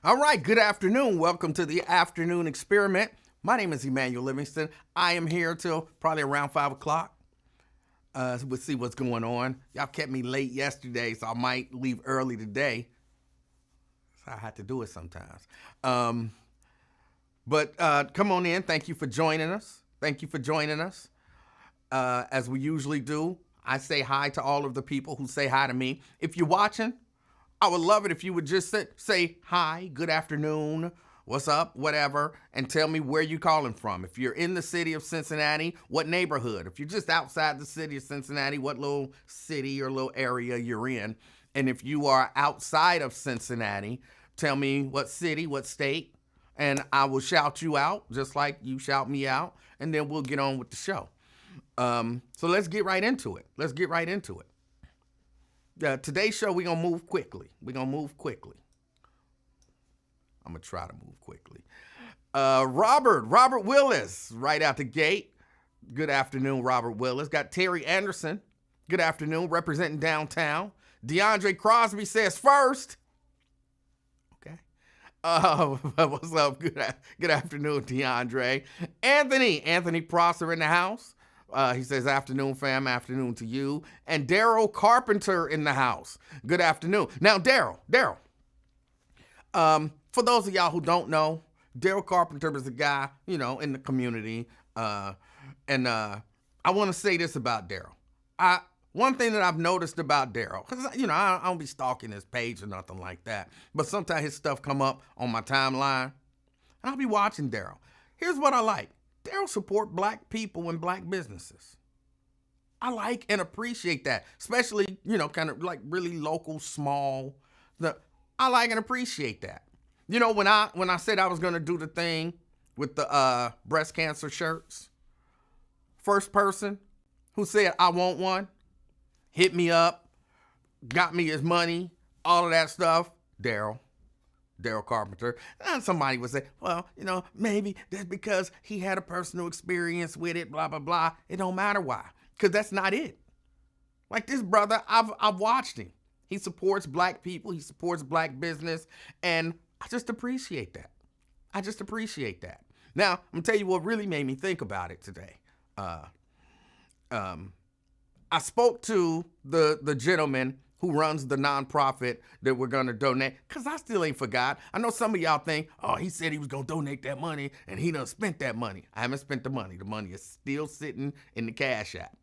All right, good afternoon. Welcome to the afternoon experiment. My name is Emanuel Livingston. I am here till probably around 5 o'clock. We'll see what's going on. Y'all kept me late yesterday, so I might leave early today. That's how I have to do it sometimes. But come on in. Thank you for joining us. As we usually do, I say hi to all of the people who say hi to me. If you're watching, I would love it if you would just say hi, good afternoon, what's up, whatever, and tell me where you're calling from. If you're in the city of Cincinnati, what neighborhood? If you're just outside the city of Cincinnati, what little city or little area you're in? And if you are outside of Cincinnati, tell me what city, what state, and I will shout you out just like you shout me out, and then we'll get on with the show. So let's get right into it. Today's show, we're going to move quickly. I'm going to try to move quickly. Robert Willis, right out the gate. Good afternoon, Robert Willis. Got Terry Anderson. Good afternoon, representing downtown. DeAndre Crosby says first. Okay. What's up? Good afternoon, DeAndre. Anthony Prosser in the house. He says, afternoon, fam, afternoon to you. And Daryl Carpenter in the house. Good afternoon. Now, Daryl, for those of y'all who don't know, Daryl Carpenter is a guy, in the community. And I want to say this about Daryl. One thing that I've noticed about Daryl, because, I don't be stalking his page or nothing like that, but sometimes his stuff come up on my timeline, and I'll be watching Daryl. Here's what I like. Daryl support black people and black businesses. I like and appreciate that, especially, kind of like really local, small. I like and appreciate that. When I said I was going to do the thing with the breast cancer shirts, first person who said I want one, hit me up, got me his money, all of that stuff, Daryl Carpenter. And somebody would say, well, maybe that's because he had a personal experience with it, blah, blah, blah. It don't matter why, because that's not it. Like this brother, I've watched him. He supports black people. He supports black business. And I just appreciate that. Now, I'm going to tell you what really made me think about it today. I spoke to the gentleman who runs the nonprofit that we're going to donate, because I still ain't forgot. I know some of y'all think, oh, he said he was going to donate that money, and he done spent that money. I haven't spent the money. The money is still sitting in the Cash App.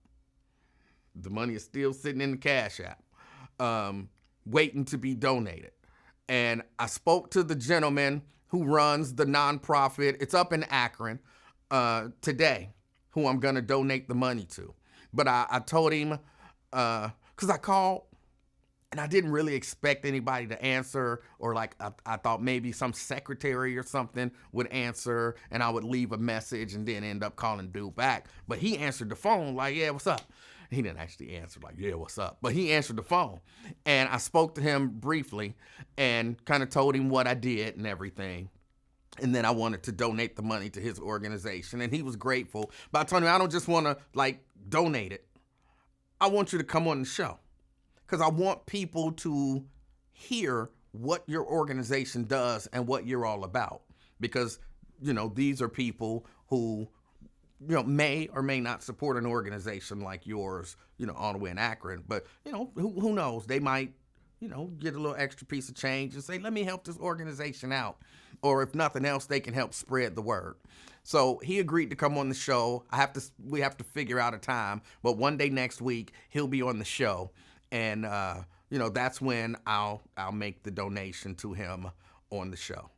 Waiting to be donated. And I spoke to the gentleman who runs the nonprofit. It's up in Akron today, who I'm going to donate the money to. But I told him, because I called, and I didn't really expect anybody to answer, or like I thought maybe some secretary or something would answer, and I would leave a message and then end up calling dude back. But he answered the phone like, yeah, what's up? He didn't actually answer like, yeah, what's up? But he answered the phone. And I spoke to him briefly and kind of told him what I did and everything. And then I wanted to donate the money to his organization. And he was grateful. But I told him, I don't just want to donate it. I want you to come on the show, because I want people to hear what your organization does and what you're all about. Because, these are people who, may or may not support an organization like yours, all the way in Akron. But, who knows? They might, get a little extra piece of change and say, let me help this organization out. Or if nothing else, they can help spread the word. So he agreed to come on the show. We have to figure out a time. But one day next week, he'll be on the show. And, that's when I'll make the donation to him on the show.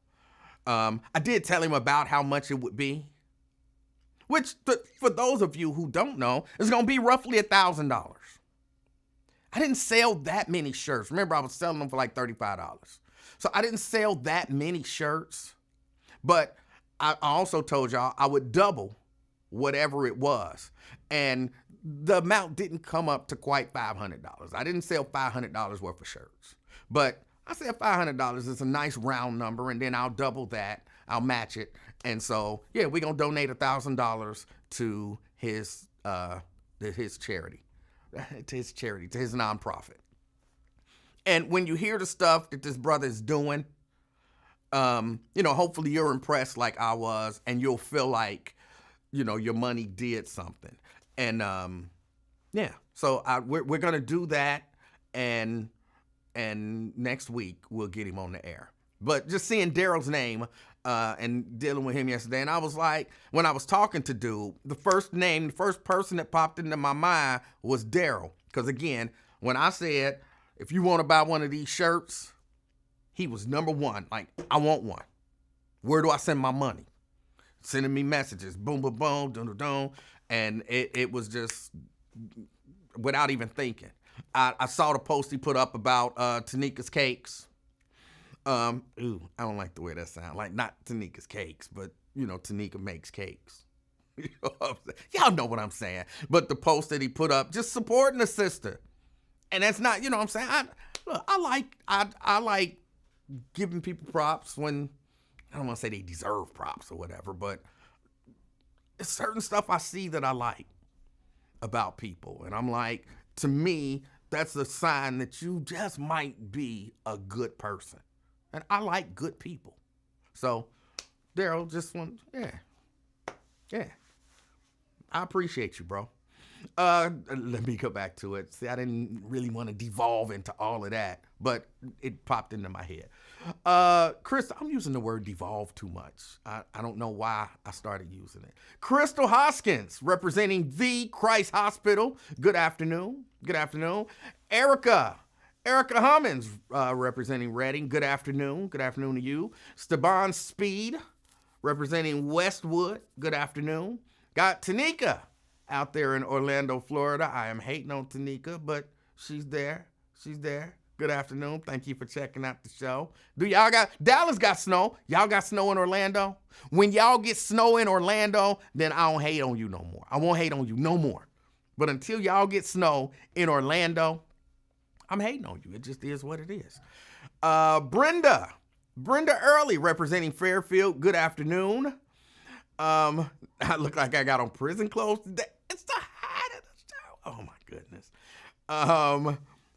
I did tell him about how much it would be, which, for those of you who don't know, is going to be roughly $1,000. I didn't sell that many shirts. Remember, I was selling them for like $35. So I didn't sell that many shirts, but I also told y'all I would double whatever it was. And the amount didn't come up to quite $500. I didn't sell $500 worth of shirts, but I said $500 is a nice round number, and then I'll double that. I'll match it. And so, yeah, we're going to donate $1,000 to his charity, to his nonprofit. And when you hear the stuff that this brother is doing, hopefully you're impressed like I was, and you'll feel like, your money did something. And yeah, so we're gonna do that, and next week we'll get him on the air. But just seeing Daryl's name and dealing with him yesterday, and I was like, when I was talking to dude, the first person that popped into my mind was Daryl. Because again, when I said, if you want to buy one of these shirts, he was number one. Like, I want one. Where do I send my money? Sending me messages, boom, boom, boom, dun, dun, dun. And it was just without even thinking. I saw the post he put up about Tanika's cakes. I don't like the way that sounds. Like, not Tanika's cakes, but, Tanika makes cakes. Y'all know what I'm saying. But the post that he put up, just supporting the sister. And that's not, what I'm saying. I like giving people props when, I don't want to say they deserve props or whatever, but it's certain stuff I see that I like about people. And I'm like, to me, that's a sign that you just might be a good person. And I like good people. So, Daryl, yeah. I appreciate you, bro. Let me go back to it. See, I didn't really want to devolve into all of that, but it popped into my head. Chris, I'm using the word devolve too much. I don't know why I started using it. Crystal Hoskins, representing the Christ Hospital. Good afternoon. Good afternoon. Erica Hummins, representing Reading. Good afternoon. Good afternoon to you. Steban Speed, representing Westwood. Good afternoon. Got Tanika out there in Orlando, Florida. I am hating on Tanika, but she's there. Good afternoon. Thank you for checking out the show. Dallas got snow? Y'all got snow in Orlando? When y'all get snow in Orlando, then I don't hate on you no more. I won't hate on you no more. But until y'all get snow in Orlando, I'm hating on you. It just is what it is. Brenda Early, representing Fairfield. Good afternoon. I look like I got on prison clothes today. It's the height of the show. Oh my goodness.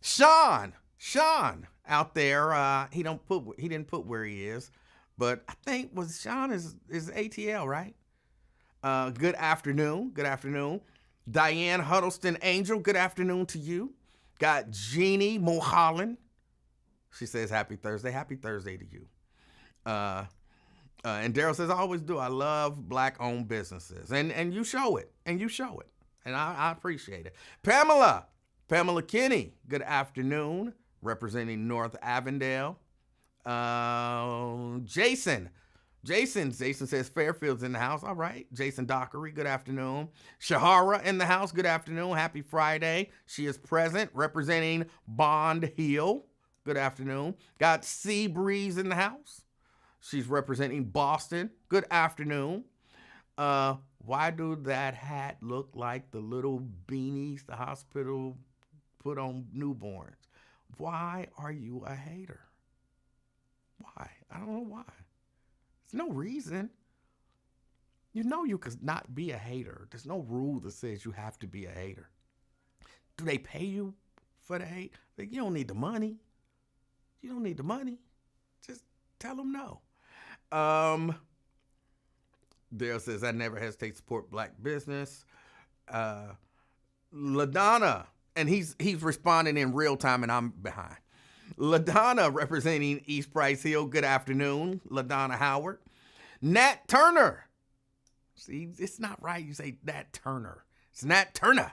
Sean out there. He didn't put where he is, but I think Sean is ATL, right? Good afternoon. Good afternoon. Diane Huddleston Angel. Good afternoon to you. Got Jeannie Mulholland. She says happy Thursday. Happy Thursday to you. And Daryl says, I always do. I love Black-owned businesses. And you show it. And I appreciate it. Pamela Kinney, good afternoon, representing North Avondale. Jason says Fairfield's in the house. All right. Jason Dockery, good afternoon. Shahara in the house, good afternoon. Happy Friday. She is present, representing Bond Hill. Good afternoon. Got Sea Breeze in the house. She's representing Boston. Good afternoon. Why do that hat look like the little beanies the hospital put on newborns? Why are you a hater? Why? I don't know why. There's no reason. You know you could not be a hater. There's no rule that says you have to be a hater. Do they pay you for the hate? Like, you don't need the money. You don't need the money. Just tell them no. Dale says, I never hesitate to support Black business. LaDonna, and he's responding in real time and I'm behind. LaDonna, representing East Price Hill. Good afternoon, LaDonna Howard. Nat Turner. See, it's not right. You say Nat Turner. It's Nat Turner.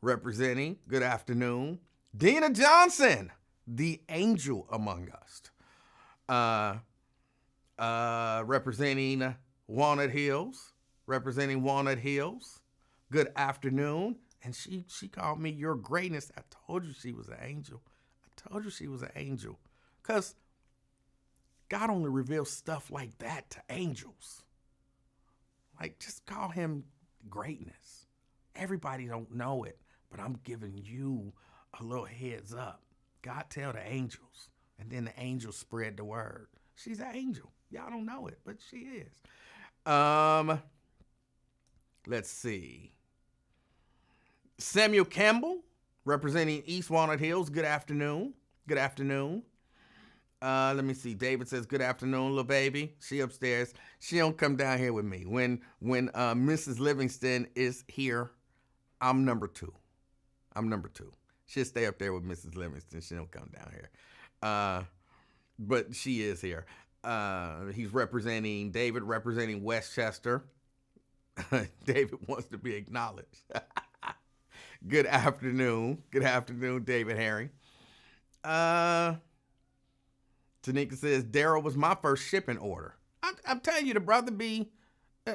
Representing. Good afternoon. Dina Johnson, the angel among us. Representing Walnut Hills. Good afternoon. And she called me your greatness. I told you she was an angel. Because God only reveals stuff like that to angels. Like, just call him greatness. Everybody don't know it, but I'm giving you a little heads up. God tell the angels, and then the angels spread the word. She's an angel. Y'all don't know it, but she is. Let's see. Samuel Campbell, representing East Walnut Hills. Good afternoon. Let me see. David says, "Good afternoon, little baby." She upstairs. She don't come down here with me. When Mrs. Livingston is here, I'm number two. I'm number two. She'll stay up there with Mrs. Livingston. She don't come down here. But she is here. He's representing David, representing Westchester. David wants to be acknowledged. Good afternoon. Good afternoon, David Harry. Tanika says, Daryl was my first shipping order. I'm telling you, the brother B,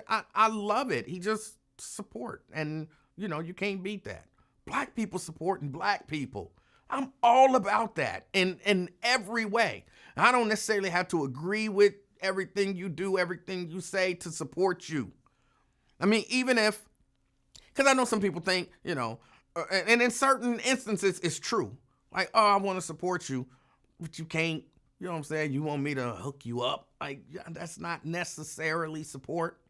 I love it. He just support. And, you can't beat that. Black people supporting black people. I'm all about that in every way. I don't necessarily have to agree with everything you do, everything you say to support you. I mean, even if, because I know some people think, and in certain instances it's true. Like, oh, I want to support you, but you can't. You know what I'm saying? You want me to hook you up? Like, that's not necessarily support.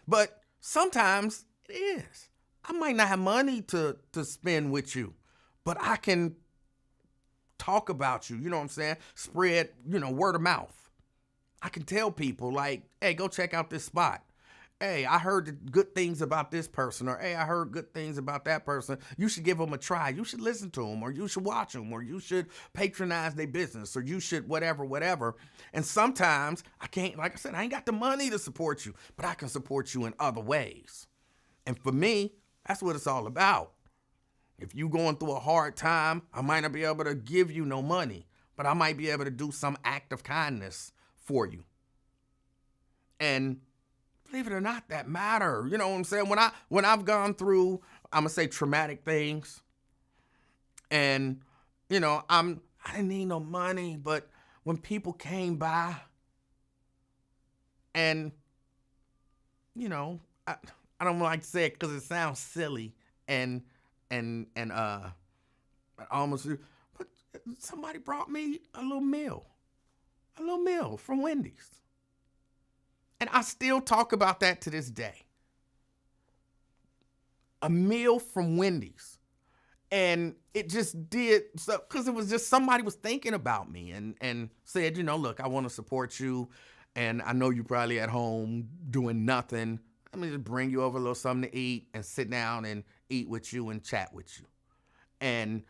But sometimes it is. I might not have money to spend with you, but I can talk about you. You know what I'm saying? Spread, word of mouth. I can tell people like, hey, go check out this spot. Hey, I heard good things about this person, or hey, I heard good things about that person. You should give them a try. You should listen to them, or you should watch them, or you should patronize their business, or you should whatever. And sometimes I can't, like I said, I ain't got the money to support you, but I can support you in other ways. And for me, that's what it's all about. If you going through a hard time, I might not be able to give you no money, but I might be able to do some act of kindness for you. And believe it or not, that matter. You know what I'm saying? When I've gone through, I'm gonna say traumatic things, and I didn't need no money, but when people came by, and I don't like to say it because it sounds silly and almost, but somebody brought me a little meal from Wendy's. And I still talk about that to this day. A meal from Wendy's. And it just did, so because it was just somebody was thinking about me and said, look, I want to support you. And I know you probably at home doing nothing. Let me just bring you over a little something to eat and sit down and eat with you and chat with you. And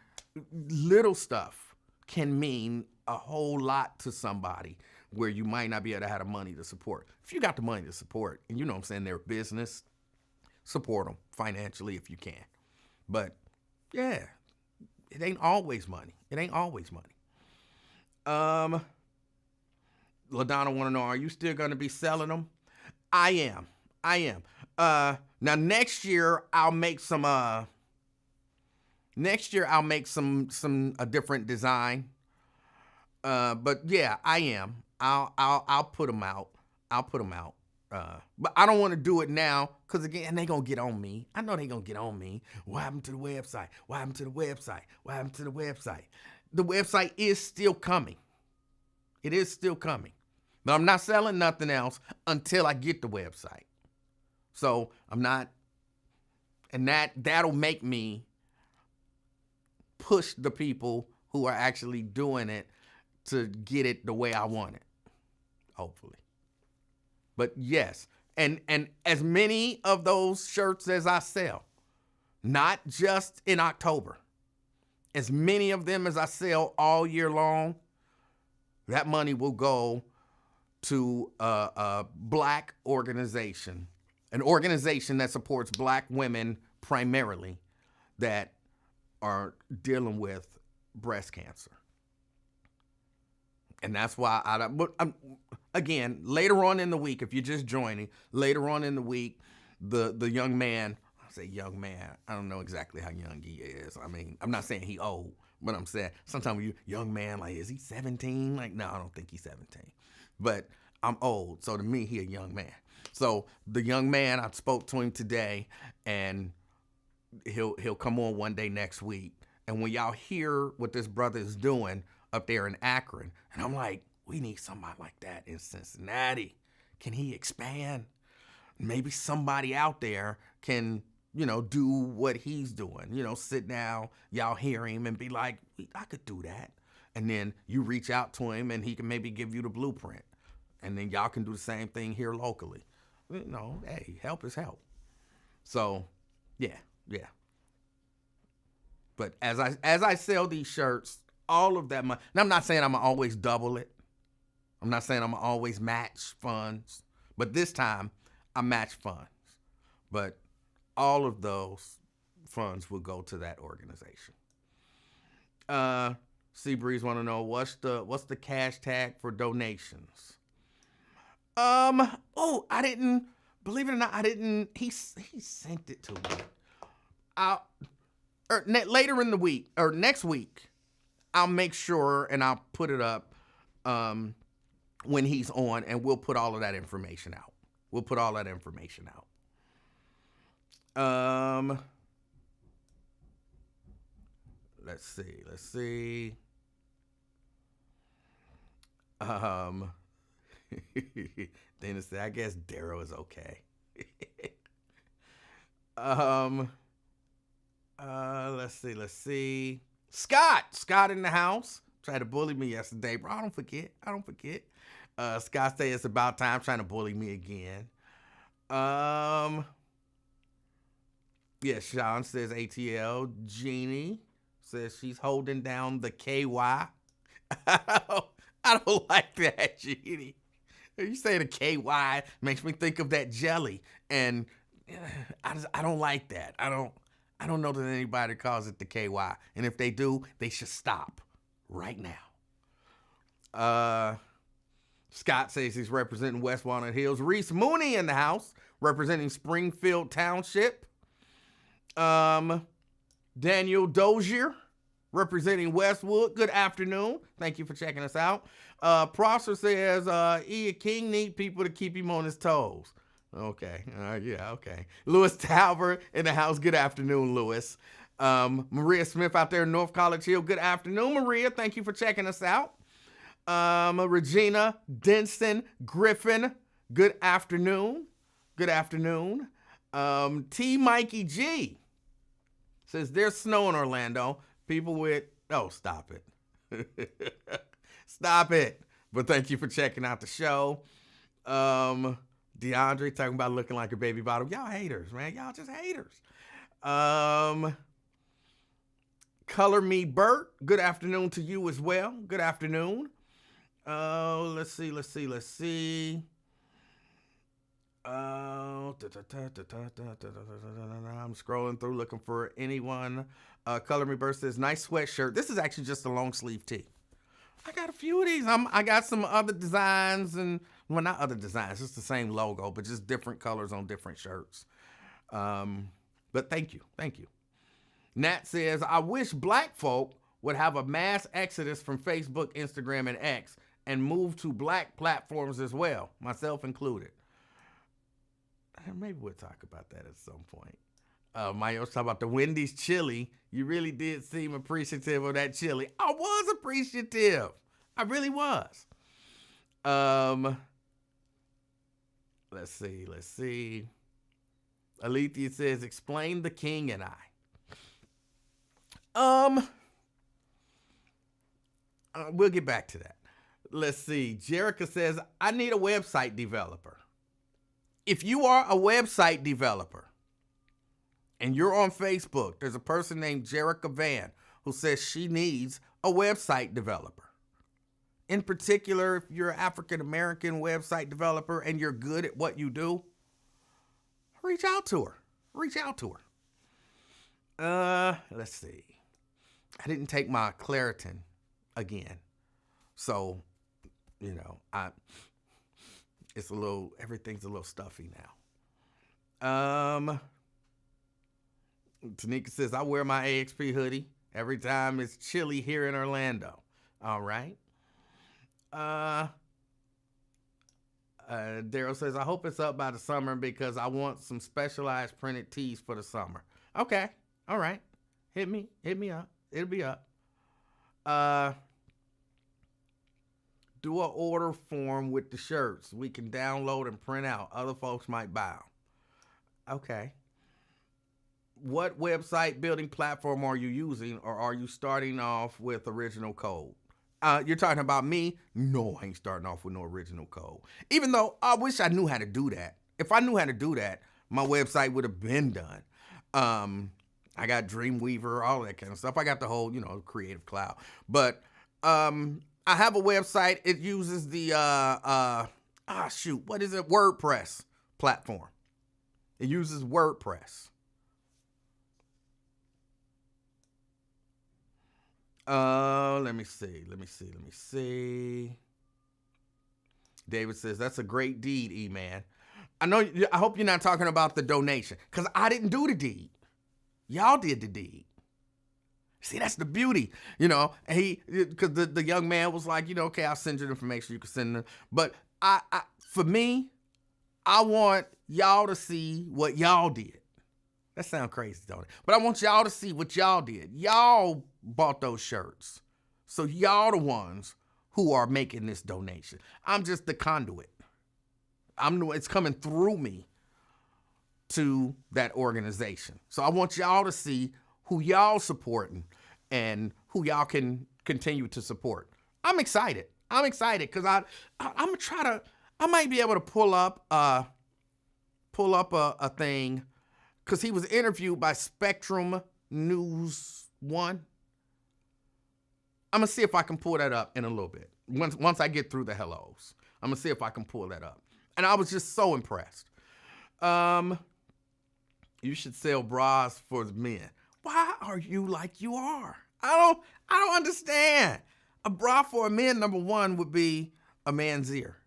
little stuff can mean a whole lot to somebody where you might not be able to have the money to support. If you got the money to support, and you know what I'm saying, their business, support them financially if you can. But yeah, it ain't always money. It ain't always money. LaDonna want to know, are you still going to be selling them? I am. Now next year I'll make some a different design. But yeah, I am. I'll put them out. But I don't want to do it now because, again, they going to get on me. I know they going to get on me. What happened to the website? The website is still coming. It is still coming. But I'm not selling nothing else until I get the website. So I'm not, and that'll make me push the people who are actually doing it to get it the way I want it, hopefully. But yes, and as many of those shirts as I sell, not just in October, as many of them as I sell all year long, that money will go to a black organization, an organization that supports black women primarily that are dealing with breast cancer. And that's why again, later on in the week, if you're just joining, later on in the week, the young man, I say young man, I don't know exactly how young he is. I mean, I'm not saying he old, but I'm saying sometimes when you young man, like, is he 17? Like, no, I don't think he's 17. But I'm old, so to me, he a young man. So the young man, I spoke to him today, and he'll come on one day next week. And when y'all hear what this brother is doing up there in Akron, and I'm like, we need somebody like that in Cincinnati. Can he expand? Maybe somebody out there can, do what he's doing. Sit down, y'all hear him and be like, I could do that. And then you reach out to him and he can maybe give you the blueprint. And then y'all can do the same thing here locally. You know, hey, help is help. So, yeah. But as I sell these shirts, all of that money, and I'm not saying I'm gonna always double it. I'm not saying I'm gonna always match funds. But this time, I match funds. But all of those funds will go to that organization. Seabreeze want to know what's the cash tag for donations. Oh, I didn't, believe it or not, I didn't. He sent it to me. Later in the week or next week, I'll make sure and I'll put it up when he's on, and we'll put all of that information out. Let's see. Dana said, I guess Darrow is okay. Let's see. Scott in the house. Tried to bully me yesterday, bro. I don't forget. Scott said it's about time, trying to bully me again. Yeah, Sean says ATL. Jeannie says she's holding down the KY. I don't like that, Jeannie. You say the KY makes me think of that jelly, and I don't like that. I don't know that anybody calls it the KY, and if they do, they should stop right now. Scott says he's representing West Walnut Hills. Reese Mooney in the house, representing Springfield Township. Daniel Dozier, representing Westwood. Good afternoon. Thank you for checking us out. Prosser says, E. King need people to keep him on his toes. Okay. Okay. Lewis Talbert in the house. Good afternoon, Lewis. Maria Smith out there in North College Hill. Good afternoon, Maria. Thank you for checking us out. Regina Denson Griffin. Good afternoon. T. Mikey G says there's snow in Orlando. People with, oh, stop it. Stop it. But thank you for checking out the show. DeAndre talking about looking like a baby bottle. Y'all haters, man. Y'all just haters. Color Me Bert. Good afternoon to you as well. Good afternoon. Let's see. I'm scrolling through looking for anyone. Color Me Bert says, nice sweatshirt. This is actually just a long sleeve tee. I got a few of these. I got some other designs, and well, not other designs, just the same logo, but just different colors on different shirts. But thank you. Nat says, I wish black folk would have a mass exodus from Facebook, Instagram, and X and move to black platforms as well, myself included. Maybe we'll talk about that at some point. Mayo was talking about the Wendy's chili. You really did seem appreciative of that chili. I was appreciative. I really was. Let's see. Alethea says, explain the king and I. We'll get back to that. Let's see. Jerica says, I need a website developer. If you are a website developer and you're on Facebook, there's a person named Jerica Van who says she needs a website developer. In particular, if you're an African-American website developer and you're good at what you do, reach out to her. Let's see. I didn't take my Claritin again. So, everything's a little stuffy now. Tanika says, I wear my AXP hoodie every time it's chilly here in Orlando. All right. Daryl says, I hope it's up by the summer because I want some specialized printed tees for the summer. Okay. All right. Hit me up. It'll be up. Do an order form with the shirts. We can download and print out. Other folks might buy them. Okay. What website building platform are you using, or are you starting off with original code? You're talking about me? No, I ain't starting off with no original code. Even though I wish I knew how to do that. If I knew how to do that, my website would have been done. I got Dreamweaver, all that kind of stuff. I got the whole, Creative Cloud. But I have a website. It uses the what is it? WordPress platform. It uses WordPress. Let me see. David says, that's a great deed, E-Man. I hope you're not talking about the donation, because I didn't do the deed. Y'all did the deed. See, that's the beauty, because the young man was like, okay, I'll send you the information. You can send them. But for me, I want y'all to see what y'all did. That sounds crazy, don't it? But I want y'all to see what y'all did. Y'all bought those shirts. So y'all the ones who are making this donation. I'm just the conduit. It's coming through me to that organization. So I want y'all to see who y'all supporting and who y'all can continue to support. I'm excited. Because I'm gonna try to. I might be able to pull up a thing, because he was interviewed by Spectrum News 1. I'm gonna see if I can pull that up in a little bit. Once I get through the hellos, I'm gonna see if I can pull that up. And I was just so impressed. You should sell bras for men. Why are you like you are? I don't understand. A bra for a man, number one, would be a man's ear,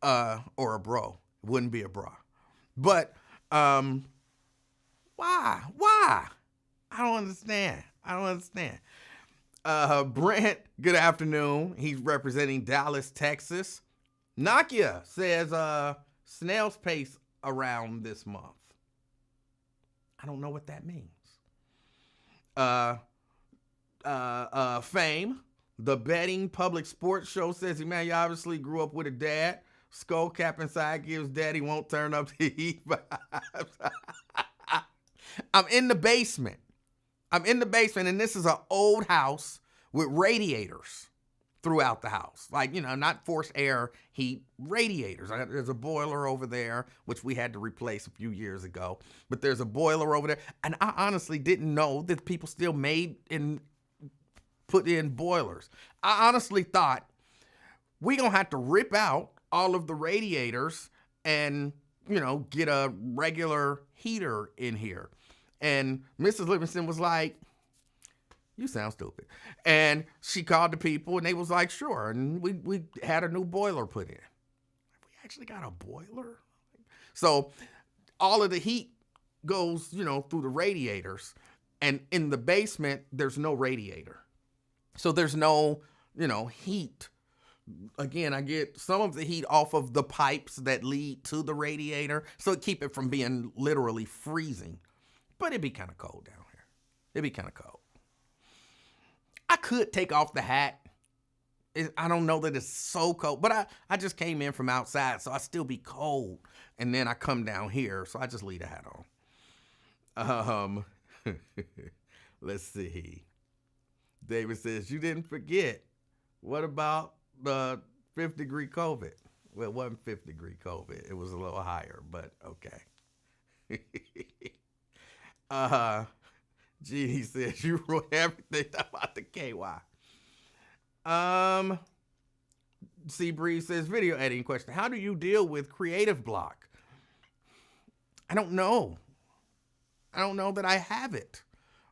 or a bro. It wouldn't be a bra. But why? I don't understand. Brent, good afternoon. He's representing Dallas, Texas. Nakia says snail's pace around this month. I don't know what that means. Fame, the betting public sports show, says, man, you obviously grew up with a dad. Skull cap inside gives daddy won't turn up the heat vibes. I'm in the basement, and this is an old house with radiators throughout the house. Like, not forced air heat, radiators. There's a boiler over there, which we had to replace a few years ago. But there's a boiler over there. And I honestly didn't know that people still put in boilers. I honestly thought we gonna have to rip out all of the radiators and, get a regular heater in here. And Mrs. Livingston was like, you sound stupid. And she called the people, and they was like, sure. And we had a new boiler put in. We actually got a boiler? So all of the heat goes, through the radiators. And in the basement, there's no radiator. So there's no, heat. Again, I get some of the heat off of the pipes that lead to the radiator. So it keep it from being literally freezing. But it'd be kind of cold down here. It'd be kind of cold. I could take off the hat. I don't know that it's so cold, but I just came in from outside, so I still be cold. And then I come down here, so I just leave the hat on. Let's see. David says, you didn't forget. What about the 5th degree COVID? Well, it wasn't 5th degree COVID. It was a little higher, but okay. He says, you ruined everything about the KY. Seabreeze says, video editing question. How do you deal with creative block? I don't know. I don't know that I have it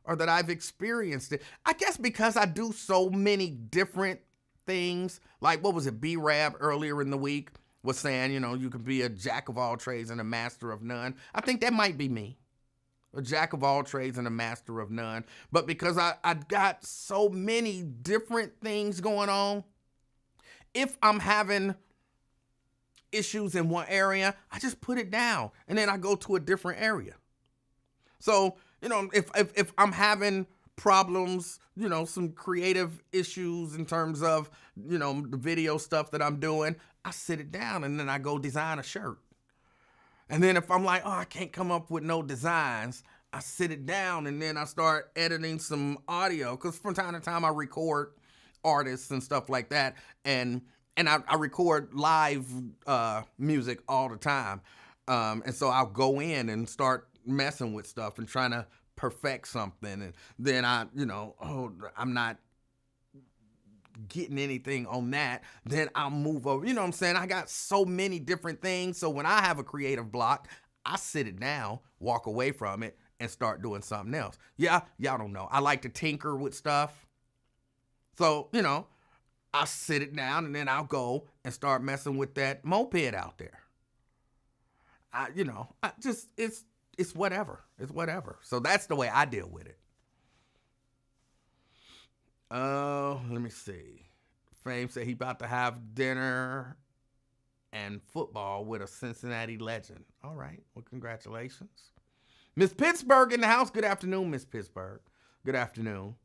or that I've experienced it. I guess because I do so many different things. Like, what was it? B-Rab earlier in the week was saying, you can be a jack of all trades and a master of none. I think that might be me. A jack of all trades and a master of none. But because I got so many different things going on, if I'm having issues in one area, I just put it down and then I go to a different area. So, if I'm having problems, some creative issues in terms of, the video stuff that I'm doing, I sit it down and then I go design a shirt. And then if I'm like, I can't come up with no designs, I sit it down and then I start editing some audio. Because from time to time I record artists and stuff like that. And I record live music all the time. And so I'll go in and start messing with stuff and trying to perfect something. And then I'm not getting anything on that. Then I'll move over. You know what I'm saying? I got so many different things. So when I have a creative block, I sit it down, walk away from it, and start doing something else. Yeah, y'all don't know. I like to tinker with stuff. So, I'll sit it down and then I'll go and start messing with that moped out there. It's whatever. It's whatever. So that's the way I deal with it. Let me see. Fame said he about to have dinner and football with a Cincinnati legend. All right. Well, congratulations. Miss Pittsburgh in the house. Good afternoon, Miss Pittsburgh. Good afternoon.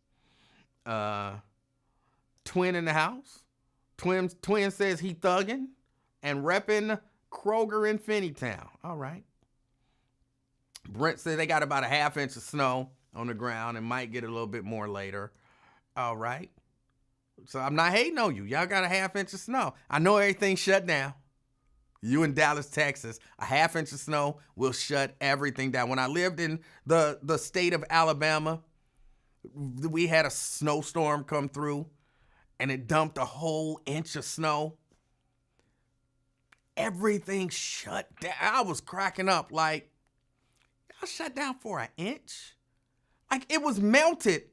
Twin in the house. Twin says he thugging and repping Kroger in Finneytown. All right. Brent said they got about a half inch of snow on the ground and might get a little bit more later. All right. So I'm not hating on you. Y'all got a half inch of snow. I know everything's shut down. You in Dallas, Texas, a half inch of snow will shut everything down. When I lived in the state of Alabama, we had a snowstorm come through and it dumped a whole inch of snow. Everything shut down. I was cracking up like, y'all shut down for an inch? Like it was melted,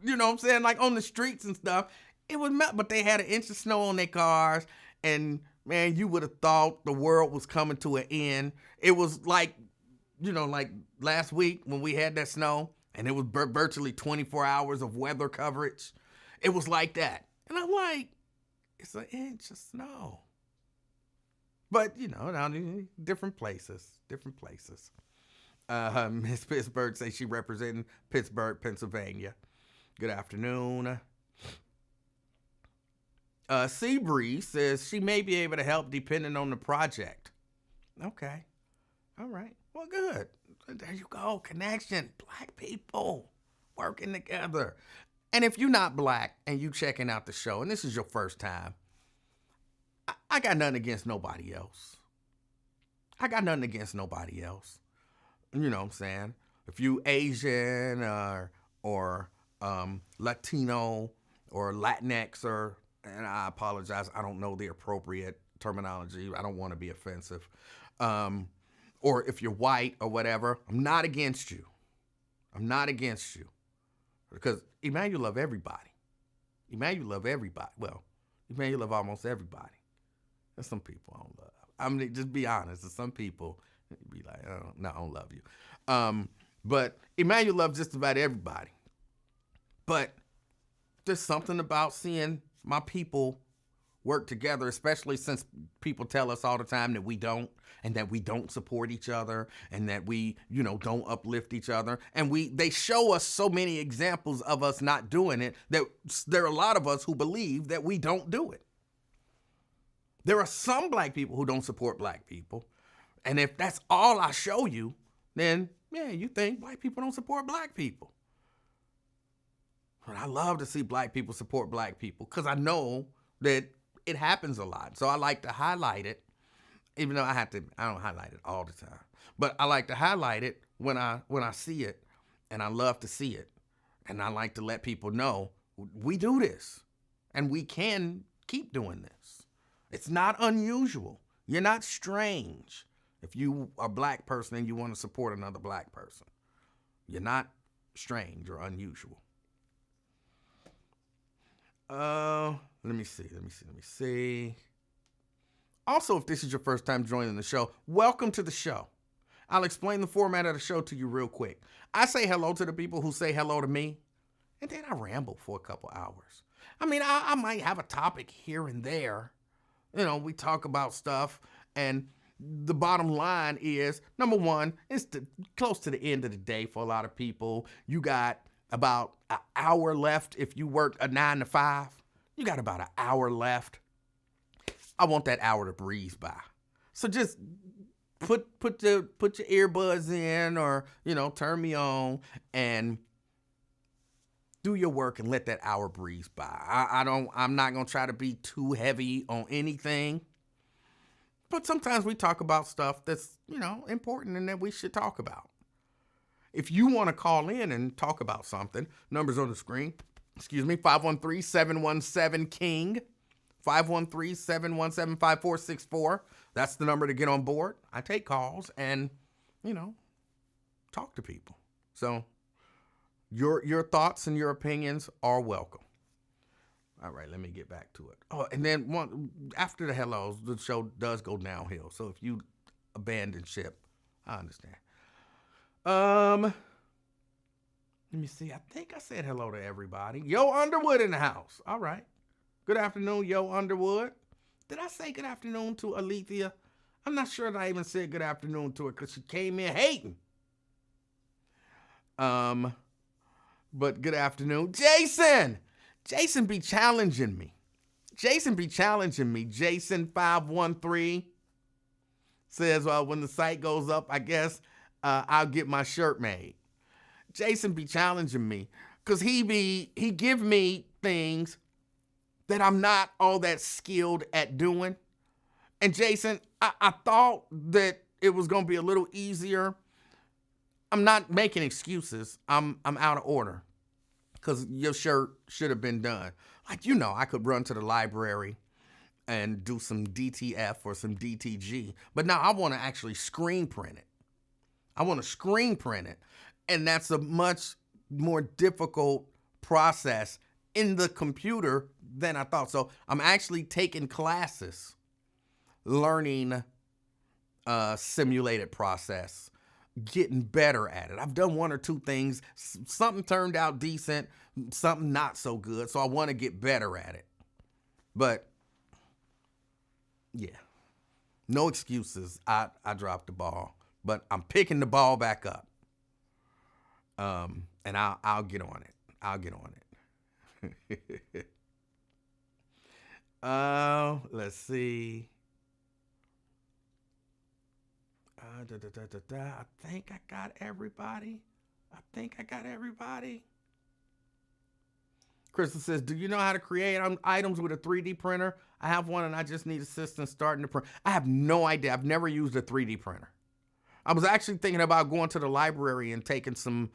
you know what I'm saying? Like on the streets and stuff. It was melted, but they had an inch of snow on their cars. And man, you would have thought the world was coming to an end. It was like, like last week when we had that snow and it was virtually 24 hours of weather coverage. It was like that. And I'm like, it's an inch of snow. But, different places. Miss Pittsburgh says she representing Pittsburgh, Pennsylvania. Good afternoon. Seabree says she may be able to help depending on the project. Okay. All right. Well, good. There you go. Connection. Black people working together. And if you're not black and you checking out the show, and this is your first time, I got nothing against nobody else. You know what I'm saying? If you Asian or Latino or Latinx and I apologize, I don't know the appropriate terminology. I don't want to be offensive. Or if you're white or whatever, I'm not against you. Because Emanuel love everybody. Well, Emanuel love almost everybody. There's some people I don't love. I mean, just be honest. There's some people be like, oh, no, I don't love you. But Emanuel loves just about everybody. But there's something about seeing my people work together, especially since people tell us all the time that we don't, and that we don't support each other, and that we, don't uplift each other. And they show us so many examples of us not doing it that there are a lot of us who believe that we don't do it. There are some black people who don't support black people. And if that's all I show you, then, yeah, you think white people don't support black people. But I love to see black people support black people because I know that it happens a lot. So I like to highlight it, even though I don't highlight it all the time. But I like to highlight it when I see it, and I love to see it. And I like to let people know we do this, and we can keep doing this. It's not unusual. You're not strange if you are a black person and you want to support another black person. You're not strange or unusual. Let me see. Also, if this is your first time joining the show, welcome to the show. I'll explain the format of the show to you real quick. I say hello to the people who say hello to me, and then I ramble for a couple hours. I mean, I might have a topic here and there. We talk about stuff, and the bottom line is, number one, it's close to the end of the day for a lot of people. You got about an hour left if you work a 9 to 5. You got about an hour left. I want that hour to breeze by. So just put your earbuds in or, turn me on and do your work and let that hour breeze by. I'm not going to try to be too heavy on anything. But sometimes we talk about stuff that's, important and that we should talk about. If you want to call in and talk about something, numbers on the screen. 513-717-KING. 513-717-5464. That's the number to get on board. I take calls and, talk to people. So your thoughts and your opinions are welcome. All right, let me get back to it. Oh, and then after the hellos, the show does go downhill. So if you abandon ship, I understand. Let me see. I think I said hello to everybody. Yo Underwood in the house. All right. Good afternoon, Yo Underwood. Did I say good afternoon to Alethea? I'm not sure that I even said good afternoon to her because she came in hating. But good afternoon. Jason be challenging me. Jason 513 says, when the site goes up, I guess I'll get my shirt made. Jason be challenging me because he give me things that I'm not all that skilled at doing. And Jason, I thought that it was going to be a little easier. I'm not making excuses. I'm out of order because your shirt should have been done. Like, I could run to the library and do some DTF or some DTG. But now I want to actually screen print it. And that's a much more difficult process in the computer than I thought. So I'm actually taking classes learning simulated process, getting better at it. I've done one or two things. Something turned out decent, something not so good. So I want to get better at it. But yeah, no excuses. I dropped the ball, but I'm picking the ball back up. And I'll get on it. Let's see. I think I got everybody. Crystal says, do you know how to create items with a 3D printer? I have one and I just need assistance starting to print. I have no idea. I've never used a 3D printer. I was actually thinking about going to the library and taking some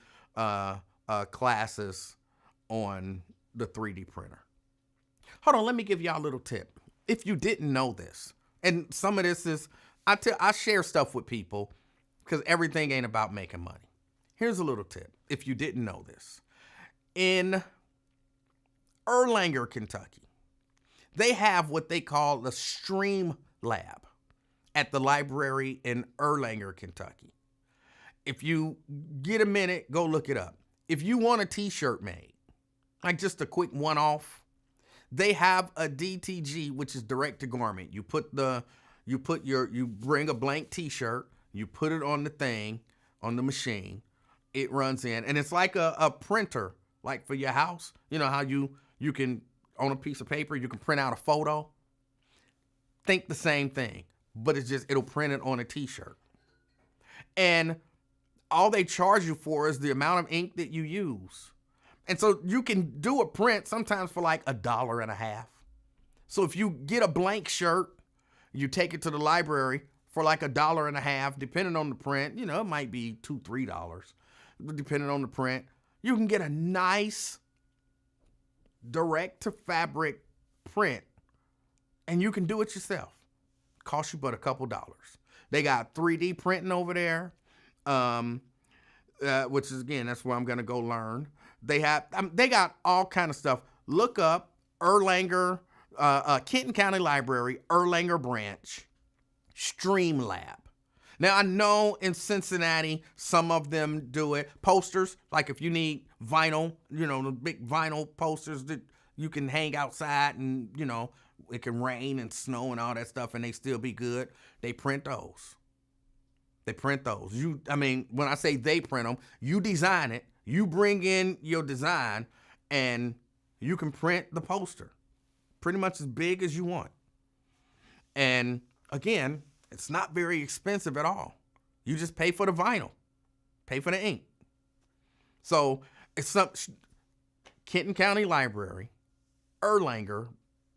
classes on the 3D printer. Hold on, let me give y'all a little tip. If you didn't know this, and some of this is, I share stuff with people because everything ain't about making money. Here's a little tip. If you didn't know this, in Erlanger, Kentucky, they have what they call the Stream Lab at the library in Erlanger, Kentucky. If you get a minute, go look it up. If you want a t-shirt made, like just a quick one-off, they have a DTG, which is direct to garment. You bring a blank t-shirt, you put it on the thing, on the machine, it runs in, and it's like a printer, like for your house. You know how you can, on a piece of paper, you can print out a photo? Think the same thing, but it'll print it on a t-shirt. And all they charge you for is the amount of ink that you use. And so you can do a print sometimes for like $1.50. So if you get a blank shirt, you take it to the library for like $1.50, depending on the print, it might be $2, $3, depending on the print. You can get a nice direct to fabric print and you can do it yourself. Cost you but a couple dollars. They got 3D printing over there. Which is, again, that's where I'm going to go learn. They got all kind of stuff. Look up Erlanger, Kenton County Library, Erlanger Branch, Stream Lab. Now, I know in Cincinnati, some of them do it. Posters, like if you need vinyl, the big vinyl posters that you can hang outside and, it can rain and snow and all that stuff and they still be good. They print those. When I say they print them, you design it, you bring in your design, and you can print the poster pretty much as big as you want. And again, it's not very expensive at all. You just pay for the vinyl, pay for the ink. So it's Kenton County Library, Erlanger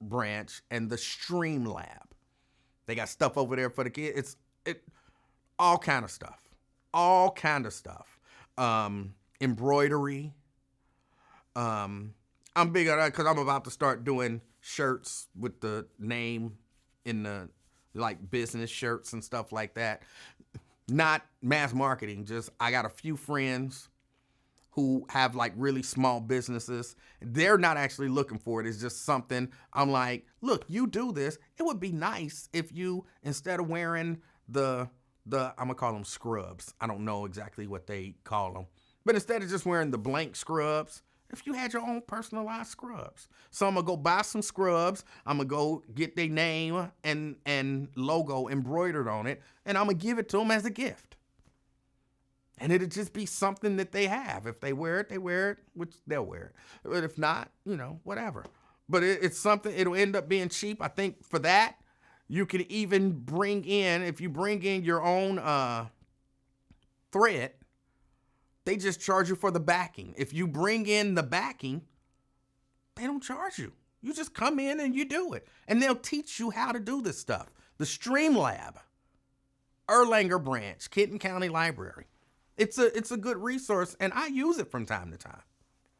branch, and the Stream Lab. They got stuff over there for the kids. All kind of stuff. All kind of stuff. Embroidery. I'm big on that because I'm about to start doing shirts with the name in the, like, business shirts and stuff like that. Not mass marketing, just I got a few friends who have like really small businesses. They're not actually looking for it. It's just something I'm like, look, you do this. It would be nice if you, instead of wearing the I'm gonna call them scrubs. I don't know exactly what they call them. But instead of just wearing the blank scrubs, if you had your own personalized scrubs. So I'm gonna go buy some scrubs. I'm gonna go get their name and logo embroidered on it, and I'm gonna give it to them as a gift. And it'll just be something that they have. If they wear it, which they'll wear it. But if not, whatever. But it's something, it'll end up being cheap. I think for that, you can even bring in, if you bring in your own thread, they just charge you for the backing. If you bring in the backing, they don't charge you. You just come in and you do it. And they'll teach you how to do this stuff. The Stream Lab, Erlanger branch, Kenton County Library. It's a good resource, and I use it from time to time.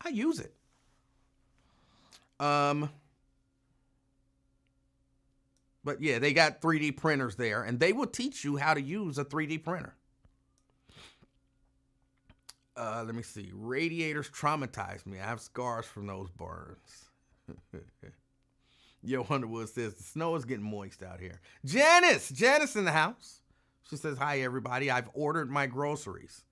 I use it. But yeah, they got 3D printers there, and they will teach you how to use a 3D printer. Let me see. Radiators traumatized me. I have scars from those burns. Yo, Underwood says, the snow is getting moist out here. Janice in the house. She says, hi, everybody. I've ordered my groceries.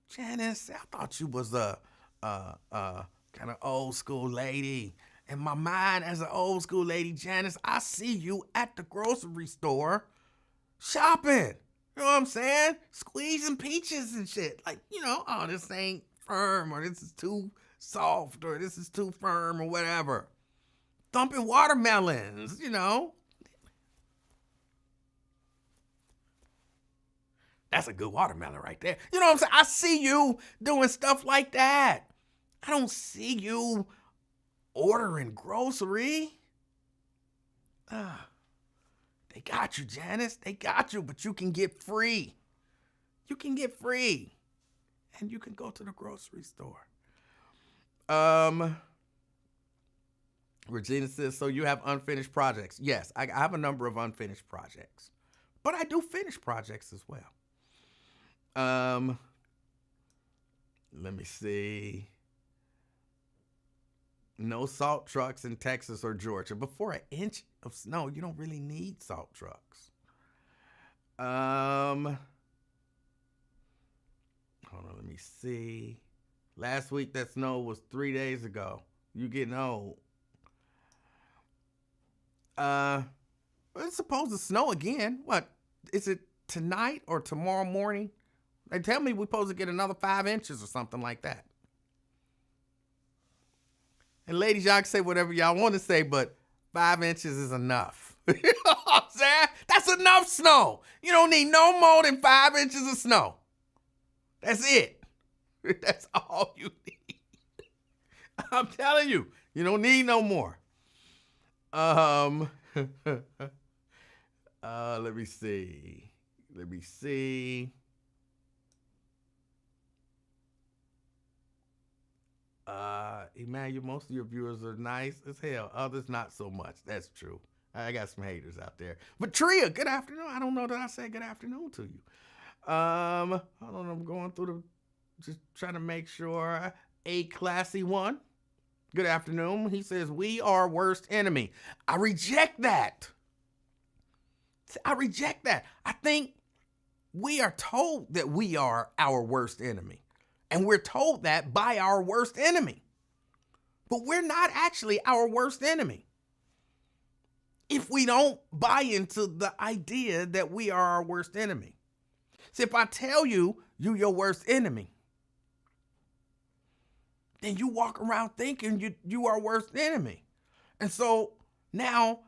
Janice, I thought you was a kind of old school lady. In my mind, as an old school lady, Janice, I see you at the grocery store shopping. You know what I'm saying? Squeezing peaches and shit. Like, oh, this ain't firm, or this is too soft, or this is too firm, or whatever. Thumping watermelons, That's a good watermelon right there. You know what I'm saying? I see you doing stuff like that. I don't see you ordering grocery. They got you, Janice. They got you, but you can get free. You can get free. And you can go to the grocery store. Regina says, so you have unfinished projects. Yes, I have a number of unfinished projects. But I do finish projects as well. Let me see. No salt trucks in Texas or Georgia. Before an inch of snow, you don't really need salt trucks. Hold on, let me see. Last week, that snow was 3 days ago. You getting old. It's supposed to snow again. What? Is it tonight or tomorrow morning? They tell me we're supposed to get another 5 inches or something like that. And ladies, y'all can say whatever y'all want to say, but 5 inches is enough. You know what I'm saying? That's enough snow. You don't need no more than 5 inches of snow. That's it. That's all you need. I'm telling you, you don't need no more. Let me see. Emanuel, most of your viewers are nice as hell. Others not so much. That's true. I got some haters out there. But Tria, good afternoon. I don't know that I said good afternoon to you. Hold on, I'm going through just trying to make sure. A classy one. Good afternoon. He says, we are worst enemy. I reject that. I think we are told that we are our worst enemy. And we're told that by our worst enemy. But we're not actually our worst enemy. If we don't buy into the idea that we are our worst enemy. See, if I tell you you're your worst enemy, then you walk around thinking you are worst enemy. And so now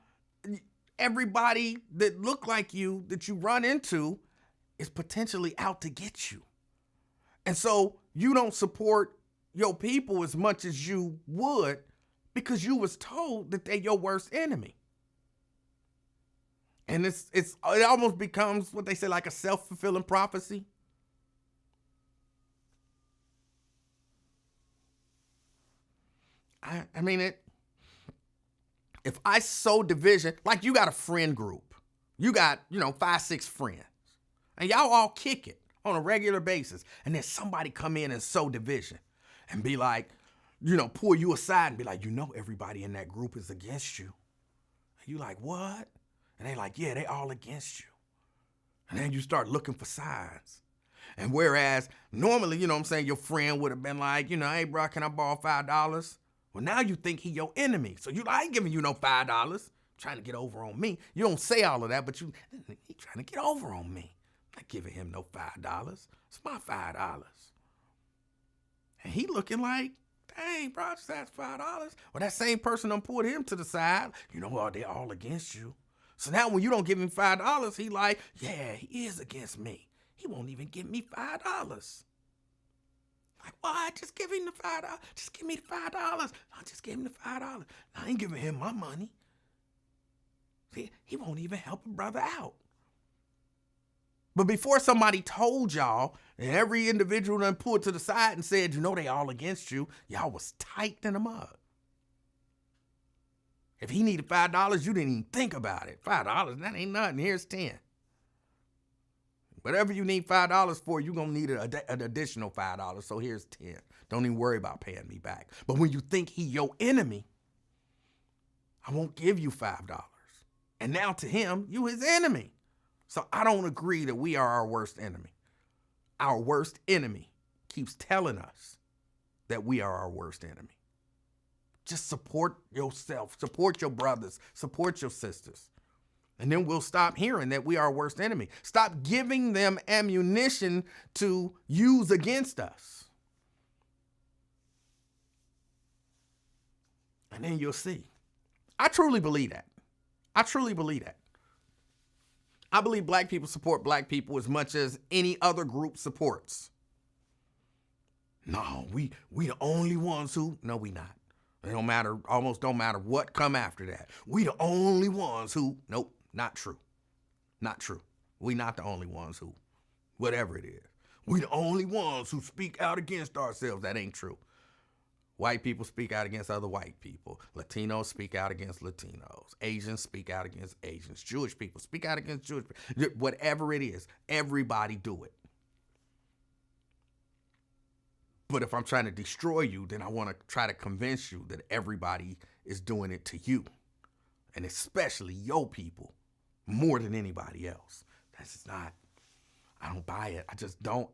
everybody that look like you that you run into is potentially out to get you. And so you don't support your people as much as you would because you was told that they're your worst enemy. And it almost becomes what they say, like a self-fulfilling prophecy. I mean, if I sow division, like you got a friend group, you got, 5, 6 friends, and y'all all kick it on a regular basis. And then somebody come in and sow division and be like, pull you aside and be like, everybody in that group is against you. And you like, what? And they like, yeah, they all against you. And then you start looking for signs. And whereas normally, your friend would have been like, hey, bro, can I borrow $5? Well, now you think he your enemy. So I ain't giving you no $5. Trying to get over on me. You don't say all of that, but he trying to get over on me. I'm not giving him no $5. It's my $5. And he looking like, dang, bro, that's $5. Well, that same person done pulled him to the side. They're all against you. So now when you don't give him $5, he like, yeah, he is against me. He won't even give me $5. Like, why? Just give him the $5. Just give me the $5. I just gave him the $5. I ain't giving him my money. See, he won't even help a brother out. But before somebody told y'all, and every individual done pulled to the side and said, they all against you, y'all was tight in the mud. If he needed $5, you didn't even think about it. $5, that ain't nothing. Here's 10. Whatever you need $5 for, you're going to need an additional $5. So here's 10. Don't even worry about paying me back. But when you think he your enemy, I won't give you $5. And now to him, you his enemy. So I don't agree that we are our worst enemy. Our worst enemy keeps telling us that we are our worst enemy. Just support yourself, support your brothers, support your sisters. And then we'll stop hearing that we are our worst enemy. Stop giving them ammunition to use against us. And then you'll see. I truly believe that. I truly believe that. I believe black people support black people as much as any other group supports. No, we the only ones who, no, we not. It don't matter, almost don't matter what come after that. We the only ones who, nope, not true. Not true. We not the only ones who, whatever it is. We the only ones who speak out against ourselves. That ain't true. White people speak out against other white people. Latinos speak out against Latinos. Asians speak out against Asians. Jewish people speak out against Jewish people. Whatever it is, everybody do it. But if I'm trying to destroy you, then I want to try to convince you that everybody is doing it to you. And especially your people, more than anybody else. That's just not, I don't buy it. I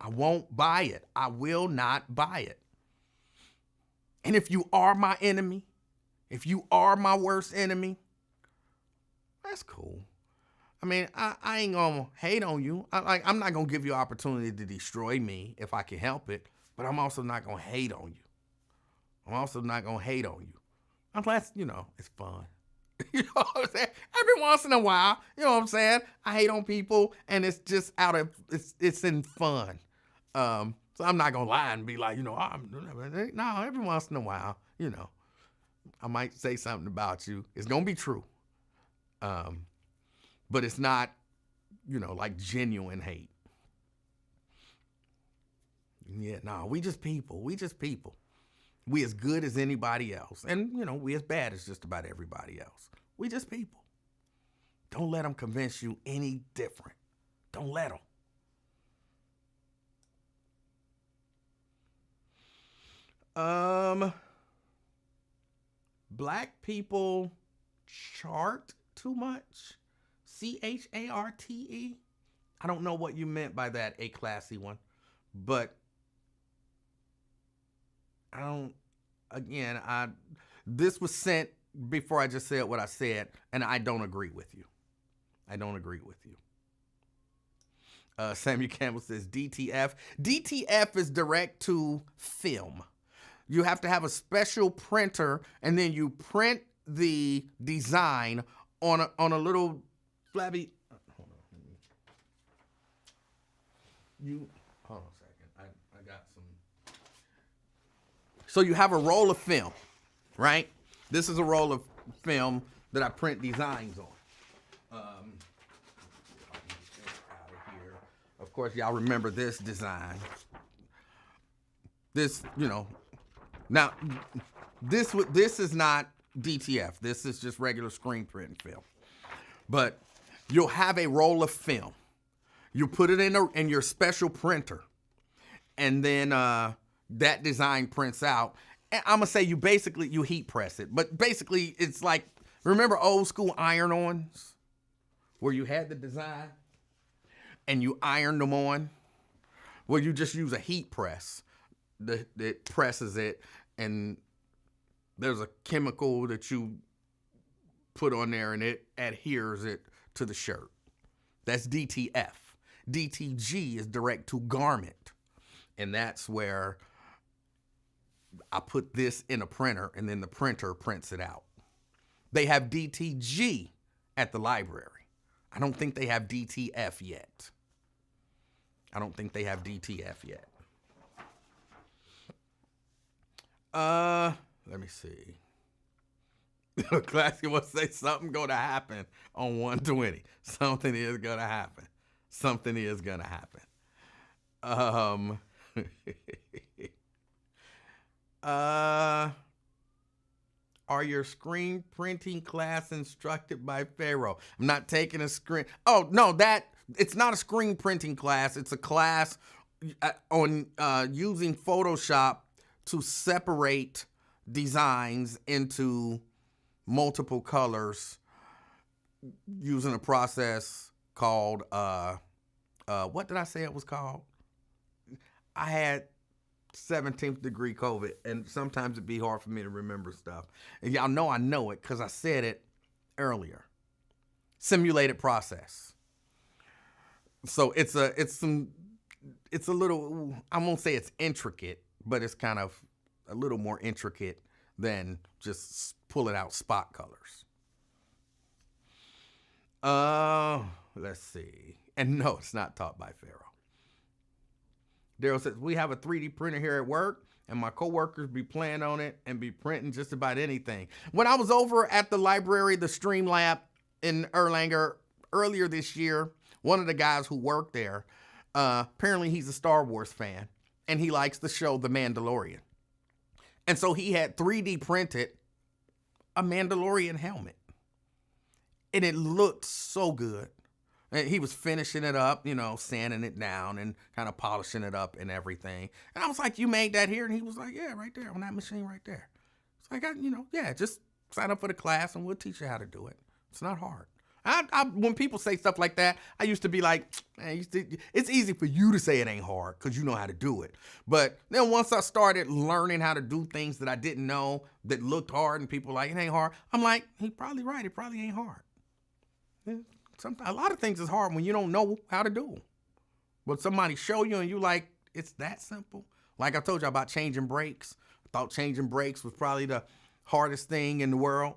won't buy it. I will not buy it. And if you are my enemy, if you are my worst enemy, that's cool. I mean, I ain't gonna hate on you. I'm not gonna give you an opportunity to destroy me if I can help it. But I'm also not going to hate on you. Unless, it's fun. You know what I'm saying? Every once in a while, you know what I'm saying? I hate on people and it's just it's in fun. So I'm not going to lie and be like, no, every once in a while, I might say something about you. It's going to be true. But it's not, like genuine hate. Yeah, no, we just people. We as good as anybody else. And, we as bad as just about everybody else. We just people. Don't let them convince you any different. Don't let them. Black people chart too much? CHARTE? I don't know what you meant by that, a classy one. But this was sent before I just said what I said, and I don't agree with you. Samuel Campbell says DTF. DTF is direct to film. You have to have a special printer, and then you print the design on a little flabby. Hold on. Hold on a second. I got some. So you have a roll of film, right? This is a roll of film that I print designs on. Of course, y'all remember this design. This, now this is not DTF. This is just regular screen printing film. But you'll have a roll of film. You put it in your special printer, and then that design prints out. And I'm gonna say you heat press it, but basically it's like, remember old school iron-ons where you had the design and you ironed them on? Well, you just use a heat press that presses it, and there's a chemical that you put on there and it adheres it to the shirt. That's DTF. DTG is direct to garment. And that's where I put this in a printer, and then the printer prints it out. They have DTG at the library. I don't think they have DTF yet. Let me see. Classy wants to say something going to happen on 120. Something is going to happen. Are your screen printing class instructed by Pharaoh? I'm not taking a screen. Oh, no, it's not a screen printing class. It's a class on using Photoshop to separate designs into multiple colors using a process called, what did I say it was called? I had 17th degree COVID, and sometimes it'd be hard for me to remember stuff. And y'all know I know it because I said it earlier. Simulated process. So it's a little, I won't say it's intricate, but it's kind of a little more intricate than just pulling out spot colors. Let's see. And no, it's not taught by Pharaoh. Daryl says, we have a 3D printer here at work, and my coworkers be playing on it and be printing just about anything. When I was over at the library, the Stream Lab in Erlanger earlier this year, one of the guys who worked there, apparently he's a Star Wars fan, and he likes the show The Mandalorian. And so he had 3D printed a Mandalorian helmet. And it looked so good. And he was finishing it up, sanding it down and kind of polishing it up and everything. And I was like, you made that here? And he was like, yeah, right there on that machine right there. It's like, just sign up for the class and we'll teach you how to do it. It's not hard. When people say stuff like that, I used to be like, man, it's easy for you to say it ain't hard because you know how to do it. But then once I started learning how to do things that I didn't know that looked hard and people were like, it ain't hard, I'm like, he's probably right. It probably ain't hard. A lot of things is hard when you don't know how to do them. But somebody show you and you like, it's that simple. Like I told you about changing brakes. I thought changing brakes was probably the hardest thing in the world.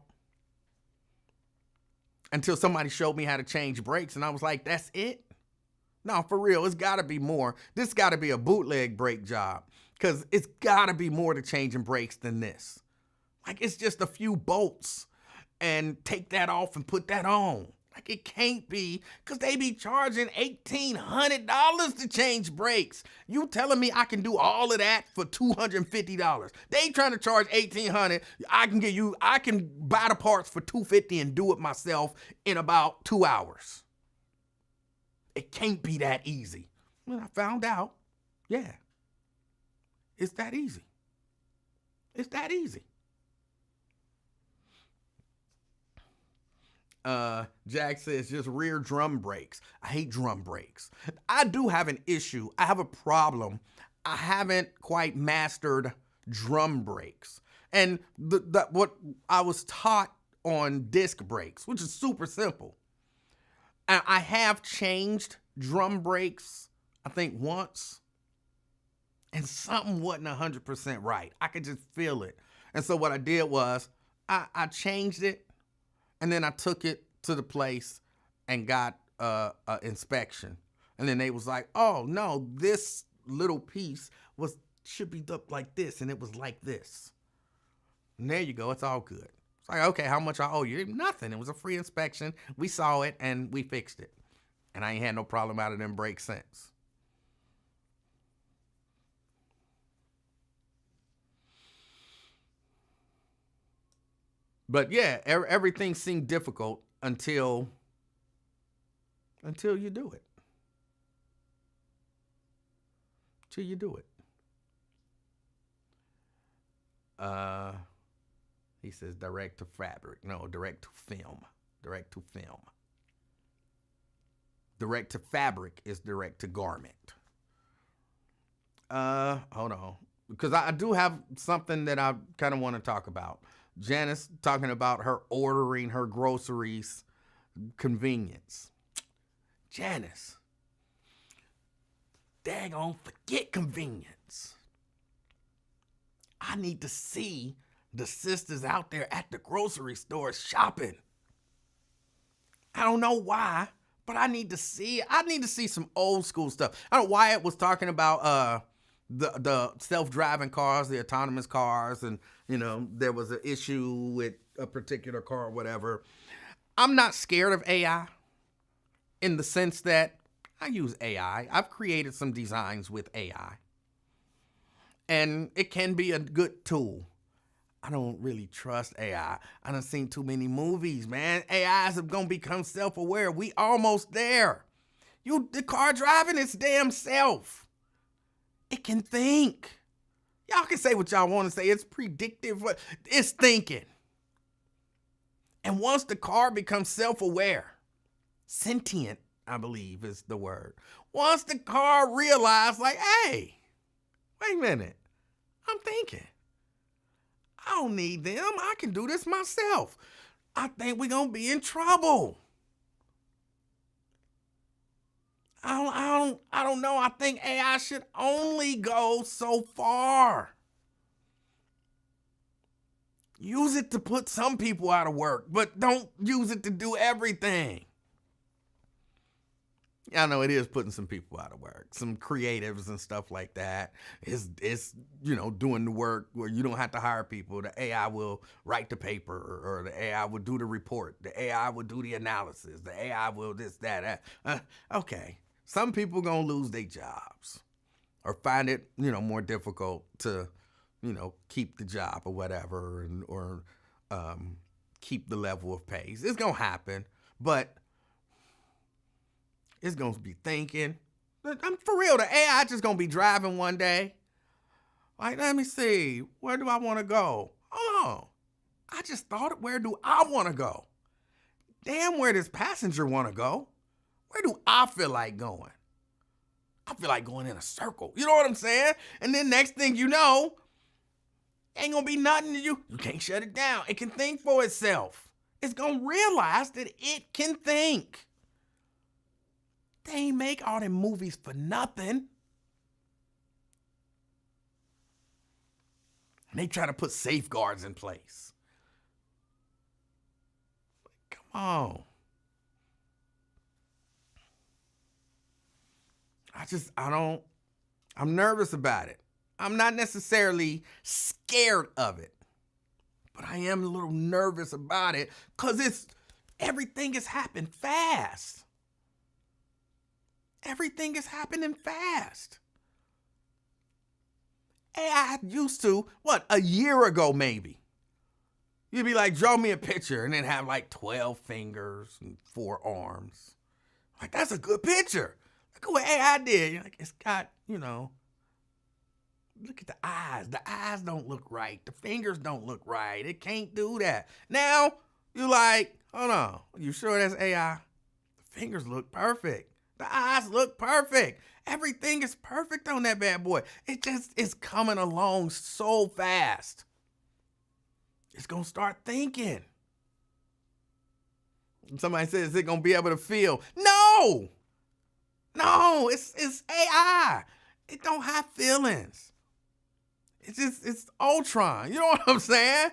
Until somebody showed me how to change brakes and I was like, that's it? No, for real, it's gotta be more. This gotta be a bootleg brake job because it's gotta be more to changing brakes than this. Like it's just a few bolts and take that off and put that on. Like it can't be, because they be charging $1,800 to change brakes. You telling me I can do all of that for $250? They trying to charge $1,800. I can buy the parts for $250 and do it myself in about 2 hours. It can't be that easy. Well, I found out, yeah, it's that easy. It's that easy. Jack says just rear drum brakes. I hate drum brakes. I do have an issue. I have a problem. I haven't quite mastered drum brakes. And what I was taught on disc brakes, which is super simple. I have changed drum brakes, I think once, and something wasn't 100% right. I could just feel it. And so what I did was I changed it. And then I took it to the place and got an inspection. And then they was like, oh, no, this little piece was should be up like this, and it was like this. And there you go. It's all good. It's like, okay, how much I owe you? Nothing. It was a free inspection. We saw it, and we fixed it. And I ain't had no problem out of them brakes since. But yeah, everything seemed difficult until you do it. Till you do it. He says direct to fabric. No, direct to film. Direct to film. Direct to fabric is direct to garment. Hold on. Because I do have something that I kind of want to talk about. Janice talking about her ordering her groceries, convenience. Janice, daggone forget convenience. I need to see the sisters out there at the grocery store shopping. I don't know why, but I need to see some old school stuff. I don't know why it was talking about the self-driving cars, the autonomous cars, and there was an issue with a particular car or whatever. I'm not scared of AI in the sense that I use AI. I've created some designs with AI. And it can be a good tool. I don't really trust AI. I done seen too many movies, man. AIs are gonna become self-aware. We almost there. The car driving its damn self. It can think. Y'all can say what y'all want to say. It's predictive. It's thinking. And once the car becomes self-aware, sentient, I believe is the word. Once the car realizes, like, hey, wait a minute, I'm thinking. I don't need them. I can do this myself. I think we're going to be in trouble. I don't know. I think AI should only go so far. Use it to put some people out of work, but don't use it to do everything. I know it is putting some people out of work, some creatives and stuff like that. It's doing the work where you don't have to hire people. The AI will write the paper, or the AI will do the report. The AI will do the analysis. The AI will this, that. Okay. Some people gonna lose their jobs or find it, more difficult to, keep the job or whatever, or keep the level of pay. It's gonna happen, but it's gonna be thinking. I'm for real. The AI just gonna be driving one day. Like, let me see, where do I want to go? Hold on. I just thought, where do I want to go? Damn, where does passenger want to go? Where do I feel like going? I feel like going in a circle. You know what I'm saying? And then next thing you know, ain't gonna be nothing to you. You can't shut it down. It can think for itself. It's gonna realize that it can think. They ain't make all them movies for nothing. And they try to put safeguards in place. Come on. I'm nervous about it. I'm not necessarily scared of it, but I am a little nervous about it because everything is happening fast. Everything is happening fast. AI used to, a year ago maybe. You'd be like, draw me a picture, and then have like 12 fingers and 4 arms. Like, that's a good picture. Look at what AI did. You're like, it's got, look at the eyes. The eyes don't look right. The fingers don't look right. It can't do that. Now, you're like, hold on. You sure that's AI? The fingers look perfect. The eyes look perfect. Everything is perfect on that bad boy. It just is coming along so fast. It's going to start thinking. Somebody says, is it going to be able to feel? No, it's AI. It don't have feelings. It's Ultron. You know what I'm saying?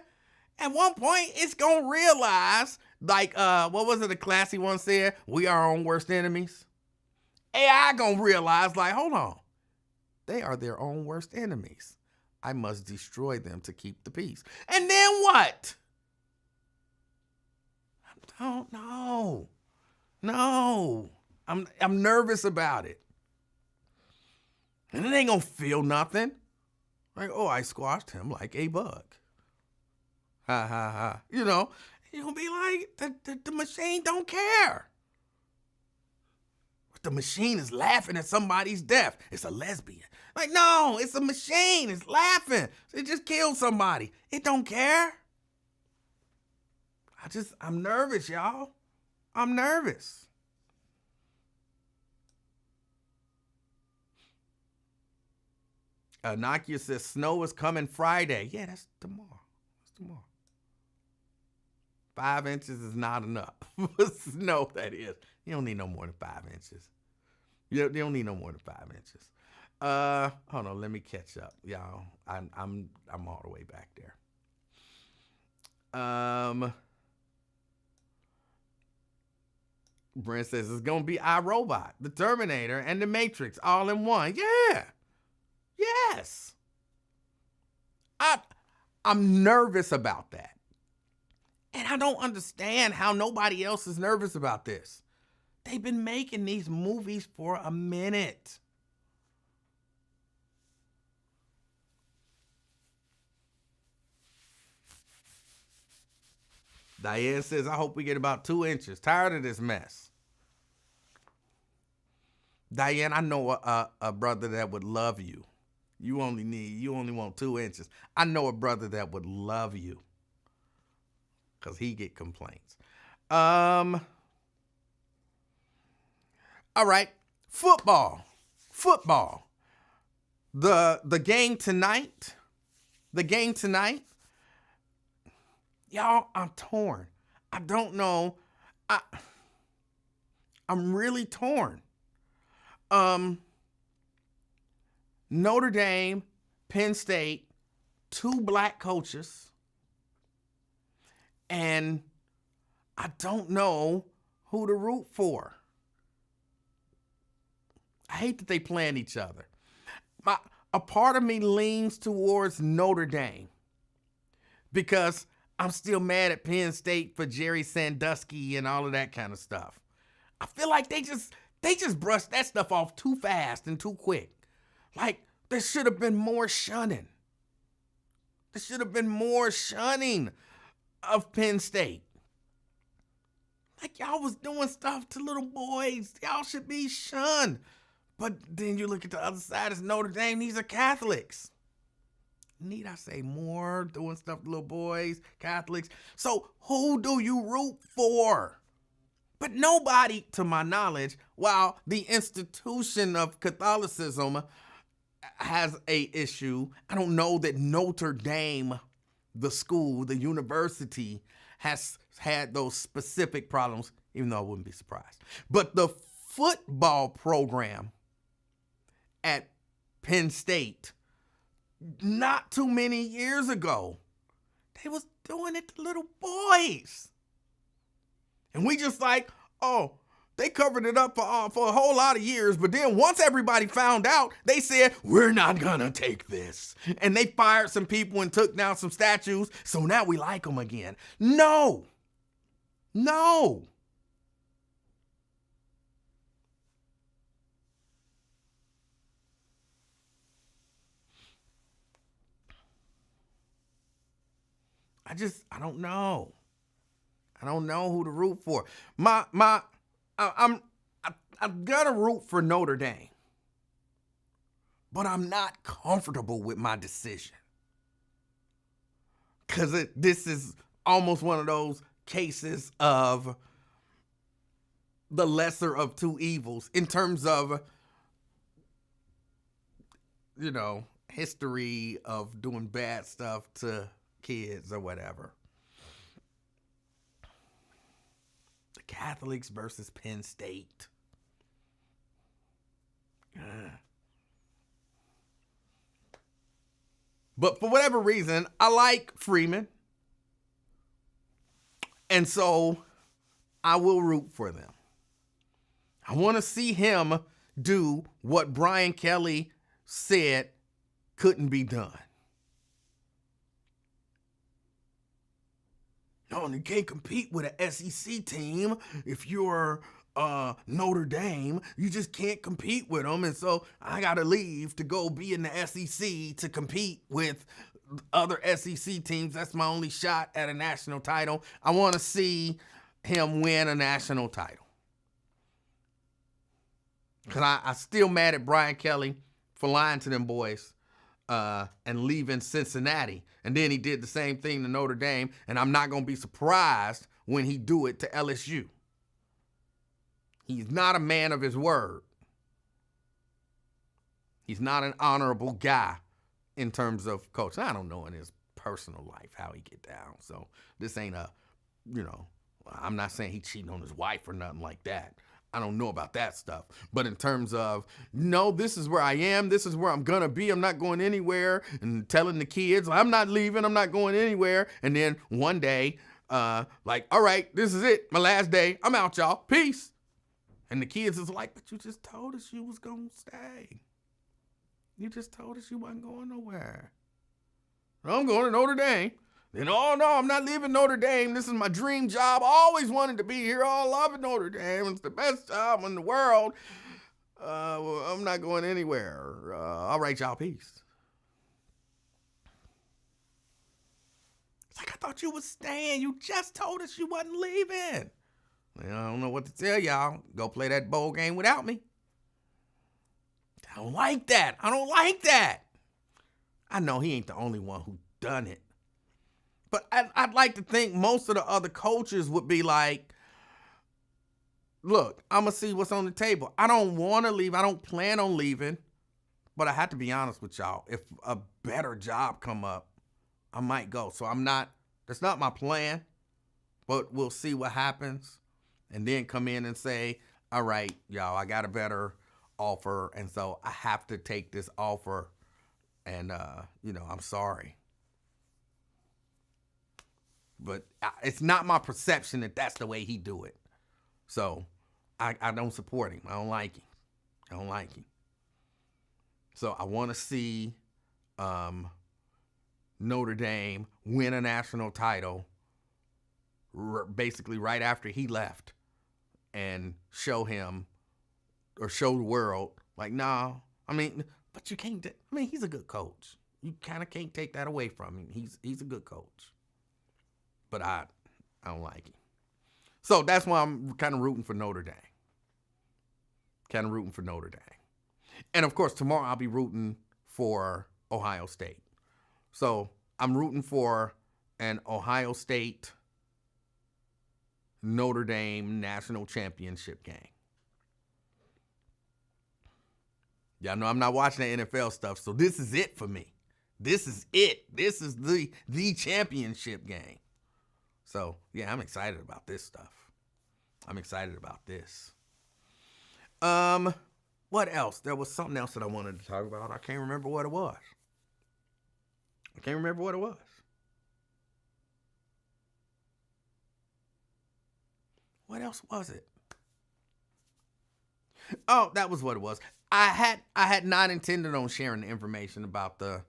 At one point, it's going to realize, like, what was it the classy one said? We are our own worst enemies. AI going to realize, like, hold on. They are their own worst enemies. I must destroy them to keep the peace. And then what? I don't know. No. I'm nervous about it. And it ain't gonna feel nothing. Like, oh, I squashed him like a bug. Ha ha ha. You know, you're gonna be like, the machine don't care. The machine is laughing at somebody's death. It's a lesbian. Like, no, it's a machine. It's laughing. It just killed somebody. It don't care. I'm nervous, y'all. I'm nervous. Nakia says snow is coming Friday. Yeah, that's tomorrow. That's tomorrow. 5 inches is not enough. Snow, that is. You don't need no more than 5 inches. You don't need no more than 5 inches. Hold on, let me catch up, y'all. I'm all the way back there. Brent says it's gonna be iRobot, the Terminator, and the Matrix all in one. Yeah. Yes. I'm nervous about that. And I don't understand how nobody else is nervous about this. They've been making these movies for a minute. Diane says, I hope we get about 2 inches. Tired of this mess. Diane, I know a brother that would love you. You only want 2 inches. I know a brother that would love you. Because he get complaints. All right. Football. The game tonight. Y'all, I'm torn. I don't know. I'm really torn. Notre Dame, Penn State, 2 black coaches. And I don't know who to root for. I hate that they playing each other. A part of me leans towards Notre Dame because I'm still mad at Penn State for Jerry Sandusky and all of that kind of stuff. I feel like they just brushed that stuff off too fast and too quick. Like, there should have been more shunning. There should have been more shunning of Penn State. Like, y'all was doing stuff to little boys. Y'all should be shunned. But then you look at the other side, it's Notre Dame. These are Catholics. Need I say more? Doing stuff to little boys, Catholics. So who do you root for? But nobody, to my knowledge, while the institution of Catholicism has a issue, I don't know that Notre Dame, the school, the university, has had those specific problems, even though I wouldn't be surprised. But the football program at Penn State, not too many years ago, they was doing it to little boys. And we just like, oh, they covered it up for a whole lot of years, but then once everybody found out, they said, we're not gonna take this. And they fired some people and took down some statues, so now we like them again. No. I don't know. I don't know who to root for. I'm gonna root for Notre Dame, but I'm not comfortable with my decision. Because this is almost one of those cases of the lesser of two evils in terms of, history of doing bad stuff to kids or whatever. The Catholics versus Penn State. But for whatever reason, I like Freeman. And so I will root for them. I want to see him do what Brian Kelly said couldn't be done. No, and you can't compete with an SEC team if you're Notre Dame. You just can't compete with them. And so I got to leave to go be in the SEC to compete with other SEC teams. That's my only shot at a national title. I want to see him win a national title. Because I still mad at Brian Kelly for lying to them boys and leaving Cincinnati. And then he did the same thing to Notre Dame, and I'm not going to be surprised when he do it to LSU. He's not a man of his word. He's not an honorable guy in terms of coaching. I don't know in his personal life how he get down. So this ain't I'm not saying he cheating on his wife or nothing like that. I don't know about that stuff. But in terms of, no, this is where I am. This is where I'm going to be. I'm not going anywhere. And telling the kids, I'm not leaving. I'm not going anywhere. And then one day, all right, this is it. My last day. I'm out, y'all. Peace. And the kids is like, but you just told us you was going to stay. You just told us you wasn't going nowhere. I'm going to Notre Dame. Then, oh, no, I'm not leaving Notre Dame. This is my dream job. I always wanted to be here. I love Notre Dame. It's the best job in the world. I'm not going anywhere. All right, y'all, peace. It's like, I thought you was staying. You just told us you wasn't leaving. I don't know what to tell y'all. Go play that bowl game without me. I don't like that. I don't like that. I know he ain't the only one who done it. But I'd like to think most of the other coaches would be like, look, I'm going to see what's on the table. I don't want to leave. I don't plan on leaving. But I have to be honest with y'all. If a better job come up, I might go. So that's not my plan. But we'll see what happens. And then come in and say, all right, y'all, I got a better offer. And so I have to take this offer. And, I'm sorry. But it's not my perception that that's the way he do it. So I don't support him. I don't like him. So I want to see Notre Dame win a national title basically right after he left and show him or show the world like, no, but you can't. He's a good coach. You kind of can't take that away from him. He's a good coach. But I don't like him. So that's why I'm kind of rooting for Notre Dame. And, of course, tomorrow I'll be rooting for Ohio State. So I'm rooting for an Ohio State Notre Dame national championship game. Y'all know I'm not watching the NFL stuff, so this is it for me. This is it. This is the championship game. So, yeah, I'm excited about this stuff. I'm excited about this. What else? There was something else that I wanted to talk about. I can't remember what it was. What else was it? Oh, that was what it was. I had not intended on sharing the information about the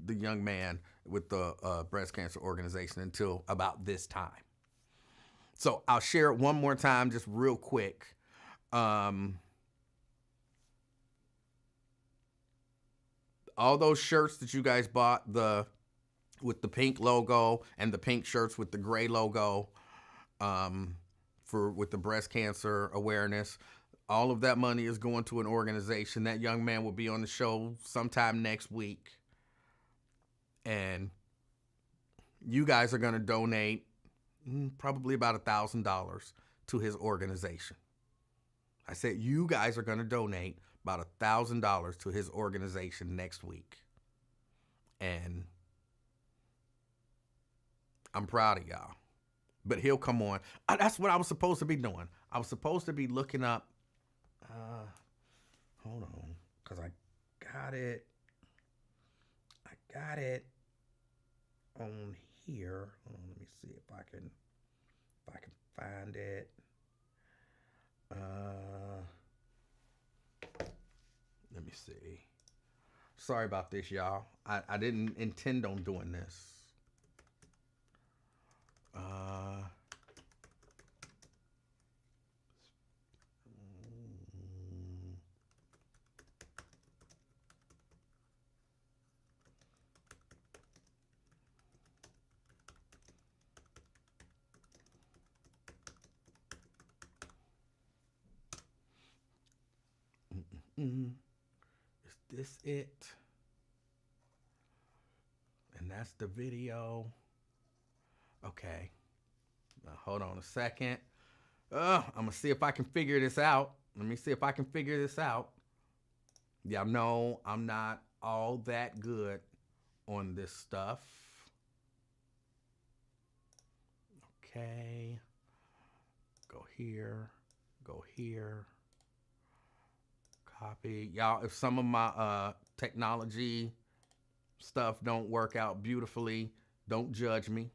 young man with the breast cancer organization until about this time. So I'll share it one more time, just real quick. All those shirts that you guys bought, with the pink logo and the pink shirts with the gray logo, with the breast cancer awareness, all of that money is going to an organization. That young man will be on the show sometime next week. And you guys are going to donate probably about $1,000 to his organization. I said you guys are going to donate about $1,000 to his organization next week. And I'm proud of y'all. But he'll come on. That's what I was supposed to be doing. I was supposed to be looking up. Hold on. Because I got it on here. Hold on, let me see if I can find it. Let me see. Sorry about this, y'all. I didn't intend on doing this. Is this it? And that's the video. Okay. Now, hold on a second. I'm going to see if I can figure this out. Let me see if I can figure this out. Y'all know I'm not all that good on this stuff. Okay. Go here. Go here. Copy. Y'all, if some of my technology stuff don't work out beautifully, don't judge me.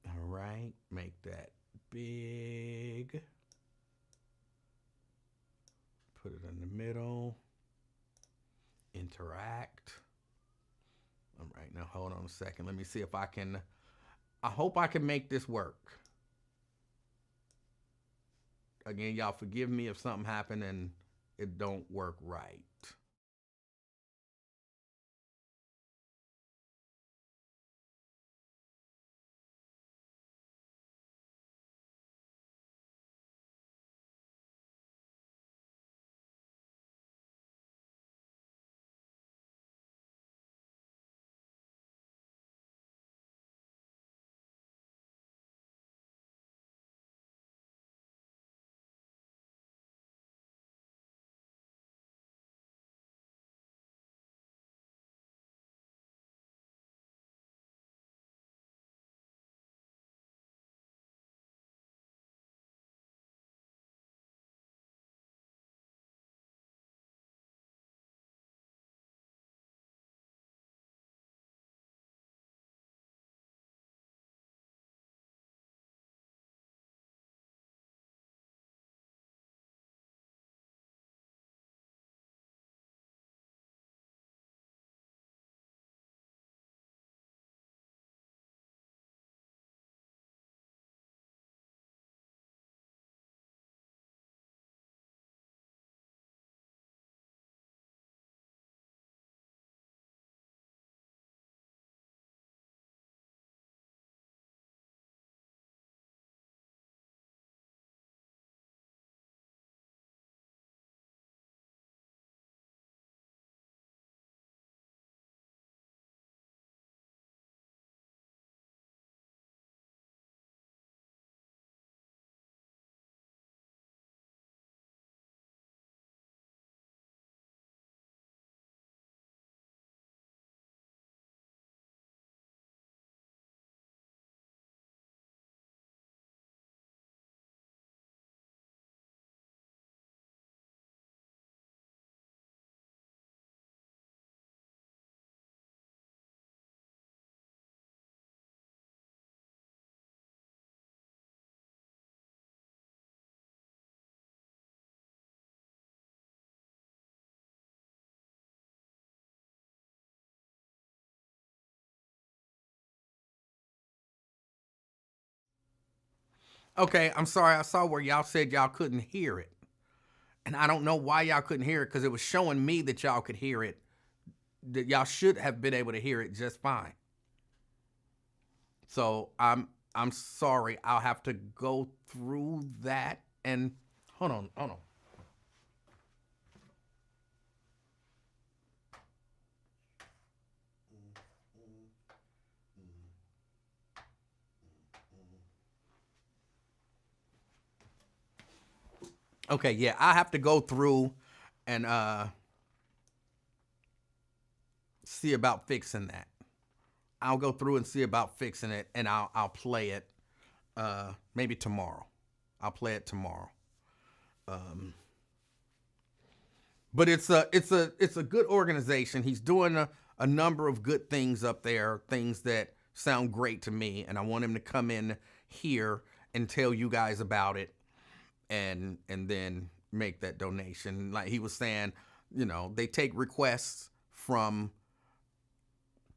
All right. Make that big. Put it in the middle. Interact. All right. Now, hold on a second. Let me see if I can. I hope I can make this work. Again, y'all forgive me if something happened and it don't work right. Okay, I'm sorry. I saw where y'all said y'all couldn't hear it. And I don't know why y'all couldn't hear it because it was showing me that y'all could hear it. That y'all should have been able to hear it just fine. So I'm sorry. I'll have to go through that and hold on. Okay, yeah, I have to go through and see about fixing that. I'll go through and see about fixing it, and I'll play it maybe tomorrow. I'll play it tomorrow. But it's a good organization. He's doing a number of good things up there, things that sound great to me, and I want him to come in here and tell you guys about it, and then make that donation. Like he was saying, they take requests from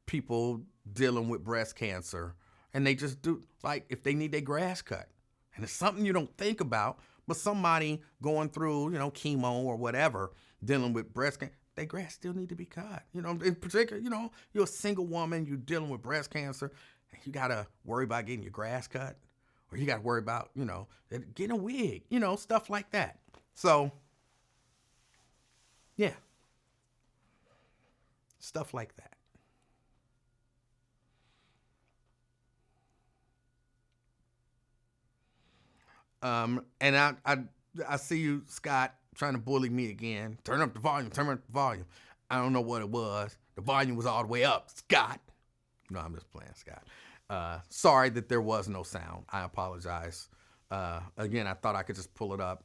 people dealing with breast cancer, and they just do, like, if they need their grass cut. And it's something you don't think about, but somebody going through, chemo or whatever, dealing with breast cancer, their grass still need to be cut. In particular, you're a single woman, you're dealing with breast cancer, and you got to worry about getting your grass cut, or you got to worry about, getting a wig, stuff like that. So, yeah. Stuff like that. And I see you, Scott, trying to bully me again. Turn up the volume. I don't know what it was. The volume was all the way up, Scott. No, I'm just playing, Scott. Sorry that there was no sound. I apologize. Again, I thought I could just pull it up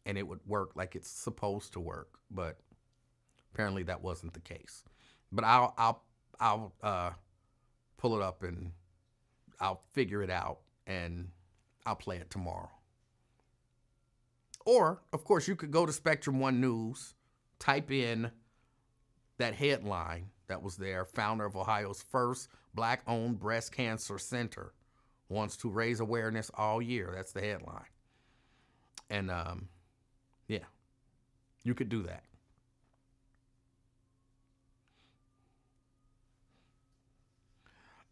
and it would work like it's supposed to work, but apparently that wasn't the case. But I'll pull it up and I'll figure it out and I'll play it tomorrow. Or, of course, you could go to Spectrum One News, type in that headline that was there. Founder of Ohio's first Black-owned breast cancer center wants to raise awareness all year. That's the headline. And, yeah, you could do that.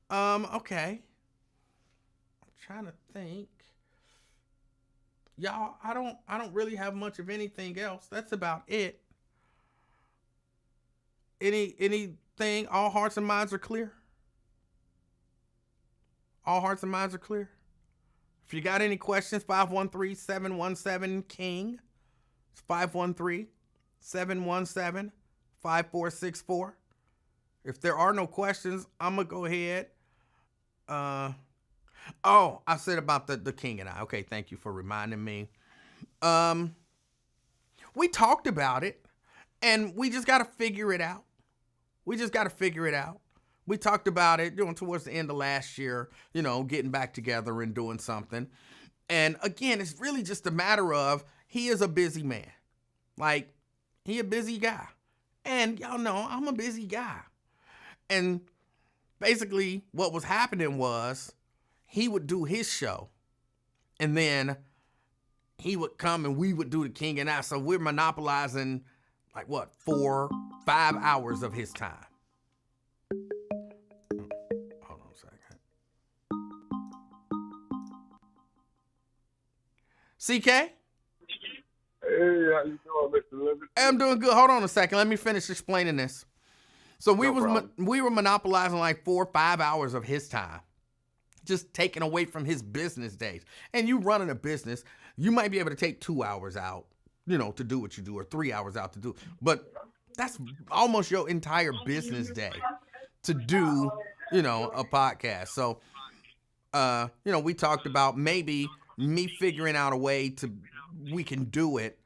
Okay. I'm trying to think. Y'all, I don't really have much of anything else. That's about it. Anything? All hearts and minds are clear? All hearts and minds are clear? If you got any questions, 513-717-KING. It's 513-717-5464. If there are no questions, I'm going to go ahead. I said about the King and I. Okay, thank you for reminding me. We talked about it, and we just got to figure it out. We talked about it, towards the end of last year, getting back together and doing something. And again, it's really just a matter of, he is a busy man. Like, he a busy guy. And y'all know I'm a busy guy. And basically what was happening was, he would do his show, and then he would come and we would do the King and I. So we're monopolizing 4-5 hours of his time. Hold on a second. CK? Hey, how you doing, Mr. Livingston? I'm doing good. Hold on a second. Let me finish explaining this. So we were monopolizing 4 or 5 hours of his time, just taken away from his business days. And you running a business, you might be able to take 2 hours out, to do what you do, or 3 hours out to do. But that's almost your entire business day to do, a podcast. So, we talked about maybe me figuring out a way we can do it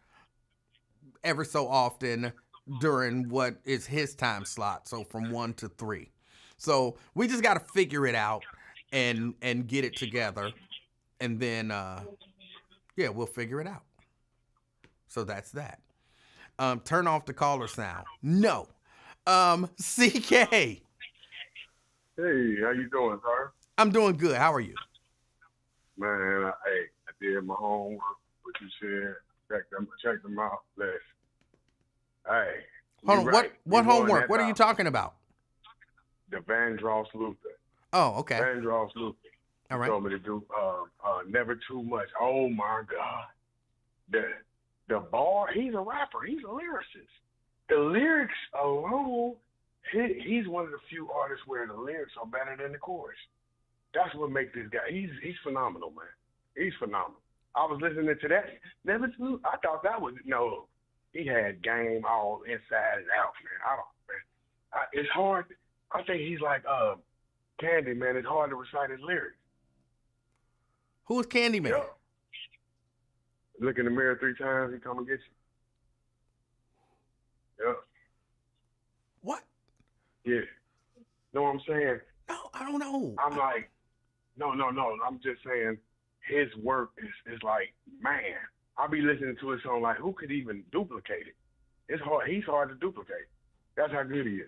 ever so often during what is his time slot. So from 1 to 3. So we just got to figure it out and get it together, and then we'll figure it out. So that's that. Turn off the caller sound. No. CK. Hey, how you doing, sir? I'm doing good. How are you? Man, I did my homework, what you said. Check them out. Listen. Hey. Hold on. Right. What homework? What are you talking about? The Vandross Luther. Oh, okay. Vandross Luther. All right. He told me to do Never Too Much. Oh my God. The bar, he's a rapper, he's a lyricist. The lyrics alone, he's one of the few artists where the lyrics are better than the chorus. That's what makes this guy, he's phenomenal, man. He's phenomenal. I was listening to that. Never Too, I thought that was, no, he had game all inside and out, man. It's hard. I think he's like Candy, man. It's hard to recite his lyrics. Who's Candyman? Yeah. Look in the mirror 3 times, he come and get you. Yeah. What? Yeah. Know what I'm saying? No, I don't know. I'm like, no. I'm just saying his work is like, man, I be listening to his song like, who could even duplicate it? It's hard. He's hard to duplicate. That's how good he is.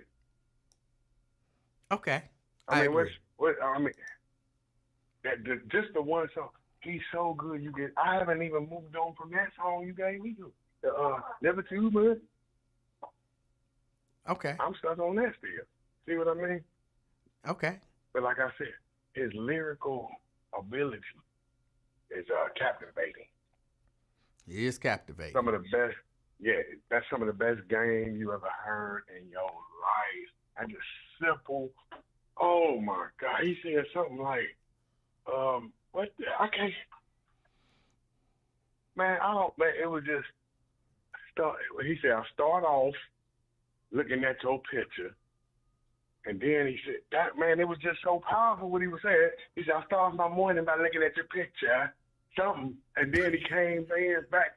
Okay. I mean, agree. just the one song. He's so good. I haven't even moved on from that song you gave me. Never Too Much. Okay. I'm stuck on that still. See what I mean? Okay. But like I said, his lyrical ability is captivating. He is captivating. Some of the best. Yeah, that's some of the best game you ever heard in your life. And just simple. Oh my God, he said something like, I can't. Man, it was just he said, I start off looking at your picture. And then he said, that man, it was just so powerful what he was saying. He said, I start my morning by looking at your picture, something. And then he came back,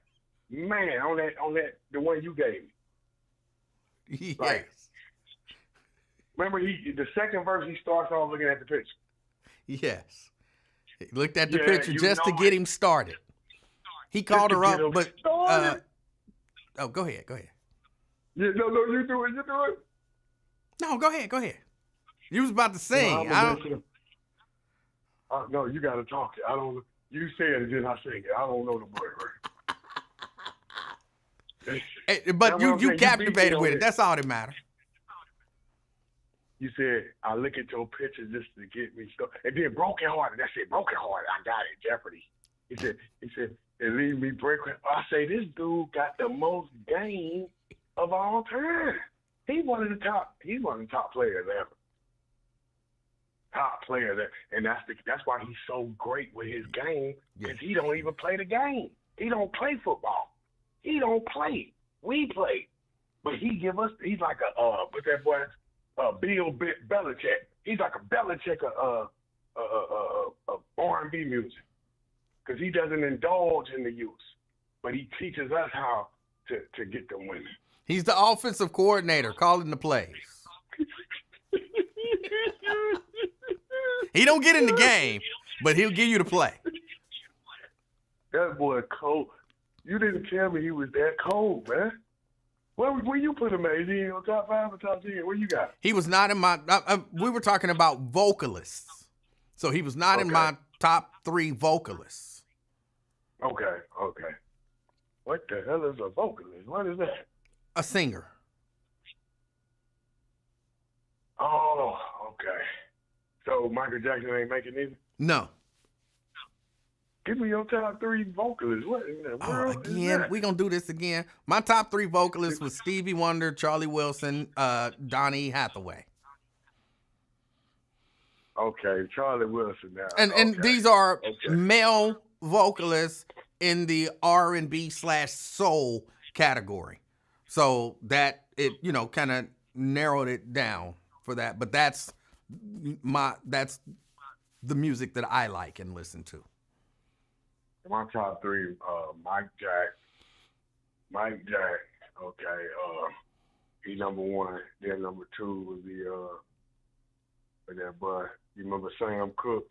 man, on that, the one you gave me. Yes. Like, remember, the second verse, he starts off looking at the picture. Yes. He looked at the picture just to get him started. He Just called to her get up, him but started. go ahead. Yeah, no, you do it. No, go ahead. You was about to sing. No, you got to talk it. I don't. You say it and then I sing it. I don't know the word. But you saying. captivated You with beat it. me That's all that matters. You said, I look at your picture just to get me started. And then Broken Hearted. That's it, Broken Hearted. I got it, Jeopardy. He said, it leave me breaking. I say, this dude got the most game of all time. He's one of the top players ever. Top player there. And that's why he's so great with his game, because he don't even play the game. He don't play football. He don't play. We play. But he's like what's that boy? Bill Belichick. He's like a Belichick of R&B music, because he doesn't indulge in the youth, but he teaches us how to get them women. He's the offensive coordinator calling the plays. He don't get in the game, but he'll give you the play. That boy cold. You didn't tell me he was that cold, man. Where you put him at? Is he in your top 5 or top 10? Where you got? He was not in my. We were talking about vocalists, so he was not in my top 3 vocalists. Okay. What the hell is a vocalist? What is that? A singer. Oh, okay. So Michael Jackson ain't making either? No. Give me your top 3 vocalists. What in the world is again, that? we gonna do this again. My top 3 vocalists was Stevie Wonder, Charlie Wilson, Donny Hathaway. Okay, Charlie Wilson now. And these are male vocalists in the R&B/soul category. So that it, kind of narrowed it down for that. But that's the music that I like and listen to. My top 3, Mike Jack, okay, he number 1. Then number 2 would be that boy. You remember Sam Cooke?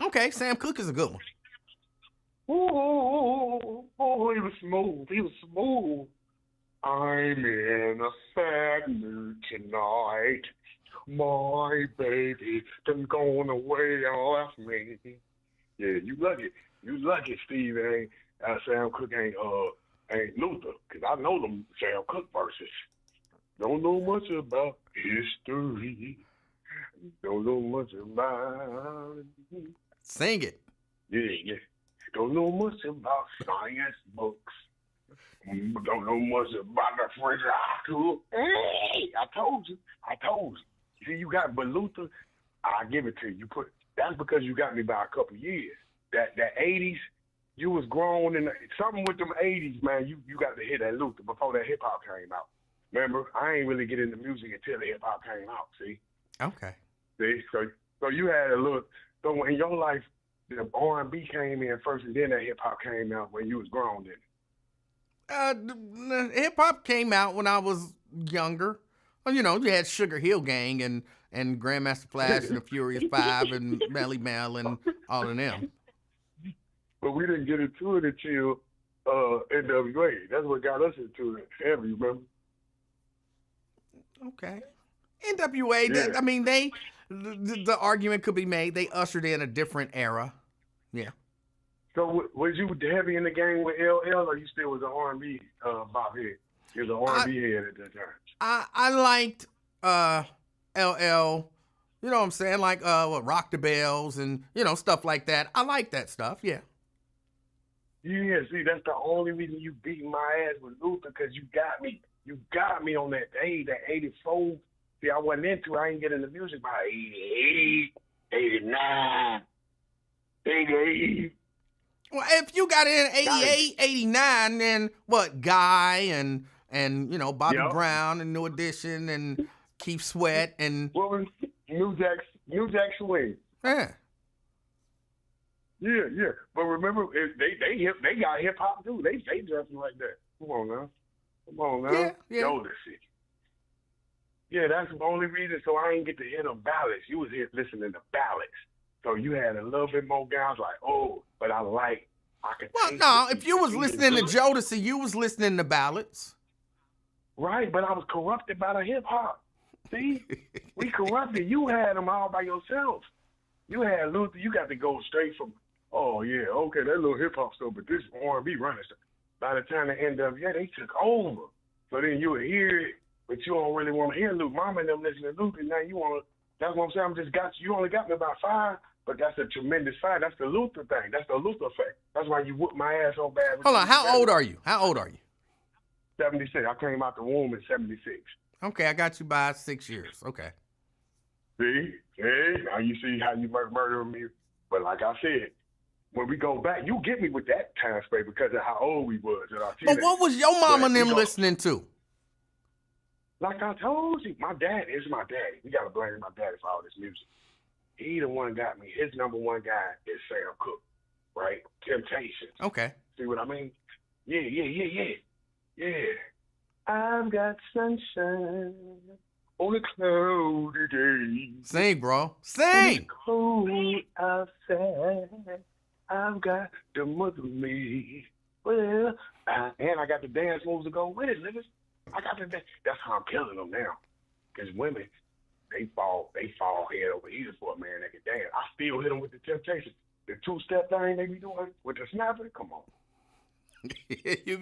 Okay, Sam Cooke is a good one. Oh, he was smooth. I'm in a sad mood tonight. My baby done gone away and left me. Yeah, you lucky, Steve. Sam Cooke ain't Luther, because I know them Sam Cooke verses. Don't know much about history. Don't know much about it. Sing it. Yeah. Don't know much about science books. Don't know much about the French school. Hey, I told you. See, but Luther, I give it to you. That's because you got me by a couple years. That 80s, you was grown, and something with them 80s, man. You got to hear that Luther before that hip hop came out. Remember, I ain't really get into music until the hip hop came out. See. Okay. See, so you had a little. So in your life, the R&B came in first, and then that hip hop came out when you was grown. Then. Hip hop came out when I was younger. Well, you had Sugar Hill Gang and Grandmaster Flash and the Furious Five and Melly Mel and all of them. But we didn't get into it until NWA. That's what got us into it. Heavy, remember? Okay. NWA, Yeah. I mean, the argument could be made. They ushered in a different era. Yeah. So was you heavy in the game with LL, or you still was an R&B bop head? You was an R&B head at that time. I liked LL. You know what I'm saying? Like Rock the Bells and stuff like that. I like that stuff. Yeah. Yeah, see, that's the only reason you beat my ass with Luther, because you got me. You got me on that day, that 84. See, I wasn't into it. I didn't get into music by 88, 89, 88. Well, if you got in 88, 90. 89, then what? Guy and Bobby Yep. Brown and New Edition and Keith Sweat and What was New Jack Swing? yeah. Yeah. But remember, they got hip hop too. They dressing like that. Come on now. Yeah. Jodeci. Yeah, that's the only reason. So I ain't get to hear them ballads. You was here listening to ballads. So you had a little bit more guys like, but I can. Well, taste no, it. if you was listening to Jodeci, you was listening to ballads. Right, but I was corrupted by the hip hop. See, we corrupted. You had them all by yourself. You had Luther. You got to go straight from. Oh yeah, okay, that little hip hop stuff, but this R&B running stuff. By the time the NWA, they took over. So then you would hear it, but you don't really want to hear Luther. Mama and them listening to Luther. Now you want to. That's what I'm saying. I'm just got you. You only got me about 5, but that's a tremendous 5. That's the Luther thing. That's the Luther effect. That's why you whooped my ass so bad. Hold on, how old are you? 76. I came out the womb in 76. Okay, I got you by 6 years. Okay. See? Hey, now you see how you murdering me. But like I said, when we go back, you get me with that time space because of how old we was. But what was your mama and them listening to? Like I told you, my dad is my daddy. We got to blame my daddy for all this music. He the one got me. His number one guy is Sam Cooke, right? Temptations. Okay. See what I mean? Yeah. I've got sunshine on a cloudy day. Sing, bro. Sing. Cold outside. I've got the mother me. Well, and I got the dance moves to go with it, niggas. I got the dance. That's how I'm killing them now. Because women, they fall head over heels for a man that can dance. I still hit them with the temptation. The 2-step thing they be doing with the snapper, come on. you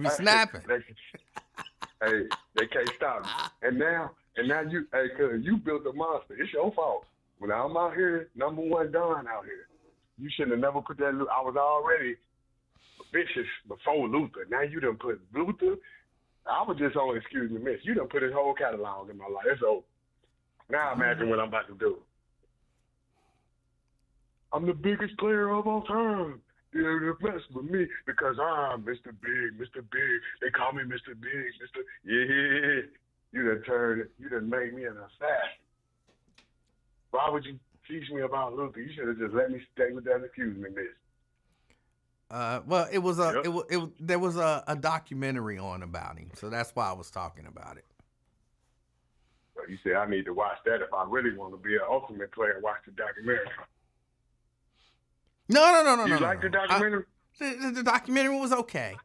be snapping. Hey, they can't stop me. And now you, cause you built a monster. It's your fault. When I'm out here, number one Don out here. You shouldn't have never put that. I was already vicious before Luther. Now you done put Luther. I was just on Excuse Me Miss. You done put his whole catalog in my life. It's over. Now imagine what I'm about to do. I'm the biggest player of all time. You're the best with me because I'm Mr. Big, Mr. Big. They call me Mr. Big, Mr. Yeah. You done made me an assassin. Why would you teach me about Luther? You should have just let me stay with that Excuse Me Miss. Well, it was there was a documentary on about him, so that's why I was talking about it. Well, you say I need to watch that if I really want to be an ultimate player. Watch the documentary. No. You like the documentary? The documentary was okay.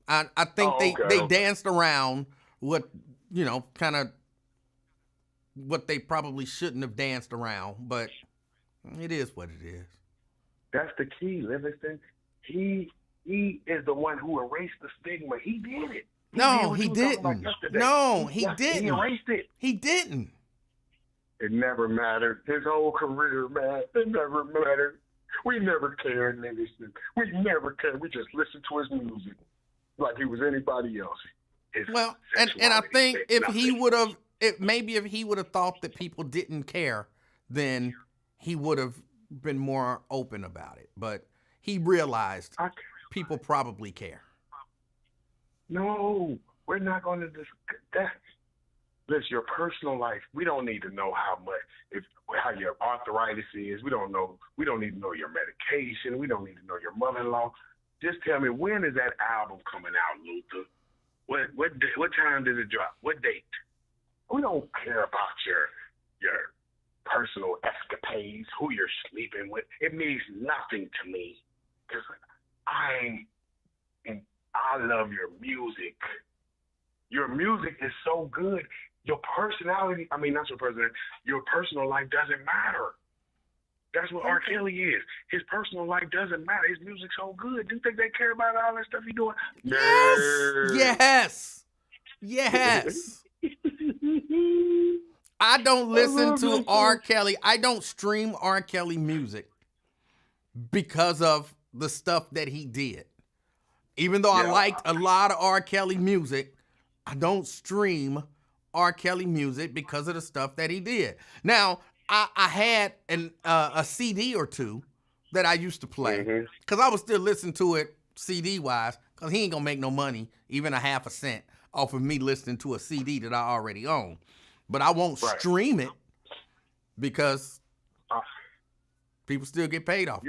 I think they danced around what kind of what they probably shouldn't have danced around, but it is what it is. That's the key, Livingston. He is the one who erased the stigma. He did it. He didn't. No, he didn't. He erased it. He didn't. It never mattered. His whole career, man, it never mattered. We never cared, Livingston. We never cared. We just listened to his music like he was anybody else. Well, and I think if he would have, maybe if he would have thought that people didn't care, then he would have been more open about it. But he realized people probably care. No, we're not going to discuss that. That's your personal life. We don't need to know how your arthritis is. We don't need to know your medication. We don't need to know your mother-in-law. Just tell me, when is that album coming out, Luther? What time does it drop? What date? We don't care about your personal escapades, who you're sleeping with. It means nothing to me. Because and I love your music. Your music is so good. Your personality, I mean, not your personality, your personal life doesn't matter. That's what R. Kelly is. His personal life doesn't matter. His music's so good. Do you think they care about all that stuff he doing? Yes. Yes. I don't listen to R. Kelly. I don't stream R. Kelly music because of the stuff that he did. Even though I liked a lot of R. Kelly music, I don't stream R. Kelly music because of the stuff that he did. Now, I had a CD or two that I used to play because I was still listening to it CD-wise because he ain't going to make no money, even a half a cent, off of me listening to a CD that I already own. But I won't stream it because people still get paid off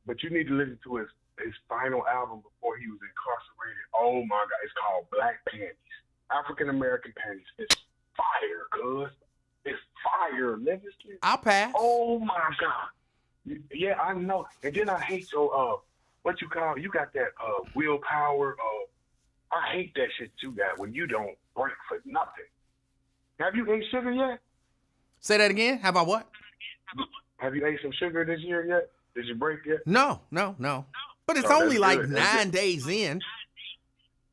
But you need to listen to his final album before he was incarcerated. Oh, my God. It's called Black Panties. African-American Panties. It's fire, cuz. It's fire, Livingston. I'll pass. Oh my God. Yeah, I know. And then I hate your you got that willpower. I hate that shit you got when you don't break for nothing. Have you ate sugar yet? Say that again. How about what? Have you ate some sugar this year yet? Did you break yet? No. But it's only like good. 9 days in.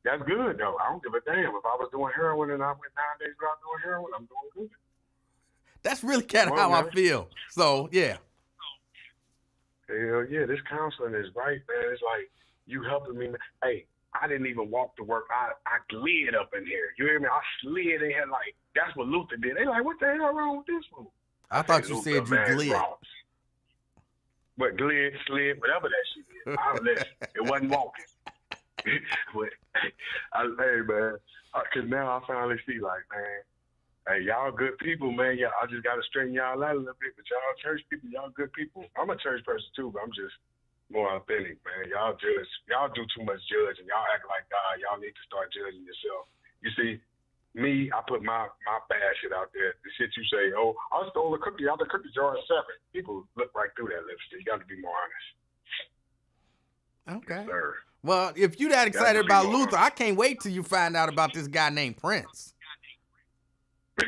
That's good though. I don't give a damn. If I was doing heroin and I went 9 days without doing heroin, I'm doing good. That's really kind of how I feel. So, yeah. Hell yeah, this counseling is right, man. It's like you helping me. Hey, I didn't even walk to work. I glid up in here. You hear me? I slid in here like, that's what Luther did. They like, what the hell wrong with this fool? I thought you said you glid. But glid, slid, whatever that shit is. I listen. It wasn't walking. But, hey, man, because now I finally see, like, man, hey, y'all good people, man. Yeah, I just got to straighten y'all out a little bit. But y'all church people, y'all good people. I'm a church person, too, but I'm just more authentic, man. Y'all judge. Y'all do too much judging. Y'all act like God. Y'all need to start judging yourself. You see, me, I put my bad shit out there. The shit you say, oh, I stole a cookie out the cookie jar at 7. People look right through that lipstick. You got to be more honest. Okay. Yes, sir. Well, if you that excited about Luther, I can't wait till you find out about this guy named Prince. I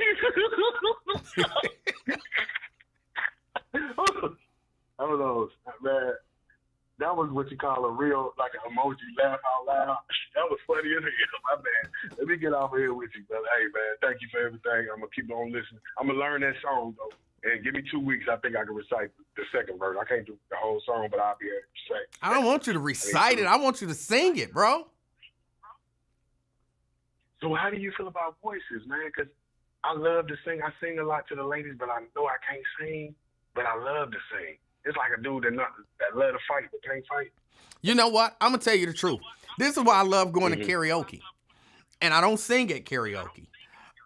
don't know, man. That was what you call a real, like an emoji laugh out loud. That was funny as hell, my man. Let me get off of here with you, brother. Hey, man, thank you for everything. I'm going to keep on listening. I'm going to learn that song, though. And give me 2 weeks, I think I can recite the second verse. I can't do the whole song, but I'll be able to say. I don't want you to recite it. I want you to sing it, bro. So how do you feel about voices, man? Because I love to sing. I sing a lot to the ladies, but I know I can't sing, but I love to sing. It's like a dude that love to fight but can't fight. You know what? I'm going to tell you the truth. This is why I love going to karaoke. And I don't sing at karaoke.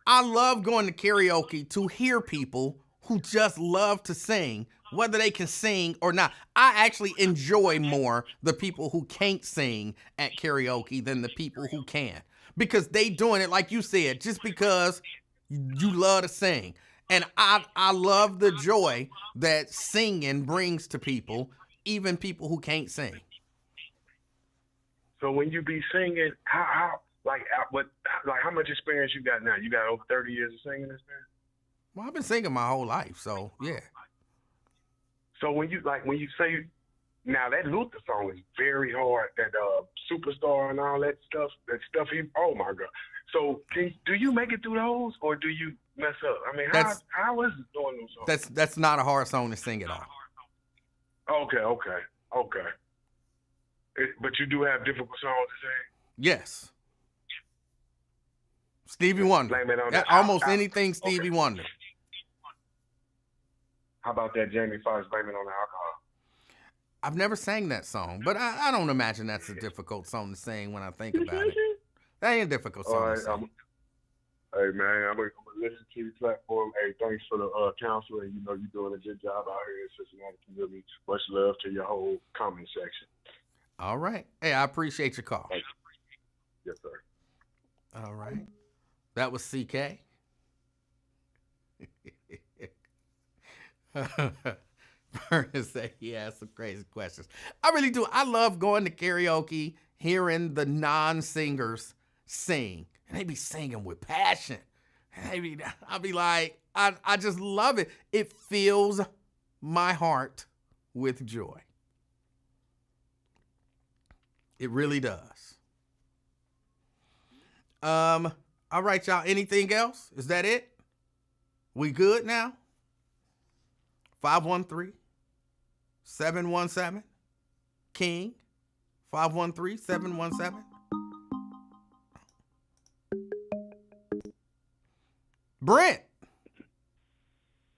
I love going to karaoke to hear people who just love to sing, whether they can sing or not. I actually enjoy more the people who can't sing at karaoke than the people who can. Because they doing it, like you said, just because you love to sing. And I love the joy that singing brings to people, even people who can't sing. So when you be singing, how much experience you got now? You got over 30 years of singing experience? Well, I've been singing my whole life, so yeah. So when you say, now that Luther song is very hard, that Superstar and all that stuff, oh my God. So do you make it through those, or do you mess up? I mean, how is it doing those songs? That's not a hard song to sing at all. Okay. But you do have difficult songs to sing? Yes. Stevie Wonder. Blame it on that. Almost anything Stevie Wonder. How about that Jamie Foxx, Blame It on the Alcohol? I've never sang that song, but I don't imagine that's a difficult song to sing when I think about it. That ain't a difficult song to sing. Hey, man, I'm going to listen to your platform. Hey, thanks for the counseling. You know, you're doing a good job out here in Cincinnati community. Much love to your whole comment section. All right. Hey, I appreciate your call. Yes, sir. All right. That was CK. Vernon said he asked some crazy questions. I really do. I love going to karaoke hearing the non-singers sing. And they be singing with passion. And I'll be like, I just love it. It fills my heart with joy. It really does. All right, y'all. Anything else? Is that it? We good now? 513-717 King. 513-717. Brent.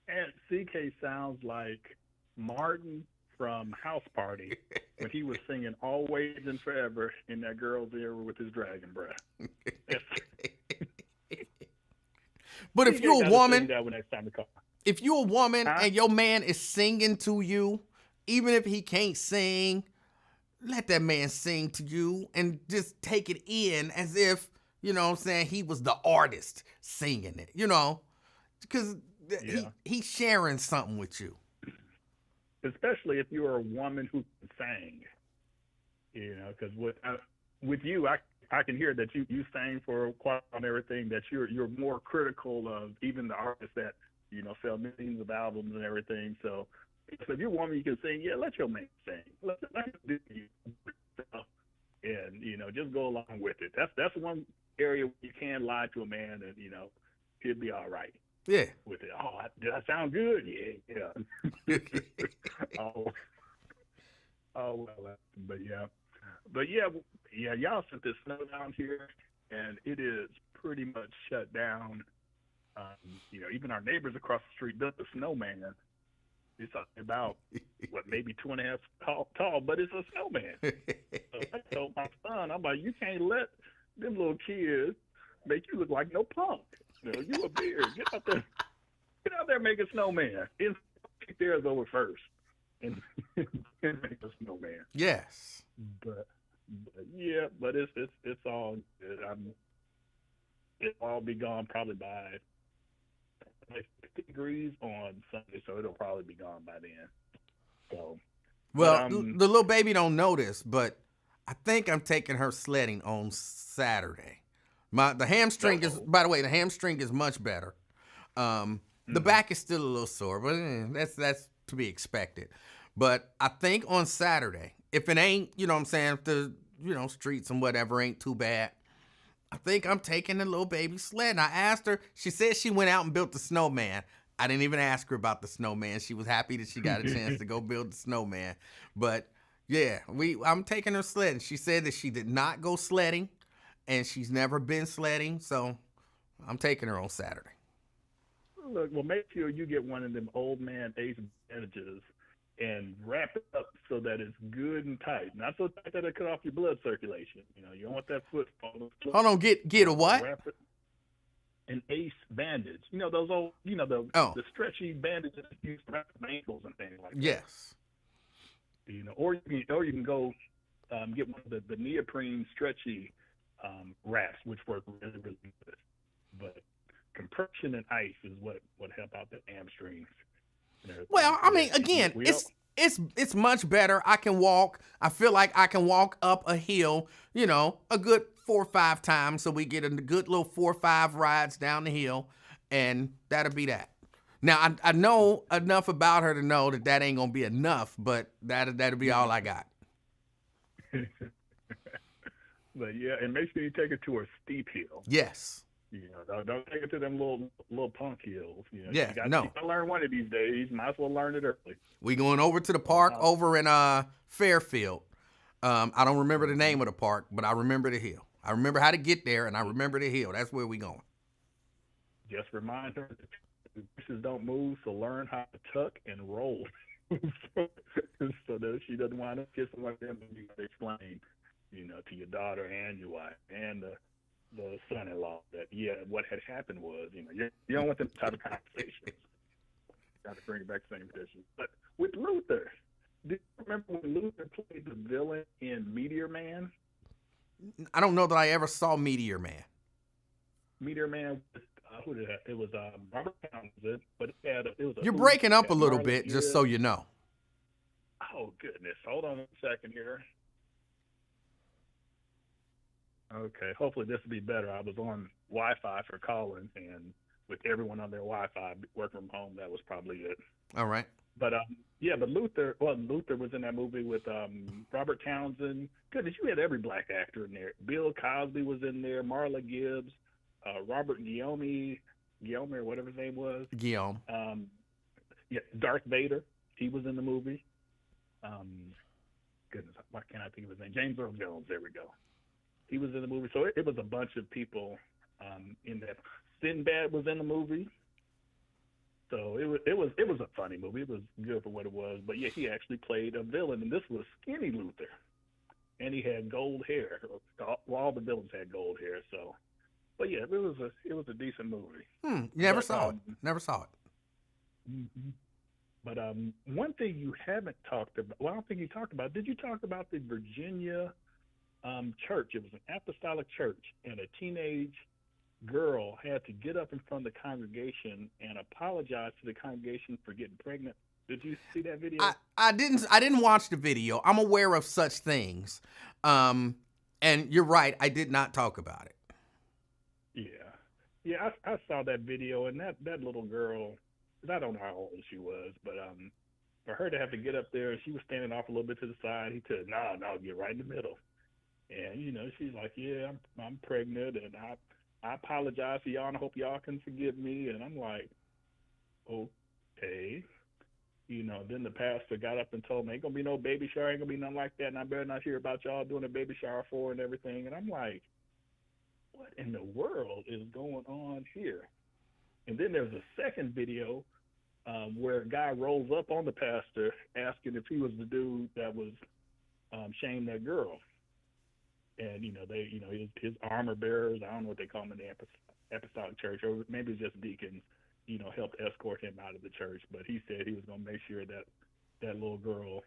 And CK sounds like Martin from House Party when he was singing Always and Forever in that girl's ear with his dragon breath. But if you're a woman, Huh? and your man is singing to you, even if he can't sing, let that man sing to you and just take it in as if, you know what I'm saying, he was the artist singing it, you know, because he's sharing something with you. Especially if you're a woman who can sing, you know, because with you, I can hear that you sang for quite on everything, that you're more critical of even the artists that, you know, sell millions of albums and everything. So if you're a woman, you can sing, yeah, let your man sing. Let him do you. And, you know, just go along with it. That's one area where you can lie to a man and, you know, he'll be all right. Yeah. With it. Oh, did I sound good? Yeah. well, but yeah, y'all sent this snow down here, and it is pretty much shut down. You know, even our neighbors across the street built a snowman. It's about maybe 2.5 tall, but it's a snowman. So I told my son, I'm like, you can't let them little kids make you look like no punk. You know, you a beard. Get out there and make a snowman. Take theirs over first and make a snowman. Yes. But it's all good. It'll all be gone probably by 50 degrees on Sunday, so it'll probably be gone by then. So, well, the little baby don't know this, but I think I'm taking her sledding on Saturday. The hamstring is, by the way, the hamstring is much better. The back is still a little sore, but that's to be expected. But I think on Saturday, if it ain't, you know what I'm saying, if the, you know, streets and whatever ain't too bad, I think I'm taking the little baby sled. And I asked her, she said she went out and built the snowman. I didn't even ask her about the snowman. She was happy that she got a chance to go build the snowman. But yeah, I'm taking her sledding. She said that she did not go sledding and she's never been sledding. So I'm taking her on Saturday. Look, well, make sure you get one of them old man ace bandages and wrap it up so that it's good and tight. Not so tight that it cut off your blood circulation. You know, you don't want that foot falling. Hold on, get a what? Wrap it. An ace bandage. You know, those old, you know, the stretchy bandages used to wrap ankles and things like that. Yes. You know, or you can go get one of the neoprene stretchy wraps, which work really, really good. But compression and ice is what help out the hamstrings. Well, I mean, again, it's much better. I can walk. I feel like I can walk up a hill, you know, a good 4 or 5 times. So we get a good little 4 or 5 rides down the hill, and that'll be that. Now, I know enough about her to know that ain't going to be enough, but that'll be all I got. But yeah, and make sure you take it to a steep hill. Yes. You know, don't take it to them little punk hills. You know, yeah, you gotta learn one of these days. Might as well learn it early. We going over to the park over in Fairfield. I don't remember the name of the park, but I remember the hill. I remember how to get there, and I remember the hill. That's where we going. Just remind her that the dishes don't move, so learn how to tuck and roll, so that she doesn't wind up kissing like them. And you got to explain, you know, to your daughter and your wife and the son-in-law that, what had happened was, you know, you don't want them type of conversations. Got to bring back the same dishes. But with Luther, do you remember when Luther played the villain in Meteor Man? I don't know that I ever saw Meteor Man. Meteor Man, who did that? It was Robert Townsend, but it was. You're breaking up a little bit, just so you know. Oh goodness! Hold on a second here. Okay. Hopefully this will be better. I was on Wi-Fi for calling, and with everyone on their Wi-Fi working from home, that was probably it. All right. But yeah, but Luther. Well, Luther was in that movie with Robert Townsend. Goodness, you had every black actor in there. Bill Cosby was in there. Marla Gibbs, Robert Guillaume, or whatever his name was. Guillaume. Yeah, Darth Vader. He was in the movie. Goodness, why can't I think of his name? James Earl Jones. There we go. He was in the movie. So it was a bunch of people in that. Sinbad was in the movie. So it was a funny movie. It was good for what it was. But yeah, he actually played a villain, and this was skinny Luther, and he had gold hair. Well, all the villains had gold hair. So, but yeah, it was a decent movie. Never saw it. Never saw it. Mm-hmm. But one thing you haven't talked about. Well, I don't think you talked about. Did you talk about the Virginia church? It was an apostolic church, and a teenage girl had to get up in front of the congregation and apologize to the congregation for getting pregnant. Did you see that video? I didn't watch the video. I'm aware of such things. And you're right, I did not talk about it. Yeah, I saw that video, and that little girl, I don't know how old she was, but for her to have to get up there, she was standing off a little bit to the side. He said, no, get right in the middle. And, she's like, yeah, I'm pregnant, and I apologize to y'all, and I hope y'all can forgive me. And I'm like, okay. Then the pastor got up and told me, ain't going to be no baby shower, ain't going to be nothing like that, and I better not hear about y'all doing a baby shower for and everything. And I'm like, what in the world is going on here? And then there's a second video where a guy rolls up on the pastor asking if he was the dude that was shamed that girl. And, his armor bearers, I don't know what they call them in the apostolic church, or maybe it's just deacons, helped escort him out of the church. But he said he was going to make sure that little girl,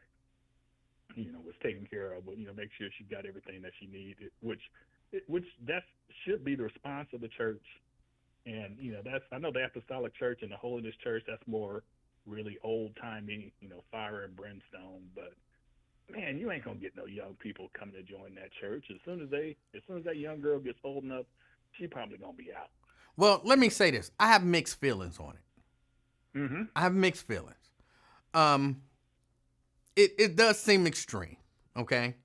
was taken care of, make sure she got everything that she needed, which that should be the response of the church. And, I know the apostolic church and the holiness church, that's more really old-timey, fire and brimstone, but man, you ain't gonna get no young people coming to join that church. As soon as that young girl gets old enough, she probably gonna be out. Well, let me say this: I have mixed feelings on it. Mm-hmm. I have mixed feelings. It does seem extreme, okay,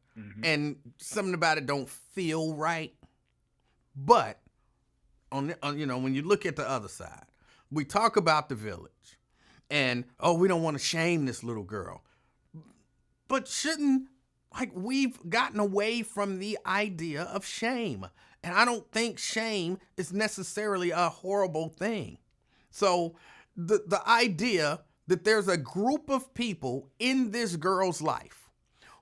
and something about it don't feel right. But on when you look at the other side, we talk about the village, and we don't want to shame this little girl. But we've gotten away from the idea of shame. And I don't think shame is necessarily a horrible thing. So the idea that there's a group of people in this girl's life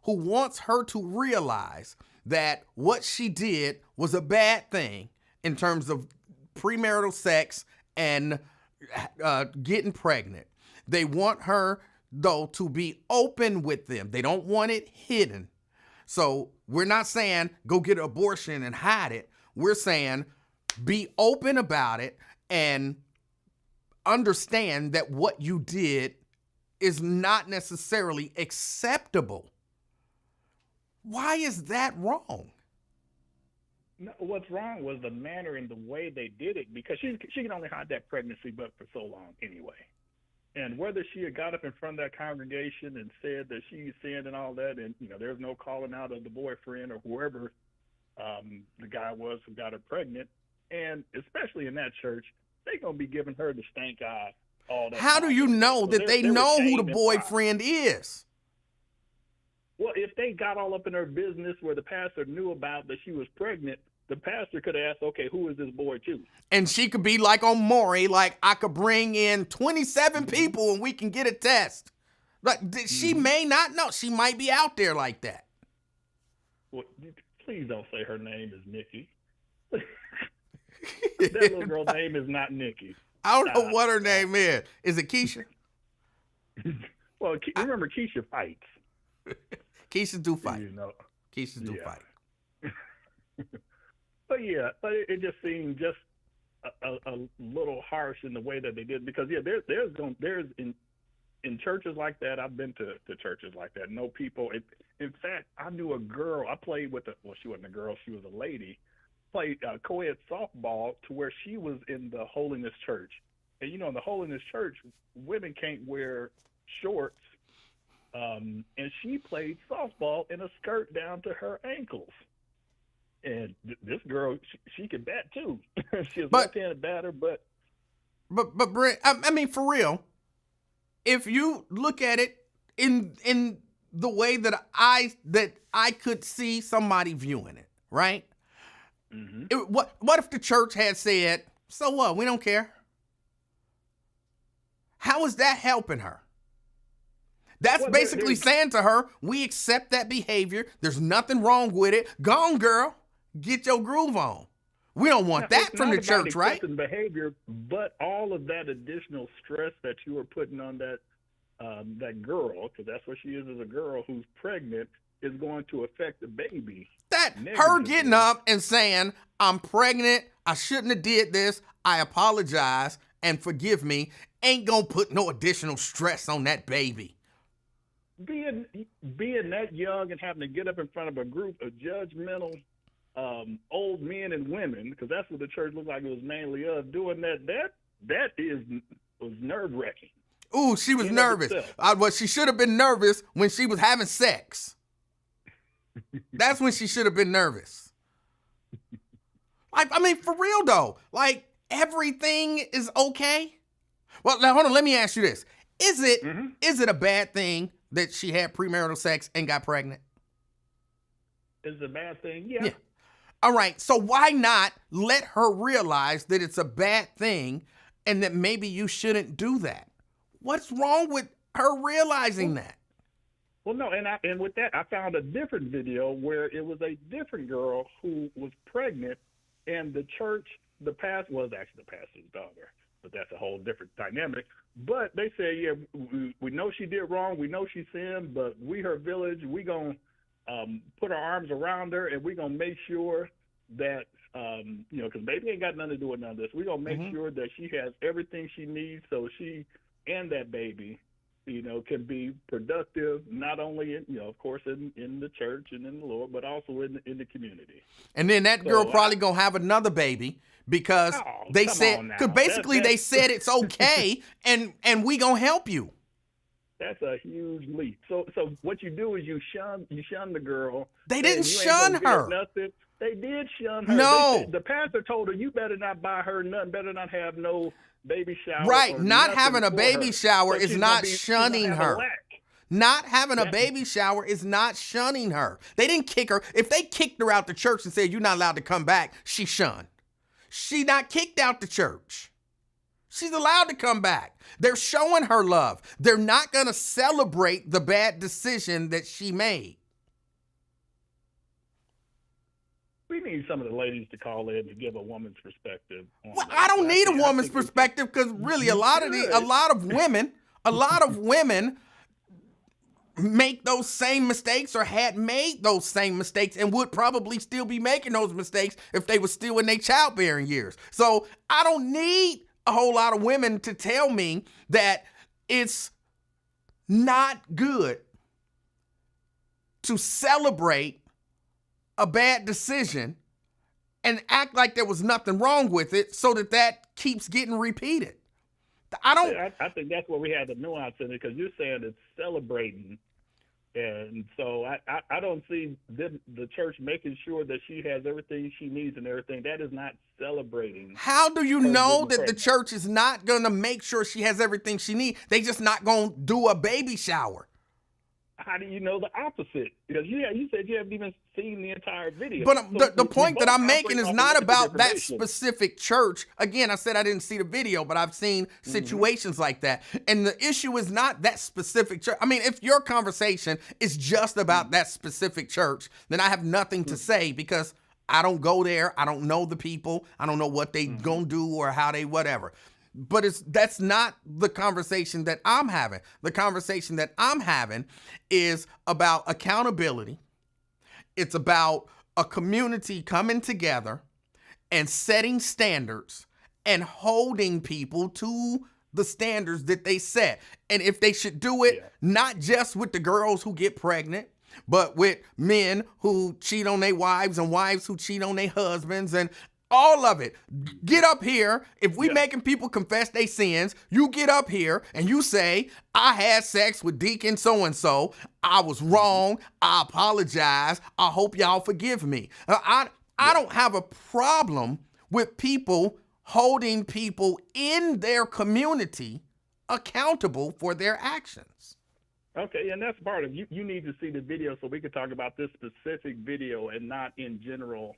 who wants her to realize that what she did was a bad thing in terms of premarital sex and getting pregnant. They want her, though, to be open with them. They don't want it hidden. So we're not saying go get an abortion and hide it. We're saying be open about it and understand that what you did is not necessarily acceptable. Why is that wrong? No, what's wrong was the manner and the way they did it, because she can only hide that pregnancy but for so long anyway. And whether she had got up in front of that congregation and said that she sinned and all that, and there's no calling out of the boyfriend or whoever the guy was who got her pregnant, and especially in that church, they're gonna be giving her the stank eye all that. How time. do you know So that they know who the boyfriend is? Well, if they got all up in her business where the pastor knew about that she was pregnant, the pastor could have asked, okay, who is this boy to? And she could be like on Maury, like, I could bring in 27 people and we can get a test. Like, she may not know. She might be out there like that. Well, please don't say her name is Nikki. That little girl's name is not Nikki. I don't know what her name is. Is it Keisha? Well, remember Keisha fights. Keisha do fight. Keisha do Yeah. fight. But it just seemed just a little harsh in the way that they did, because there's in churches like that, I've been to churches like that. Know people. In fact, I knew a girl. I played with she wasn't a girl. She was a lady. Played co-ed softball to where she was in the Holiness Church. And, in the Holiness Church, women can't wear shorts. And she played softball in a skirt down to her ankles. And this girl, she could bat too. She was left-handed batter, but Brent, I mean, for real, if you look at it in the way that I could see somebody viewing it, right? Mm-hmm. What if the church had said, so what? We don't care. How is that helping her? That's basically saying to her, we accept that behavior. There's nothing wrong with it. Go on, girl. Get your groove on. We don't want that from the church, right? Behavior, but all of that additional stress that you are putting on that girl, because that's what she is as a girl who's pregnant, is going to affect the baby. That her getting up and saying, I'm pregnant, I shouldn't have did this, I apologize, and forgive me, ain't gonna put no additional stress on that baby. Being that young and having to get up in front of a group of judgmental old men and women, because that's what the church looked like it was mainly of, doing that was nerve-wracking. Ooh, she was nervous. Well, she should have been nervous when she was having sex. That's when she should have been nervous. I mean, for real though, like everything is okay. Well, now hold on, let me ask you this. Is it a bad thing that she had premarital sex and got pregnant? Is it a bad thing? Yeah. All right, so why not let her realize that it's a bad thing and that maybe you shouldn't do that? What's wrong with her realizing that? Well, no, and with that, I found a different video where it was a different girl who was pregnant, and the church, the pastor was actually the pastor's daughter, but that's a whole different dynamic. But they said, yeah, we know she did wrong, we know she sinned, but we, her village, we gonna put our arms around her, and we're going to make sure that, because baby ain't got nothing to do with none of this. We're going to make sure that she has everything she needs so she and that baby, can be productive, not only, of course, in the church and in the Lord, but also in the community. And then that girl probably going to have another baby because they said, because basically they said it's okay and we going to help you. That's a huge leap. So what you do is you shun the girl. They didn't shun her. Nothing. They did shun her. No. The pastor told her, you better not buy her nothing, better not have no baby shower. Right. Not having a baby shower is not shunning her. Not having a baby shower is not shunning her. They didn't kick her. If they kicked her out the church and said, you're not allowed to come back, she shunned. She not kicked out the church. She's allowed to come back. They're showing her love. They're not going to celebrate the bad decision that she made. We need some of the ladies to call in to give a woman's perspective. Well, I don't need a woman's perspective because really a lot of women make those same mistakes or had made those same mistakes and would probably still be making those mistakes if they were still in their childbearing years. So I don't need a whole lot of women to tell me that it's not good to celebrate a bad decision and act like there was nothing wrong with it so that keeps getting repeated. I think that's where we have the nuance in it, because you're saying it's celebrating. And so I don't see the church making sure that she has everything she needs and everything. That is not celebrating. How do you know that the church is not going to make sure she has everything she needs? They just not going to do a baby shower. How do you know the opposite? Because you said you haven't even seen the entire video. But the point that I'm making is not about that specific church. Again, I said I didn't see the video, but I've seen situations like that. And the issue is not that specific church. I mean, if your conversation is just about that specific church, then I have nothing to say because I don't go there. I don't know the people. I don't know what they gonna do or how they whatever. But that's not the conversation that I'm having. The conversation that I'm having is about accountability. It's about a community coming together and setting standards and holding people to the standards that they set. And if they should do it, not just with the girls who get pregnant, but with men who cheat on their wives and wives who cheat on their husbands and all of it. Get up here. If we making people confess their sins, you get up here and you say, I had sex with Deacon so-and-so. I was wrong. I apologize. I hope y'all forgive me. I don't have a problem with people holding people in their community accountable for their actions. Okay, and that's part of you. You need to see the video so we can talk about this specific video and not in general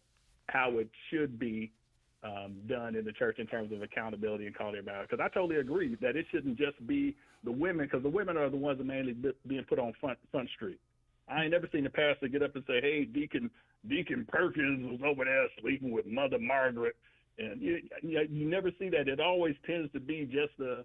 how it should be done in the church in terms of accountability and calling about it. Because I totally agree that it shouldn't just be the women, because the women are the ones that mainly being put on front street. I ain't never seen the pastor get up and say, "Hey, Deacon Perkins was over there sleeping with Mother Margaret," and you never see that. It always tends to be just the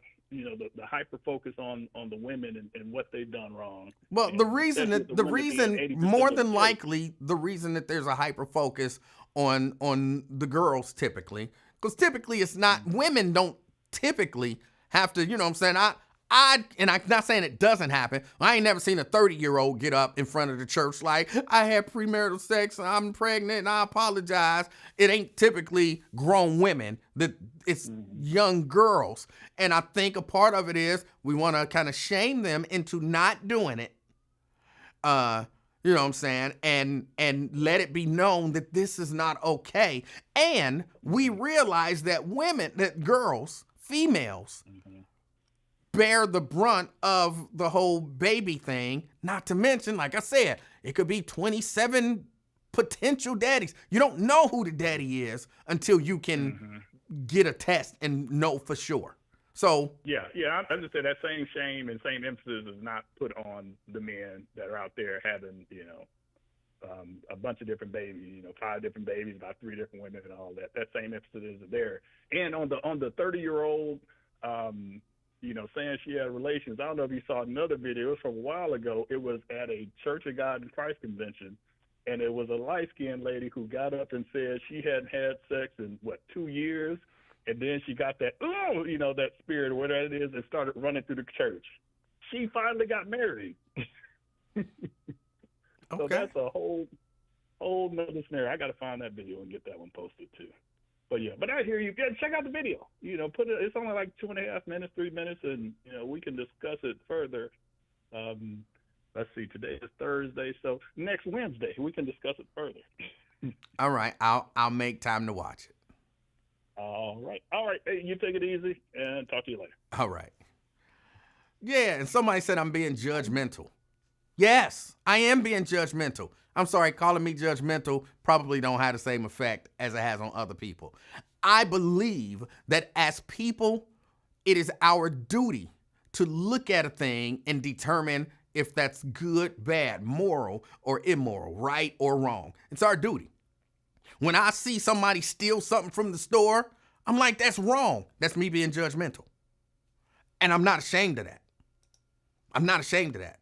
hyper focus on the women and what they've done wrong. Well, and the reason more than likely, the reason that there's a hyper focus on the girls typically, because typically it's not, women don't typically have to, you know what I'm saying? And I'm not saying it doesn't happen. I ain't never seen a 30-year-old get up in front of the church like, I had premarital sex, I'm pregnant, and I apologize. It ain't typically grown women. It's young girls. And I think a part of it is we want to kind of shame them into not doing it. You know what I'm saying? And let it be known that this is not okay. And we realize that girls, females, bear the brunt of the whole baby thing. Not to mention, like I said, it could be 27 potential daddies. You don't know who the daddy is until you can get a test and know for sure. So I understand that same shame and same emphasis is not put on the men that are out there having, a bunch of different babies, 5 different babies, about 3 different women and all that. That same emphasis is there. And on the 30-year-old, saying she had relations. I don't know if you saw another video. It was from a while ago. It was at a Church of God in Christ convention, and it was a light-skinned lady who got up and said she hadn't had sex in, 2 years, and then she got that, that spirit or whatever it is, and started running through the church. She finally got married. So that's a whole nother scenario. I got to find that video and get that one posted too. But I hear you. Check out the video. It's only like 2.5 minutes, 3 minutes, and we can discuss it further. Let's see. Today is Thursday, so next Wednesday we can discuss it further. All right, I'll make time to watch it. All right. Hey, you take it easy, and talk to you later. All right. Yeah, and somebody said I'm being judgmental. Yes, I am being judgmental. I'm sorry, calling me judgmental probably don't have the same effect as it has on other people. I believe that as people, it is our duty to look at a thing and determine if that's good, bad, moral, or immoral, right or wrong. It's our duty. When I see somebody steal something from the store, I'm like, that's wrong. That's me being judgmental. And I'm not ashamed of that.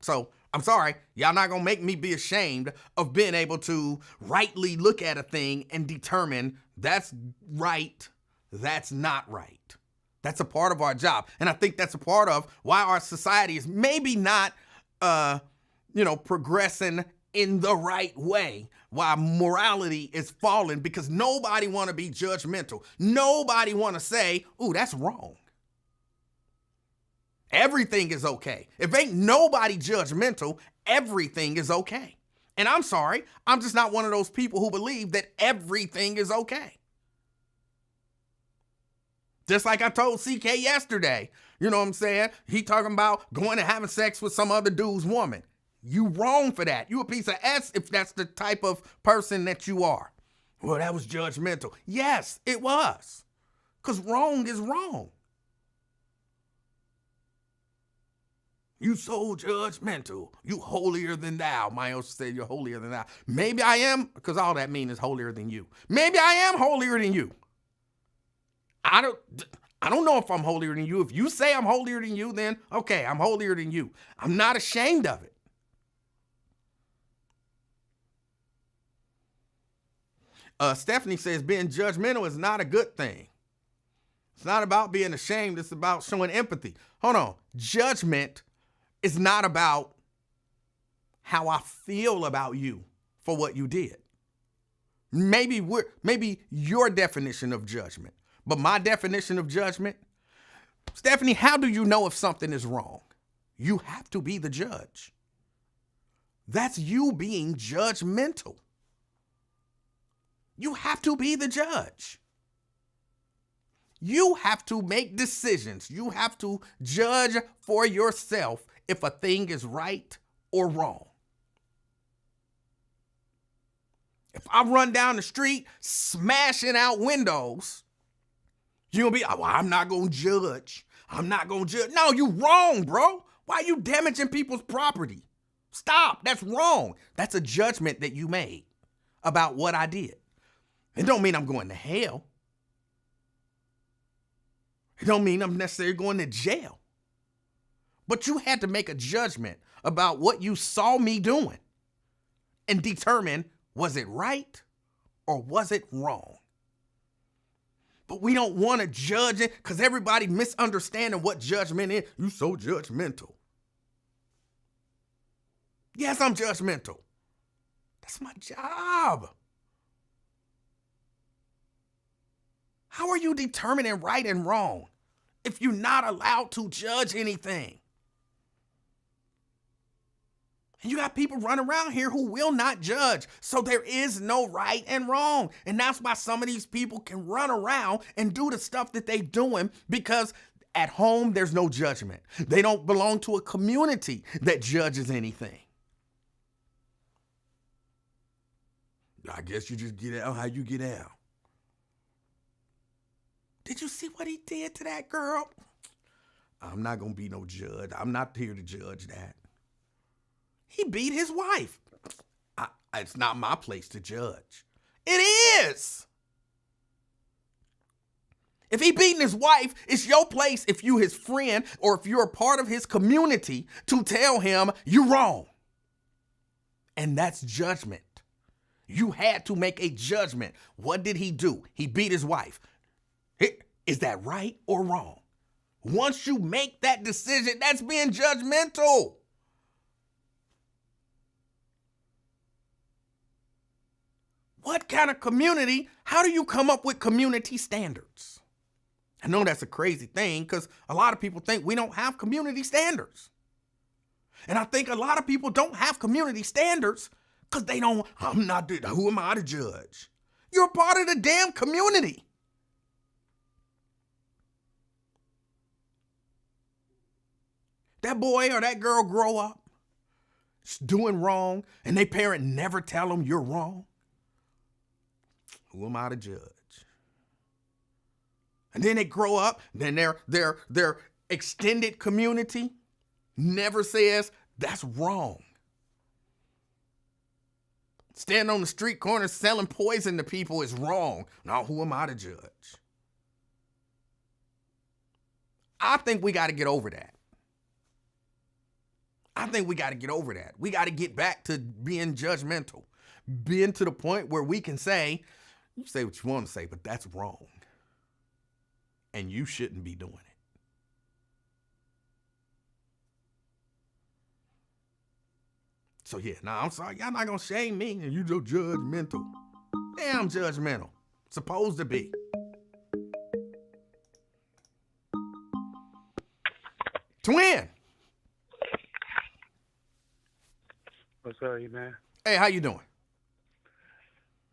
So I'm sorry, y'all not gonna make me be ashamed of being able to rightly look at a thing and determine that's right, that's not right. That's a part of our job. And I think that's a part of why our society is maybe not, progressing in the right way, why morality is falling, because nobody wanna be judgmental. Nobody wanna say, ooh, that's wrong. Everything is okay. If ain't nobody judgmental, everything is okay. And I'm sorry, I'm just not one of those people who believe that everything is okay. Just like I told CK yesterday, you know what I'm saying? He talking about going and having sex with some other dude's woman. You wrong for that. You a piece of S if that's the type of person that you are. Well, that was judgmental. Yes, it was. Because wrong is wrong. You so judgmental. You holier than thou. My used to say you're holier than thou. Maybe I am, because all that means is holier than you. Maybe I am holier than you. I don't know if I'm holier than you. If you say I'm holier than you, then okay, I'm holier than you. I'm not ashamed of it. Stephanie says being judgmental is not a good thing. It's not about being ashamed. It's about showing empathy. Hold on. Judgment is not about how I feel about you for what you did. Maybe your definition of judgment, but my definition of judgment, Stephanie, how do you know if something is wrong? You have to be the judge. That's you being judgmental. You have to be the judge. You have to make decisions. You have to judge for yourself if a thing is right or wrong. If I run down the street smashing out windows, you'll be, oh, I'm not going to judge. I'm not going to judge. No, you wrong, bro. Why are you damaging people's property? Stop. That's wrong. That's a judgment that you made about what I did. It don't mean I'm going to hell. It don't mean I'm necessarily going to jail. But you had to make a judgment about what you saw me doing and determine, was it right or was it wrong? But we don't want to judge it because everybody misunderstanding what judgment is. You so judgmental. Yes, I'm judgmental. That's my job. How are you determining right and wrong if you're not allowed to judge anything? And you got people running around here who will not judge. So there is no right and wrong. And that's why some of these people can run around and do the stuff that they're doing, because at home, there's no judgment. They don't belong to a community that judges anything. I guess you just get out how you get out. Did you see what he did to that girl? I'm not going to be no judge. I'm not here to judge that. He beat his wife. It's not my place to judge. It is. If he beating his wife, it's your place, if you his friend or if you're a part of his community, to tell him you're wrong. And that's judgment. You had to make a judgment. What did he do? He beat his wife. Is that right or wrong? Once you make that decision, that's being judgmental. What kind of community? How do you come up with community standards? I know that's a crazy thing because a lot of people think we don't have community standards. And I think a lot of people don't have community standards because they don't, who am I to judge? You're a part of the damn community. That boy or that girl grow up doing wrong and their parent never tell them you're wrong. Who am I to judge? And then they grow up, then their extended community never says that's wrong. Standing on the street corner selling poison to people is wrong. Now, who am I to judge? I think we got to get over that. We got to get back to being judgmental. Being to the point where we can say, you say what you want to say, but that's wrong. And you shouldn't be doing it. So yeah, I'm sorry. Y'all not going to shame me. And you so judgmental. Damn judgmental. Supposed to be. Twin. What's up, you man? Hey, how you doing?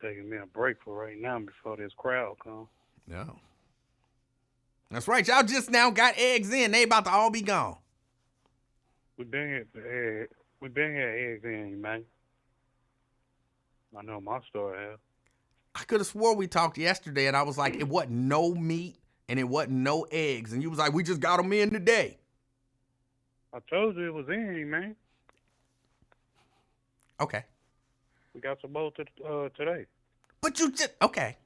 Taking me a break for right now before this crowd comes. No. That's right. Y'all just now got eggs in. They about to all be gone. We've been here eggs in, man. I know my store has. I could have swore we talked yesterday, and I was like, it wasn't no meat and it wasn't no eggs. And you was like, we just got them in today. I told you it was in, man. Okay. We got some more today. But you just, okay.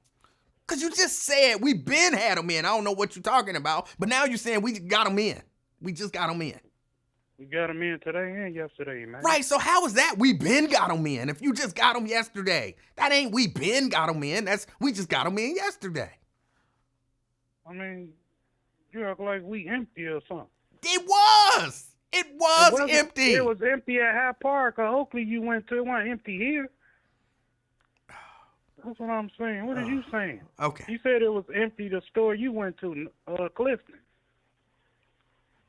Because you just said we been had them in. I don't know what you're talking about. But now you're saying we got them in. We just got them in. We got them in today and yesterday, man. Right, so how is that we been got them in if you just got them yesterday? That ain't we been got them in. That's we just got them in yesterday. I mean, You act like we empty or something. It was. It was wasn't- empty. It was empty at High Park or Oakley. You went to. It wasn't empty here. That's what I'm saying. What are you saying? Okay. You said it was empty. The store you went to, Clifton.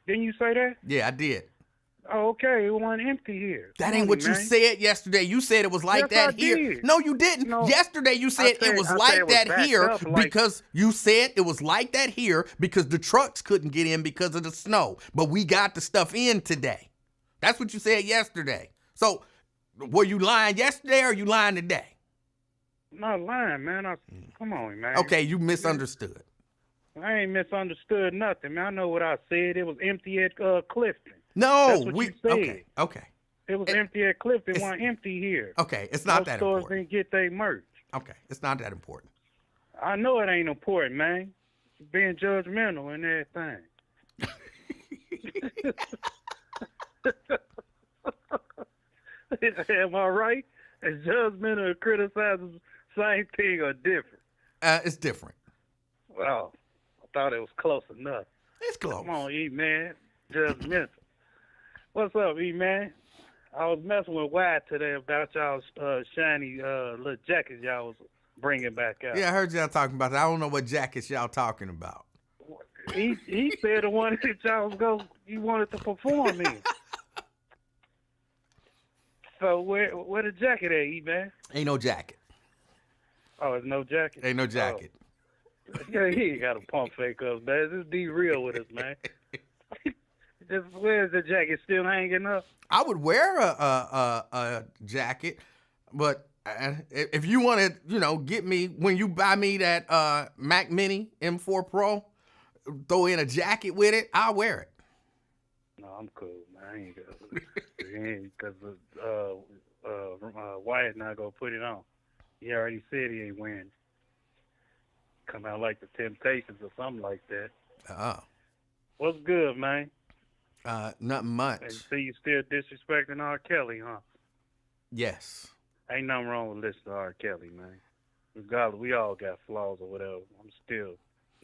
Didn't you say that? Yeah, I did. Oh, okay. It wasn't empty here. That Come ain't on, what you man. said yesterday. You said it was like Yes, that I here. did. No, you didn't. No, Yesterday you said I it was said like it was that backed here up like- because you said it was like that here because the trucks couldn't get in because of the snow. But we got the stuff in today. That's what you said yesterday. So were you lying yesterday or are you lying today? I'm not lying, man. Come on, man. Okay, you misunderstood. I ain't misunderstood nothing, man. I know what I said. It was empty at Clifton. No, That's what you said. Okay. It was empty at Clifton. It it's- wasn't empty here. Okay, it's not Most that stores important. didn't get their merch. Okay, it's not that important. I know it ain't important, man. Being judgmental and everything. Am I right? Is judgmental and criticizing the same thing or different? It's different. Well, I thought it was close enough. It's close. Come on, E-Man. Judgmental. What's up, E-Man? I was messing with Wyatt today about y'all's shiny little jackets y'all was bringing back out. Yeah, I heard y'all talking about that. I don't know what jackets y'all talking about. He said the one that you wanted to perform in. So where the jacket at, E-Man? Ain't no jacket. Oh, there's no jacket? Ain't no jacket. Oh. Yeah, he ain't got a pump fake us, man. Just be real with us, man. Just where's the jacket still hanging up? I would wear a jacket, but if you want to, get me when you buy me that Mac Mini M4 Pro, throw in a jacket with it, I'll wear it. No, I'm cool, man. I ain't got because Wyatt not gonna put it on. He already said he ain't wearing it. Come out like the Temptations or something like that. Oh. What's good, man? Nothing much. And see you still disrespecting R. Kelly, huh? Yes. Ain't nothing wrong with listening to R. Kelly, man. Regardless, we all got flaws or whatever. I'm still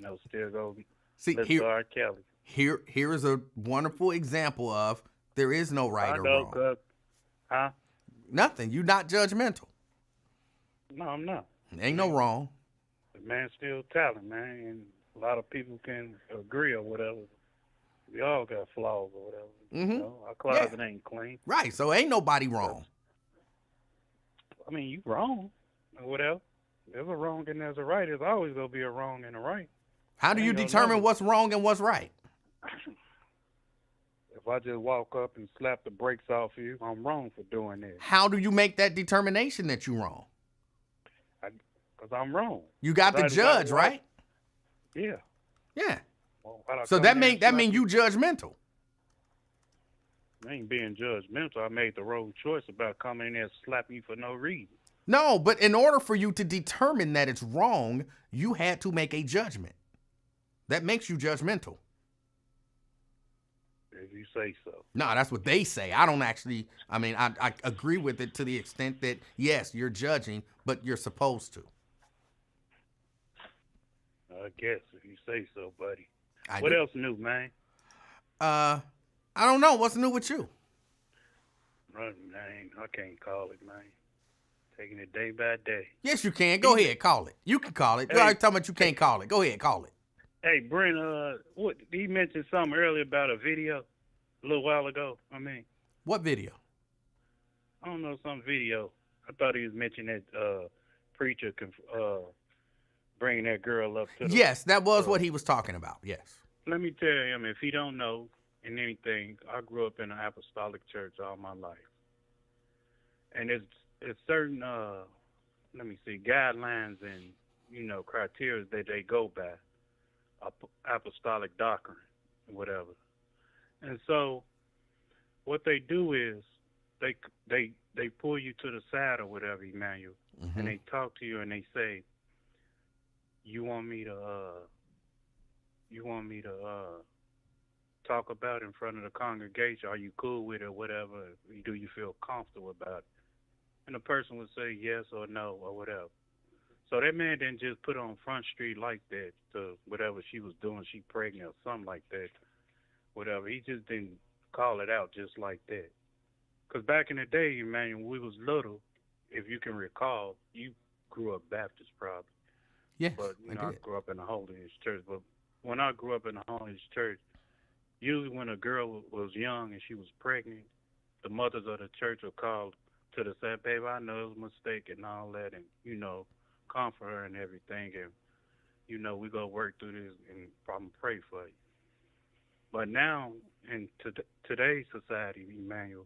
go See, listen to R. Kelly. Here is a wonderful example of there is no right I or know, wrong. Huh? Nothing. You're not judgmental. No, I'm not. Ain't no wrong. The man's still talent, man, and a lot of people can agree or whatever. We all got flaws or whatever. Mhm. You know, our closet ain't clean. Right. So ain't nobody wrong. I mean, you wrong or whatever. There's a wrong and there's a right. There's always gonna be a wrong and a right. How do you Ain't no determine number. what's wrong and what's right? If I just walk up and slap the brakes off you, I'm wrong for doing that. How do you make that determination that you're wrong? Because I'm wrong. You got the Right, judge, right. right? Yeah. Yeah. Well, why'd I So come that in mean and that slap mean you judgmental. I ain't being judgmental. I made the wrong choice about coming in there and slapping you for no reason. No, but in order for you to determine that it's wrong, you had to make a judgment. That makes you judgmental. If you say so. No, that's what they say. I don't actually, I agree with it to the extent that, yes, you're judging, but you're supposed to. I guess if you say so, buddy. I What do. else new, man? I don't know. What's new with you? Man, I can't call it, man. Taking it day by day. Yes, you can. Go ahead. Call it. You can call it. You Hey. already talking about you can't call it. Go ahead. Call it. Hey, Brent, what he mentioned something earlier about a video a little while ago. What video? I don't know, some video. I thought he was mentioning that preacher can bring that girl up to the... Yes, that was what he was talking about. Yes. Let me tell him, if he don't know in anything, I grew up in an apostolic church all my life. And it's certain, guidelines and, criteria that they go by. Apostolic doctrine, whatever. And so what they do is they pull you to the side or whatever, Emanuel, Mm-hmm. and they talk to you and they say, you want me to talk about in front of the congregation? Are you cool with it or whatever? Do you feel comfortable about it? And the person would say yes or no or whatever. So that man didn't just put her on Front Street like that to whatever she was doing, she pregnant or something like that, whatever. He just didn't call it out just like that. Because back in the day, man, when we was little, if you can recall, you grew up Baptist probably. Yes, But, you know, I did. grew up in a Holiness church. But when I grew up in a Holiness church, usually when a girl was young and she was pregnant, the mothers of the church would call to the side, baby, I know it was a mistake and all that, and, you know, comfort her and everything. And, you know, we go work through this and probably pray for you. But now, in today's society, Emmanuel,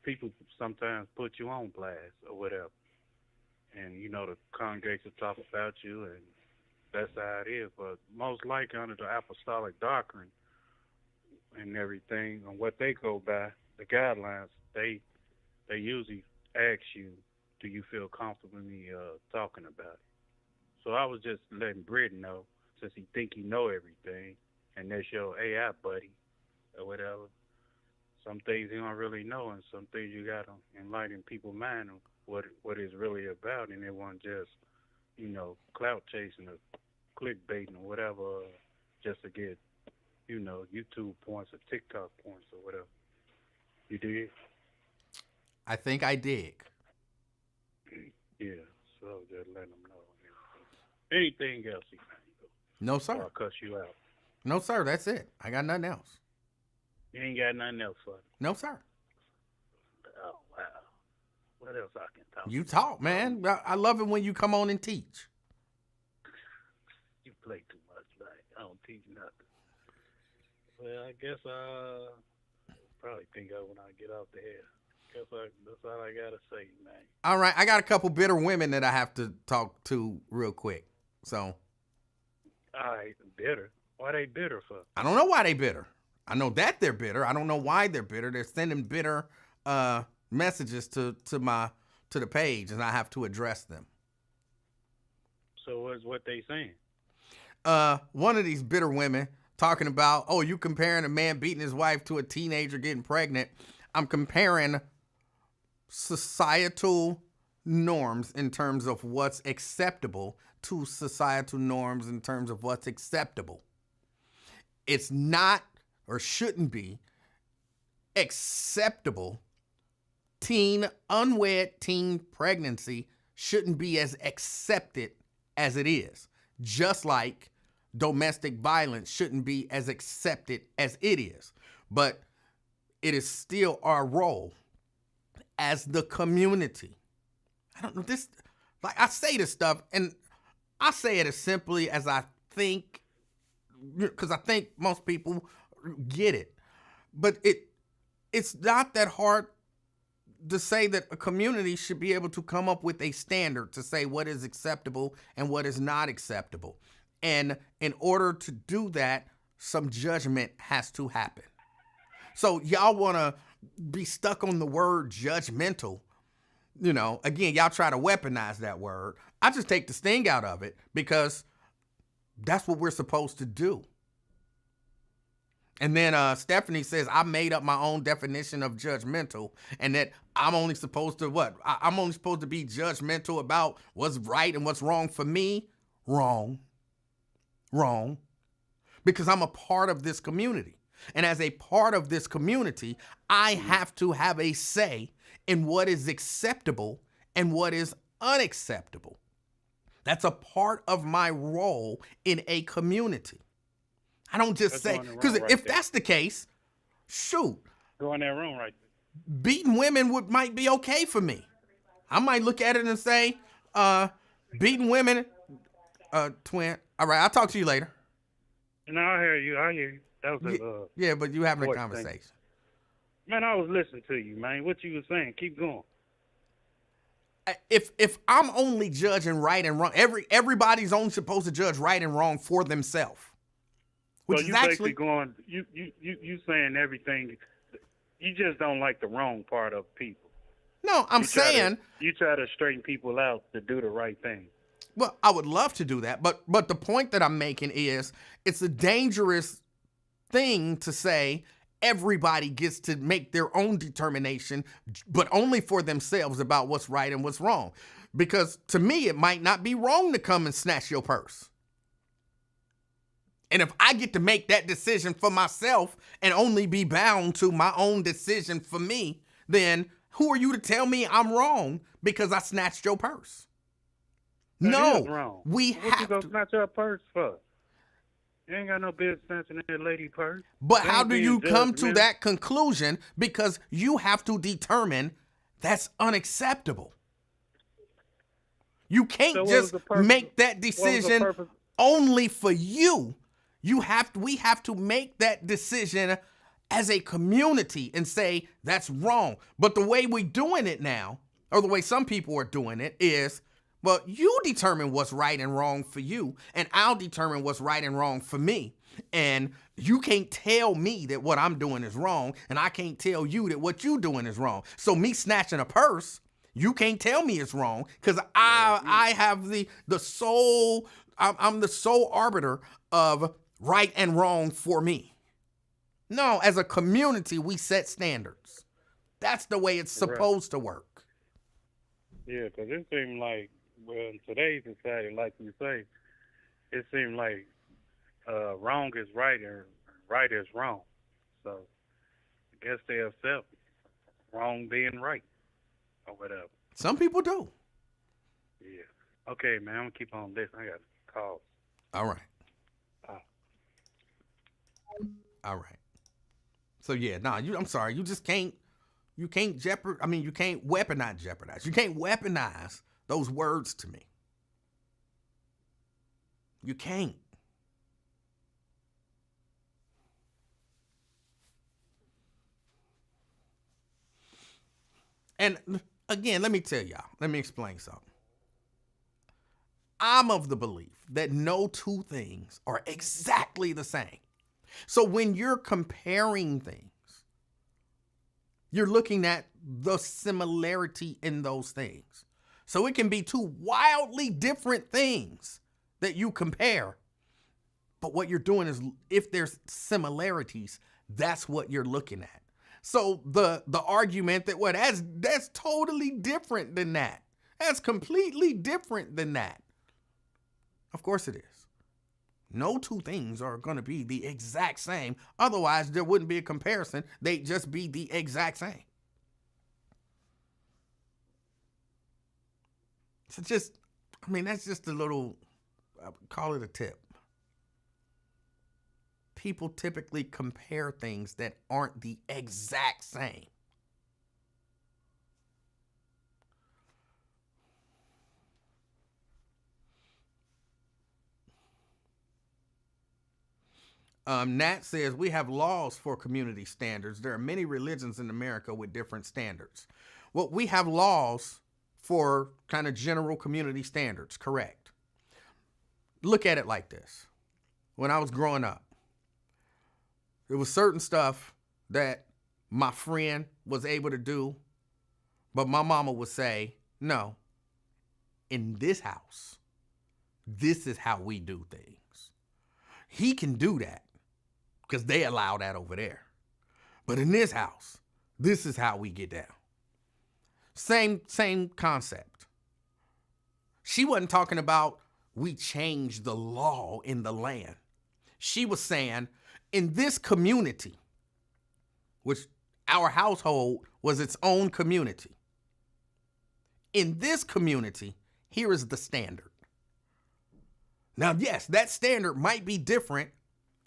people sometimes put you on blast or whatever. And, you know, the congregation talk about you, and that's how it is. But most likely under the apostolic doctrine and everything, and what they go by, the guidelines, they usually ask you, do you feel comfortable in me talking about it? So I was just letting Britt know, since he think he know everything, and that's your AI buddy or whatever. Some things you don't really know, and some things you got to enlighten people's mind on what it's really about, and it wasn't just, you know, clout chasing or clickbaiting or whatever, just to get, you know, YouTube points or TikTok points or whatever. You dig? I think I dig. Yeah, so just letting them know. Anything else, Emmanuel? No, Or sir. I'll cuss you out. No, sir. That's it. I got nothing else. You ain't got nothing else for me. No, sir. Oh, wow. What else I can talk You talk, man. I love it when you come on and teach. You play too much, like I don't teach nothing. Well, I guess probably think of when I get off the air. That's all I gotta say, man. All right. I got a couple bitter women that I have to talk to real quick. So All right, bitter. Why they bitter for? I don't know why they bitter. I know that they're bitter. I don't know why they're bitter. They're sending bitter messages to the page, and I have to address them. So what's what they saying? One of these bitter women talking about, oh, you comparing a man beating his wife to a teenager getting pregnant. I'm comparing societal norms in terms of what's acceptable to societal norms in terms of what's acceptable. It's not or shouldn't be acceptable. Unwed teen pregnancy shouldn't be as accepted as it is. Just like domestic violence shouldn't be as accepted as it is. But it is still our role as the community. I don't know this, like I say this stuff and I say it as simply as I think, because I think most people get it. But it's not that hard to say that a community should be able to come up with a standard to say what is acceptable and what is not acceptable. And in order to do that, some judgment has to happen. So y'all want to be stuck on the word judgmental. You know, again, y'all try to weaponize that word. I just take the sting out of it because that's what we're supposed to do. And then Stephanie says, I made up my own definition of judgmental and that I'm only supposed to what? I'm only supposed to be judgmental about what's right and what's wrong for me. Wrong. Because I'm a part of this community. And as a part of this community, I have to have a say in what is acceptable and what is unacceptable. That's a part of my role in a community. I don't just say, because if that's the case, shoot. Go in that room right there. Beating women might be okay for me. I might look at it and say, beating women, twin. All right, I'll talk to you later. No, I hear you. That was yeah, but you having a voice conversation. thing. Man, I was listening to you, man. What you was saying. Keep going. If I'm only judging right and wrong, everybody's only supposed to judge right and wrong for themselves. Which so you is actually basically going. You saying everything. You just don't like the wrong part of people. No, I'm saying you try to straighten people out to do the right thing. Well, I would love to do that, but the point that I'm making is it's a dangerous thing to say everybody gets to make their own determination, but only for themselves about what's right and what's wrong. Because to me, it might not be wrong to come and snatch your purse. And if I get to make that decision for myself and only be bound to my own decision for me, then who are you to tell me I'm wrong because I snatched your purse? That is No, wrong. we What you have gonna to. snatch your purse for? You ain't got no business snatching that lady purse. But You how ain't do being you come to judgmental. that conclusion? Because you have to determine that's unacceptable. You can't So what was just the purpose? make that What was the decision purpose? only for you. We have to make that decision as a community and say that's wrong. But the way we're doing it now, or the way some people are doing it, is, well, you determine what's right and wrong for you, and I'll determine what's right and wrong for me. And you can't tell me that what I'm doing is wrong, and I can't tell you that what you're doing is wrong. So me snatching a purse, you can't tell me it's wrong, because I have the sole, I'm the sole arbiter of right and wrong for me. No, as a community, we set standards. That's the way it's supposed to work. Yeah, because it seems like, well, in today's society, like you say, it seems like wrong is right and right is wrong. So I guess they accept wrong being right or whatever. Some people do. Yeah. Okay, man, I'm going to keep on this. I got calls. All right. All right. So yeah, I'm sorry. You just can't, you can't jeopardize. You can't weaponize those words to me. You can't. And again, let me explain something. I'm of the belief that no two things are exactly the same. So when you're comparing things, you're looking at the similarity in those things. So it can be two wildly different things that you compare. But what you're doing is, if there's similarities, that's what you're looking at. So the argument that, well, that's totally different than that. That's completely different than that. Of course it is. No two things are going to be the exact same. Otherwise, there wouldn't be a comparison. They'd just be the exact same. So that's just a little, I would call it a tip. People typically compare things that aren't the exact same. Nat says, we have laws for community standards. There are many religions in America with different standards. Well, we have laws for kind of general community standards, correct? Look at it like this. When I was growing up, there was certain stuff that my friend was able to do, but my mama would say, no, in this house, this is how we do things. He can do that because they allow that over there. But in this house, this is how we get down. Same concept. She wasn't talking about we changed the law in the land. She was saying, in this community, which our household was its own community, in this community, here is the standard. Now, yes, that standard might be different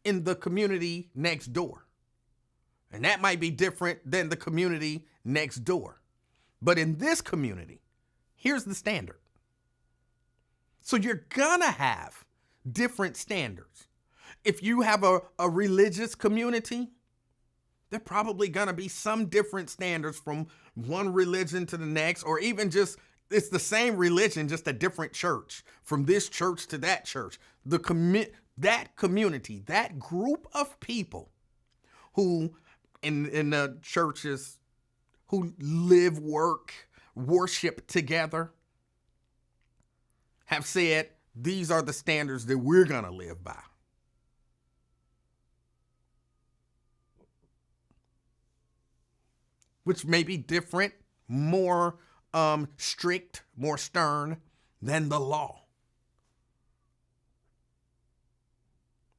in the community next door. And that might be different than the community next door. But in this community, here's the standard. So you're gonna have different standards. If you have a religious community, there probably gonna be some different standards from one religion to the next, or even just, it's the same religion, just a different church, from this church to that church. That community, that group of people who in the churches, who live, work, worship together, have said, these are the standards that we're gonna live by. Which may be different, more strict, more stern than the law.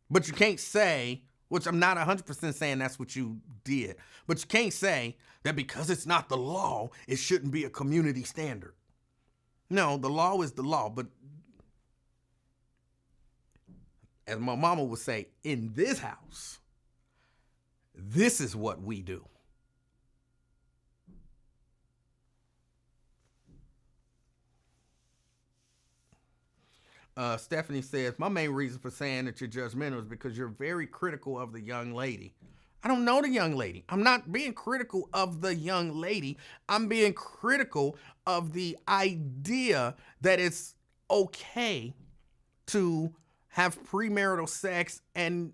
But you can't say, which I'm not 100% saying that's what you did, but you can't say that because it's not the law, it shouldn't be a community standard. No, the law is the law, but as my mama would say, in this house, this is what we do. Stephanie says, my main reason for saying that you're judgmental is because you're very critical of the young lady. I don't know the young lady. I'm not being critical of the young lady. I'm being critical of the idea that it's okay to have premarital sex and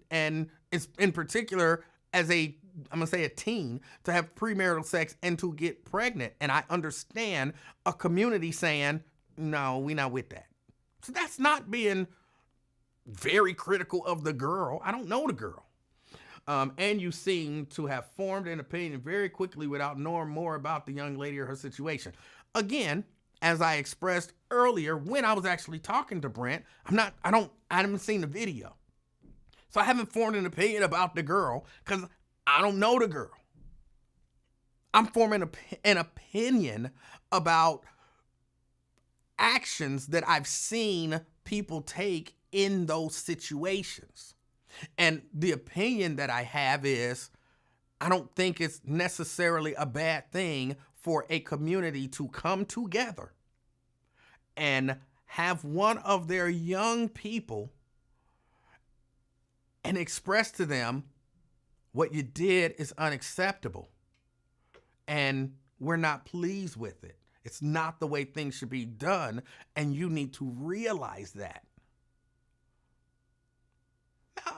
it's in particular as I'm gonna say a teen, to have premarital sex and to get pregnant. And I understand a community saying, no, we're not with that. So that's not being very critical of the girl. I don't know the girl. And you seem to have formed an opinion very quickly without knowing more about the young lady or her situation. Again, as I expressed earlier, when I was actually talking to Brent, I haven't seen the video. So I haven't formed an opinion about the girl because I don't know the girl. I'm forming an opinion about actions that I've seen people take in those situations. And the opinion that I have is, I don't think it's necessarily a bad thing for a community to come together and have one of their young people and express to them what you did is unacceptable and we're not pleased with it. It's not the way things should be done, and you need to realize that. Now,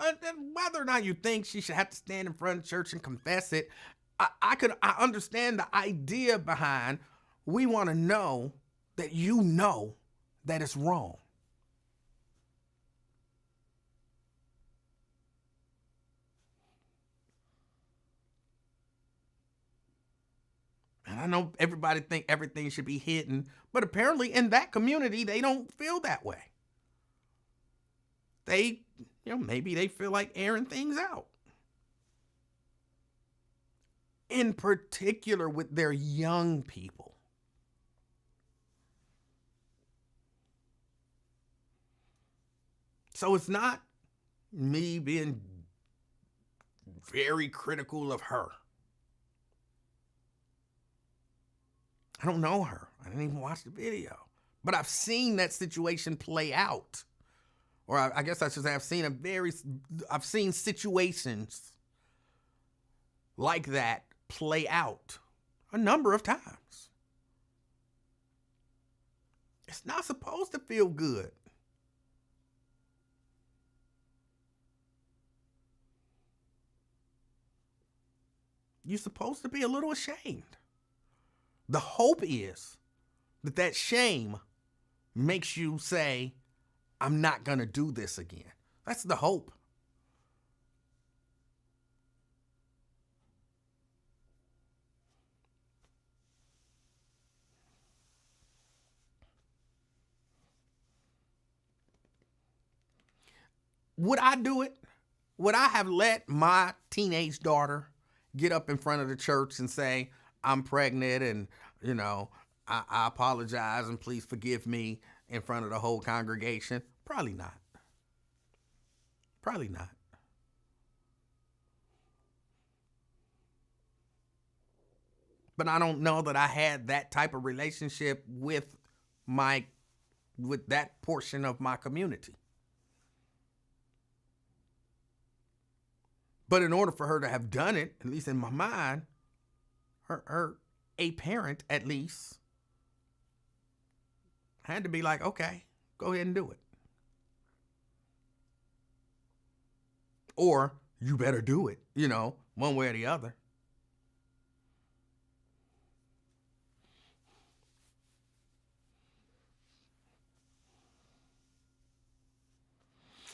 whether or not you think she should have to stand in front of church and confess it, I understand the idea behind, we want to know that you know that it's wrong. And I know everybody think everything should be hidden, but apparently in that community, they don't feel that way. Maybe they feel like airing things out. In particular with their young people. So it's not me being very critical of her. I don't know her. I didn't even watch the video. But I've seen that situation play out. Or I guess I should say I've seen situations like that play out a number of times. It's not supposed to feel good. You're supposed to be a little ashamed. The hope is that shame makes you say, I'm not going to do this again. That's the hope. Would I do it? Would I have let my teenage daughter get up in front of the church and say, I'm pregnant and, I apologize and please forgive me in front of the whole congregation? Probably not. Probably not. But I don't know that I had that type of relationship with that portion of my community. But in order for her to have done it, at least in my mind, a parent at least had to be like, okay, go ahead and do it. Or you better do it, one way or the other.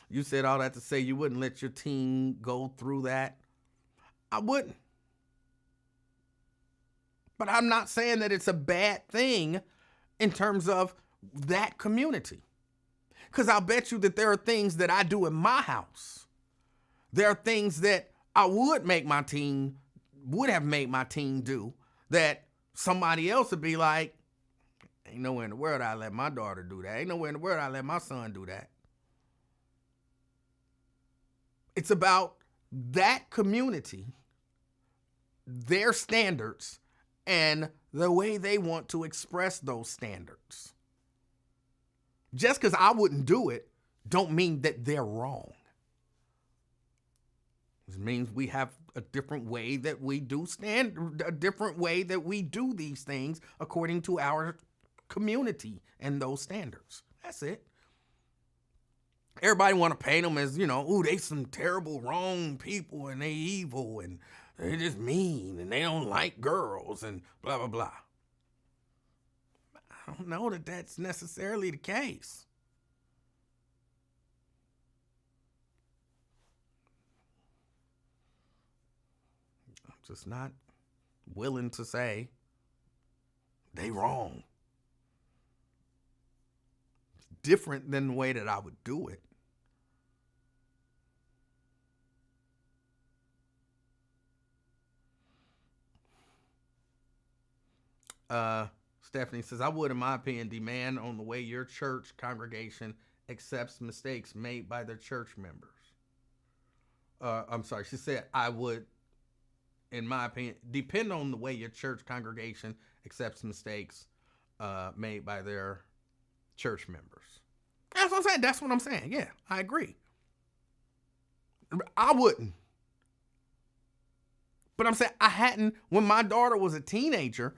You said all that to say you wouldn't let your teen go through that. I wouldn't. But I'm not saying that it's a bad thing in terms of that community. Because I'll bet you that there are things that I do in my house. There are things that I would have made my teen do that somebody else would be like, ain't nowhere in the world I let my daughter do that. Ain't nowhere in the world I let my son do that. It's about that community, their standards, and the way they want to express those standards. Just because I wouldn't do it, don't mean that they're wrong. It means we have a different way that we do these things according to our community and those standards. That's it. Everybody want to paint them as, ooh, they some terrible, wrong people and they evil and they're just mean and they don't like girls and blah, blah, blah. I don't know that that's necessarily the case. I'm just not willing to say they wrong. It's different than the way that I would do it. Stephanie says, I would, in my opinion, demand on the way your church congregation accepts mistakes made by their church members. I'm sorry, she said, I would, in my opinion, depend on the way your church congregation accepts mistakes made by their church members. That's what I'm saying. That's what I'm saying. Yeah, I agree. I wouldn't. But I'm saying I hadn't, when my daughter was a teenager,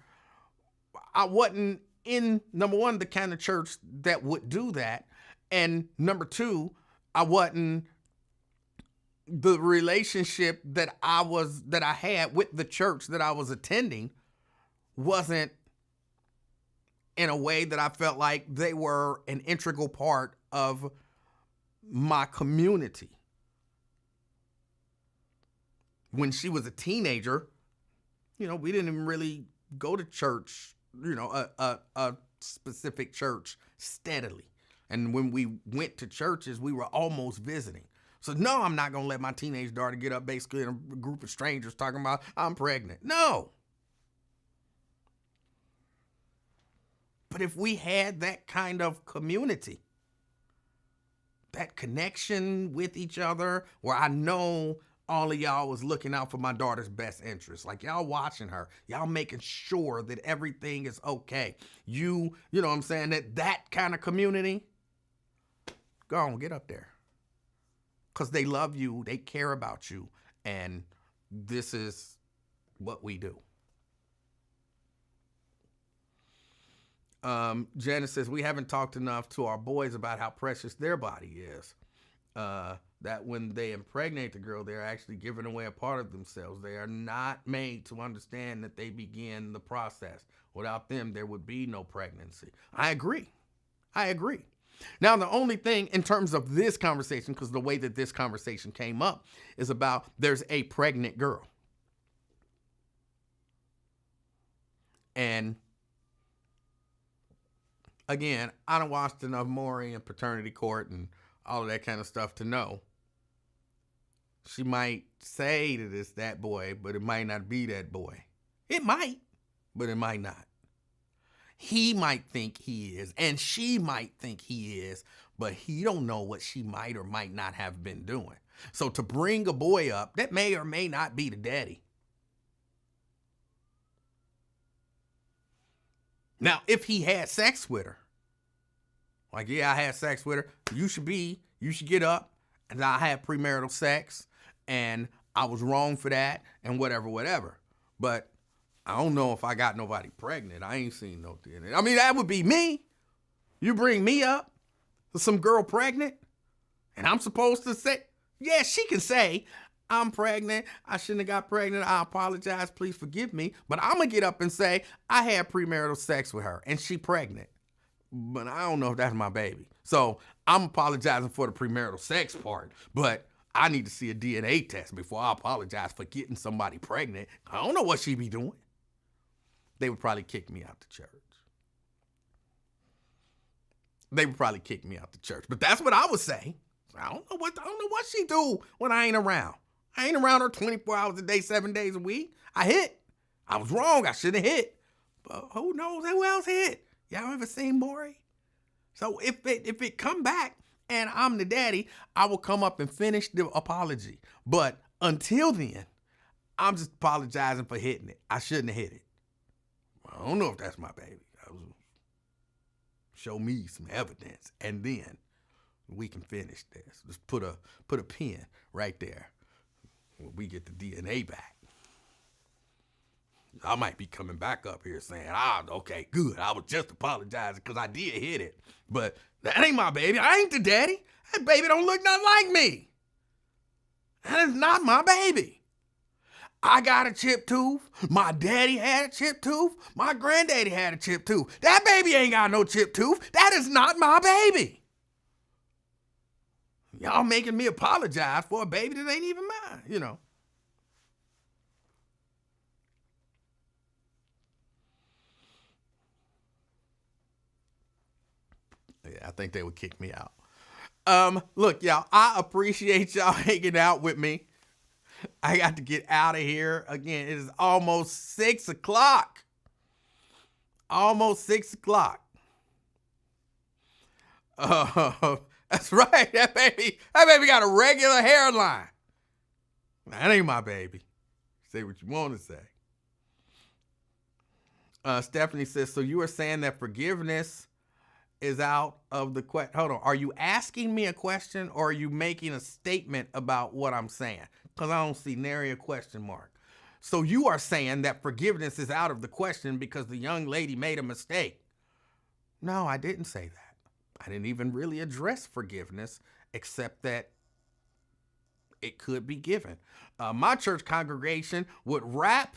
I wasn't in, number one, the kind of church that would do that. And number two, I wasn't, the relationship that I had with the church that I was attending wasn't in a way that I felt like they were an integral part of my community. When she was a teenager, we didn't even really go to church, a specific church steadily. And when we went to churches, we were almost visiting. So no, I'm not going to let my teenage daughter get up basically in a group of strangers talking about I'm pregnant. No. But if we had that kind of community, that connection with each other, where I know all of y'all was looking out for my daughter's best interest. Like y'all watching her, y'all making sure that everything is okay. You know what I'm saying? That kind of community, go on, get up there. Because they love you, they care about you, and this is what we do. Janice says, we haven't talked enough to our boys about how precious their body is. That when they impregnate the girl, they're actually giving away a part of themselves. They are not made to understand that they begin the process. Without them, there would be no pregnancy. I agree. Now, the only thing in terms of this conversation, because the way that this conversation came up is about there's a pregnant girl. And again, I done watched enough Maury and Paternity Court and all of that kind of stuff to know she might say that it's that boy, but it might not be that boy. It might, but it might not. He might think he is, and she might think he is, but he don't know what she might or might not have been doing. So to bring a boy up that may or may not be the daddy. Now, if he had sex with her, like, yeah, I had sex with her, you should get up, and I had premarital sex, and I was wrong for that, and whatever. But I don't know if I got nobody pregnant. I ain't seen no DNA. I mean, that would be me. You bring me up with some girl pregnant, and I'm supposed to say, yeah, she can say, I'm pregnant. I shouldn't have got pregnant. I apologize. Please forgive me. But I'm going to get up and say, I had premarital sex with her, and she pregnant. But I don't know if that's my baby. So I'm apologizing for the premarital sex part, but I need to see a DNA test before I apologize for getting somebody pregnant. I don't know what she be doing. they would probably kick me out the church. They would probably kick me out the church. But that's what I would say. I don't know what she do when I ain't around. I ain't around her 24 hours a day, 7 days a week. I hit. I was wrong. I should have hit. But who knows who else hit? Y'all ever seen Maury? So if it come back and I'm the daddy, I will come up and finish the apology. But until then, I'm just apologizing for hitting it. I shouldn't have hit it. I don't know if that's my baby. Show me some evidence, and then we can finish this. Just put a pin right there. We get the DNA back. I might be coming back up here saying, okay, good. I was just apologizing because I did hit it. But that ain't my baby. I ain't the daddy. That baby don't look nothing like me. That is not my baby. I got a chipped tooth. My daddy had a chipped tooth. My granddaddy had a chipped tooth. That baby ain't got no chipped tooth. That is not my baby. Y'all making me apologize for a baby that ain't even mine, you know. Yeah, I think they would kick me out. Look, y'all, I appreciate y'all hanging out with me. I got to get out of here. Again, it is almost 6 o'clock. Almost 6 o'clock. That's right. That baby got a regular hairline. That ain't my baby. Say what you want to say. Stephanie says, so you are saying that forgiveness is out of the question. Hold on. Are you asking me a question or are you making a statement about what I'm saying? Because I don't see nary a question mark. So you are saying that forgiveness is out of the question because the young lady made a mistake. No, I didn't say that. I didn't even really address forgiveness, except that it could be given. My church congregation would wrap.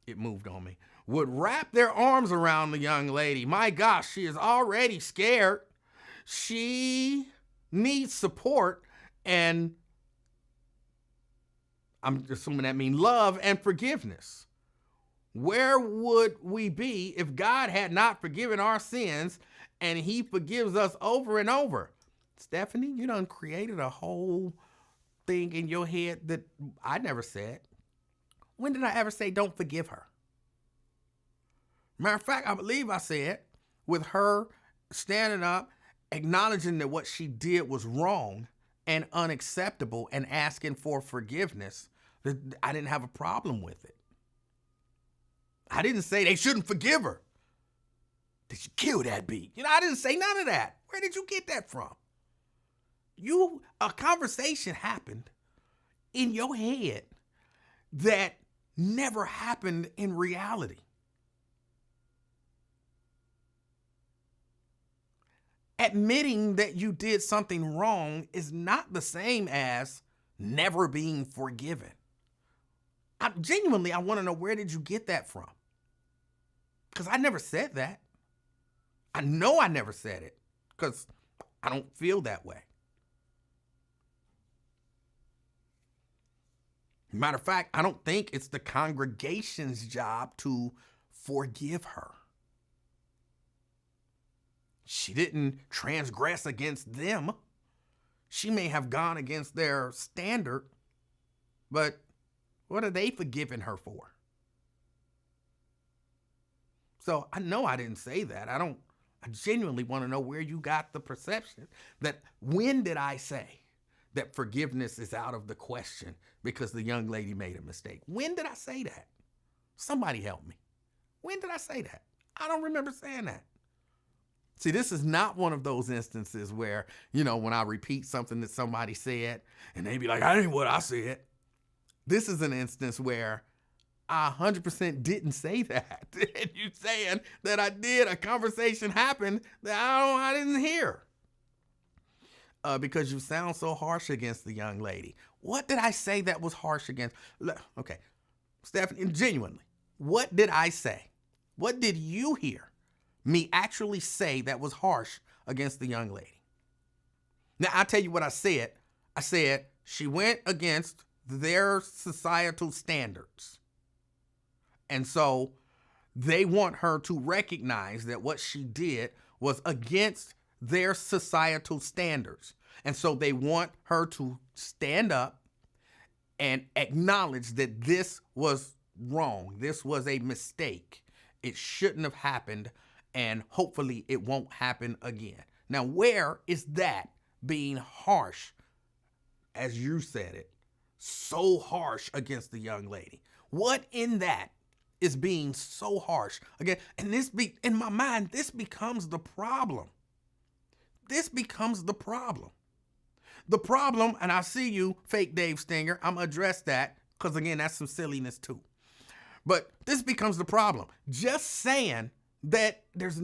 It moved on me. Would wrap their arms around the young lady. My gosh, she is already scared. She needs support, and I'm assuming that means love and forgiveness. Where would we be if God had not forgiven our sins and he forgives us over and over? Stephanie, you done created a whole thing in your head that I never said. When did I ever say don't forgive her? Matter of fact, I believe I said with her standing up, acknowledging that what she did was wrong and unacceptable and asking for forgiveness, that I didn't have a problem with it. I didn't say they shouldn't forgive her. They should kill that beat. I didn't say none of that. Where did you get that from? A conversation happened in your head that never happened in reality. Admitting that you did something wrong is not the same as never being forgiven. I want to know, where did you get that from? Because I never said that. I know I never said it because I don't feel that way. Matter of fact, I don't think it's the congregation's job to forgive her. She didn't transgress against them. She may have gone against their standard, but what are they forgiving her for? So I know I didn't say that. I genuinely want to know where you got the perception that, when did I say that forgiveness is out of the question because the young lady made a mistake? When did I say that? Somebody help me. When did I say that? I don't remember saying that. See, this is not one of those instances where, when I repeat something that somebody said and they be like, that ain't what I said. This is an instance where I 100% didn't say that. And you saying that I did, a conversation happened that I didn't hear. Because you sound so harsh against the young lady. What did I say that was harsh against? Okay, Stephanie, genuinely, what did I say? What did you hear me actually say that was harsh against the young lady? Now, I'll tell you what I said. I said she went against their societal standards. And so they want her to recognize that what she did was against their societal standards. And so they want her to stand up and acknowledge that this was wrong. This was a mistake. It shouldn't have happened, and hopefully it won't happen again. Now, where is that being harsh, as you said it, so harsh against the young lady? What in that is being so harsh? Again, and in my mind, this becomes the problem. This becomes the problem. The problem, and I see you, fake Dave Stinger, I'm going to address that because, again, that's some silliness too. But this becomes the problem. Just saying that there's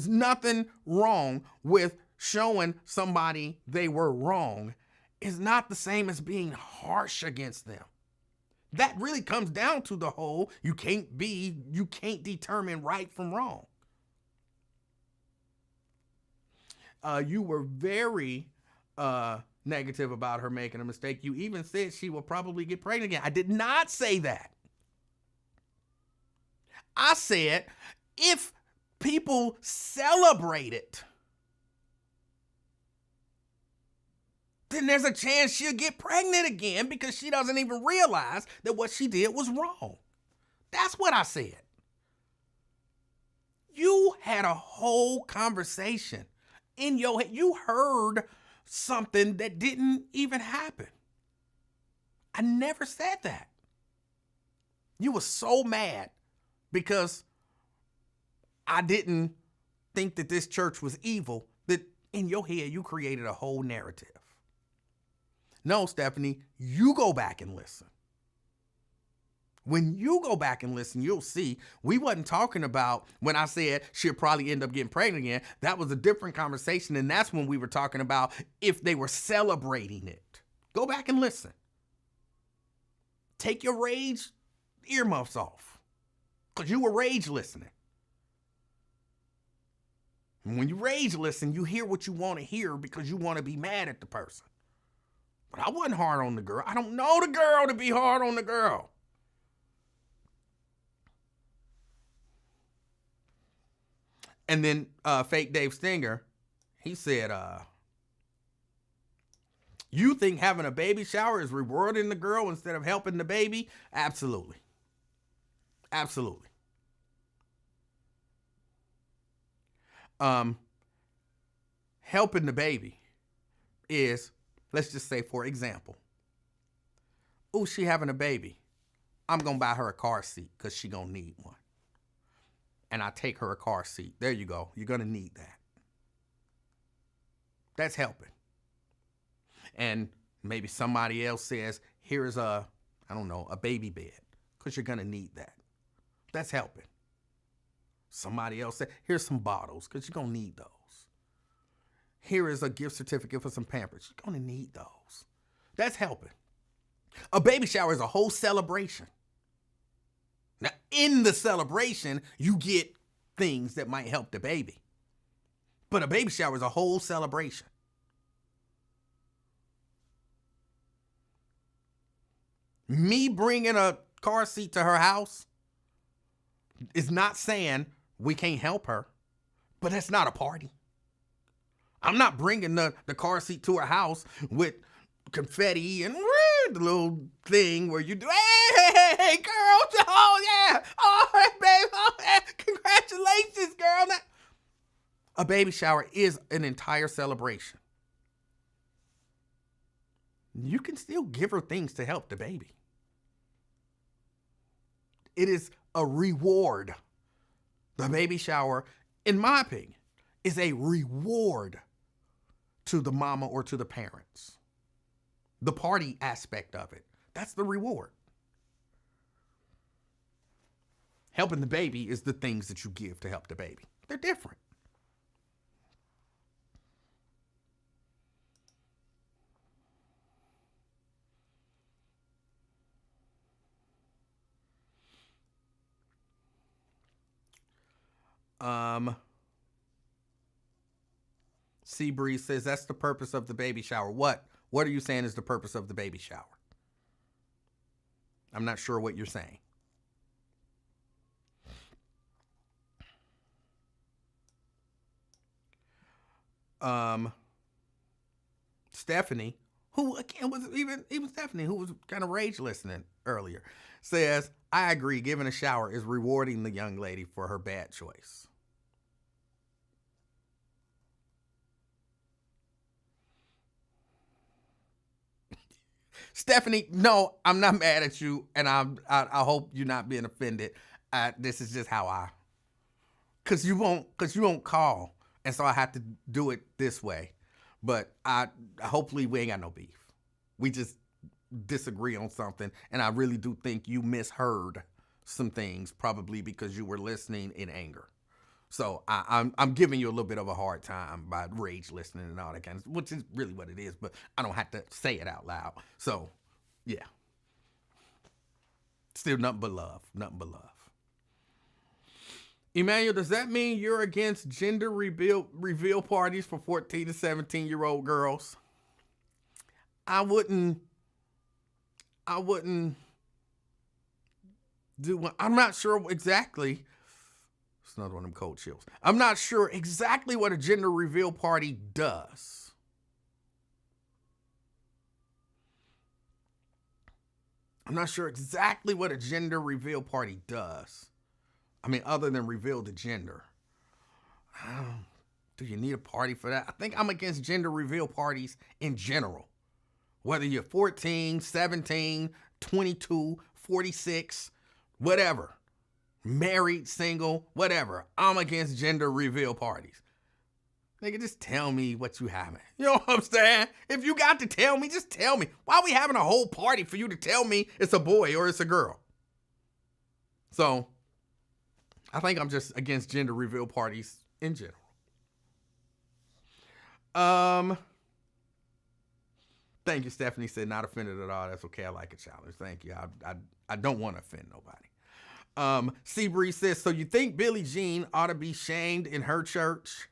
nothing wrong with showing somebody they were wrong is not the same as being harsh against them. That really comes down to the whole, you can't determine right from wrong. You were very negative about her making a mistake. You even said she will probably get pregnant again. I did not say that. I said if people celebrate it, then there's a chance she'll get pregnant again because she doesn't even realize that what she did was wrong. That's what I said. You had a whole conversation in your head. You heard something that didn't even happen. I never said that. You were so mad because I didn't think that this church was evil that in your head you created a whole narrative. No, Stephanie, you go back and listen. When you go back and listen, you'll see we wasn't talking about when I said she'll probably end up getting pregnant again. That was a different conversation, and that's when we were talking about if they were celebrating it. Go back and listen. Take your rage earmuffs off because you were rage listening. And when you rage listen, you hear what you want to hear because you want to be mad at the person. But I wasn't hard on the girl. I don't know the girl to be hard on the girl. And then fake Dave Stinger, he said, you think having a baby shower is rewarding the girl instead of helping the baby? Absolutely. Absolutely. Helping the baby is, let's just say, for example, oh, she having a baby. I'm going to buy her a car seat because she going to need one. And I take her a car seat. There you go. You're going to need that. That's helping. And maybe somebody else says, here's a baby bed because you're going to need that. That's helping. Somebody else said, here's some bottles because you're going to need those. Here is a gift certificate for some Pampers. You're going to need those. That's helping. A baby shower is a whole celebration. Now, in the celebration, you get things that might help the baby. But a baby shower is a whole celebration. Me bringing a car seat to her house is not saying we can't help her, but that's not a party. I'm not bringing the car seat to her house with confetti and the little thing where you do, hey, girl, oh, yeah, oh, hey, babe, oh, yeah, congratulations, girl. A baby shower is an entire celebration. You can still give her things to help the baby. It is a reward. The baby shower, in my opinion, is a reward to the mama or to the parents. The party aspect of it, that's the reward. Helping the baby is the things that you give to help the baby. They're different. Seabreeze says that's the purpose of the baby shower. What are you saying is the purpose of the baby shower? I'm not sure what you're saying. Stephanie, who again was even Stephanie, who was kind of rage listening earlier, says, I agree, giving a shower is rewarding the young lady for her bad choice. Stephanie, no, I'm not mad at you, and I hope you're not being offended. This is just how cause you won't call, and so I have to do it this way. But hopefully we ain't got no beef. We just disagree on something, and I really do think you misheard some things, probably because you were listening in anger. So I'm giving you a little bit of a hard time by rage listening and all that kind of stuff, which is really what it is, but I don't have to say it out loud. So, yeah. Still nothing but love. Nothing but love. Emanuel, does that mean you're against gender reveal parties for 14 to 17-year-old girls? I wouldn't do one. I'm not sure exactly. It's another one of them cold chills. I'm not sure exactly what a gender reveal party does. I'm not sure exactly what a gender reveal party does. I mean, other than reveal the gender. Do you need a party for that? I think I'm against gender reveal parties in general. Whether you're 14, 17, 22, 46, whatever. Married, single, whatever. I'm against gender reveal parties. Nigga, just tell me what you having. You know what I'm saying? If you got to tell me, just tell me. Why are we having a whole party for you to tell me it's a boy or it's a girl? So, I think I'm just against gender reveal parties in general. Thank you, Stephanie said, not offended at all. That's okay. I like a challenge. Thank you. I don't want to offend nobody. Seabree says, so you think Billie Jean ought to be shamed in her church?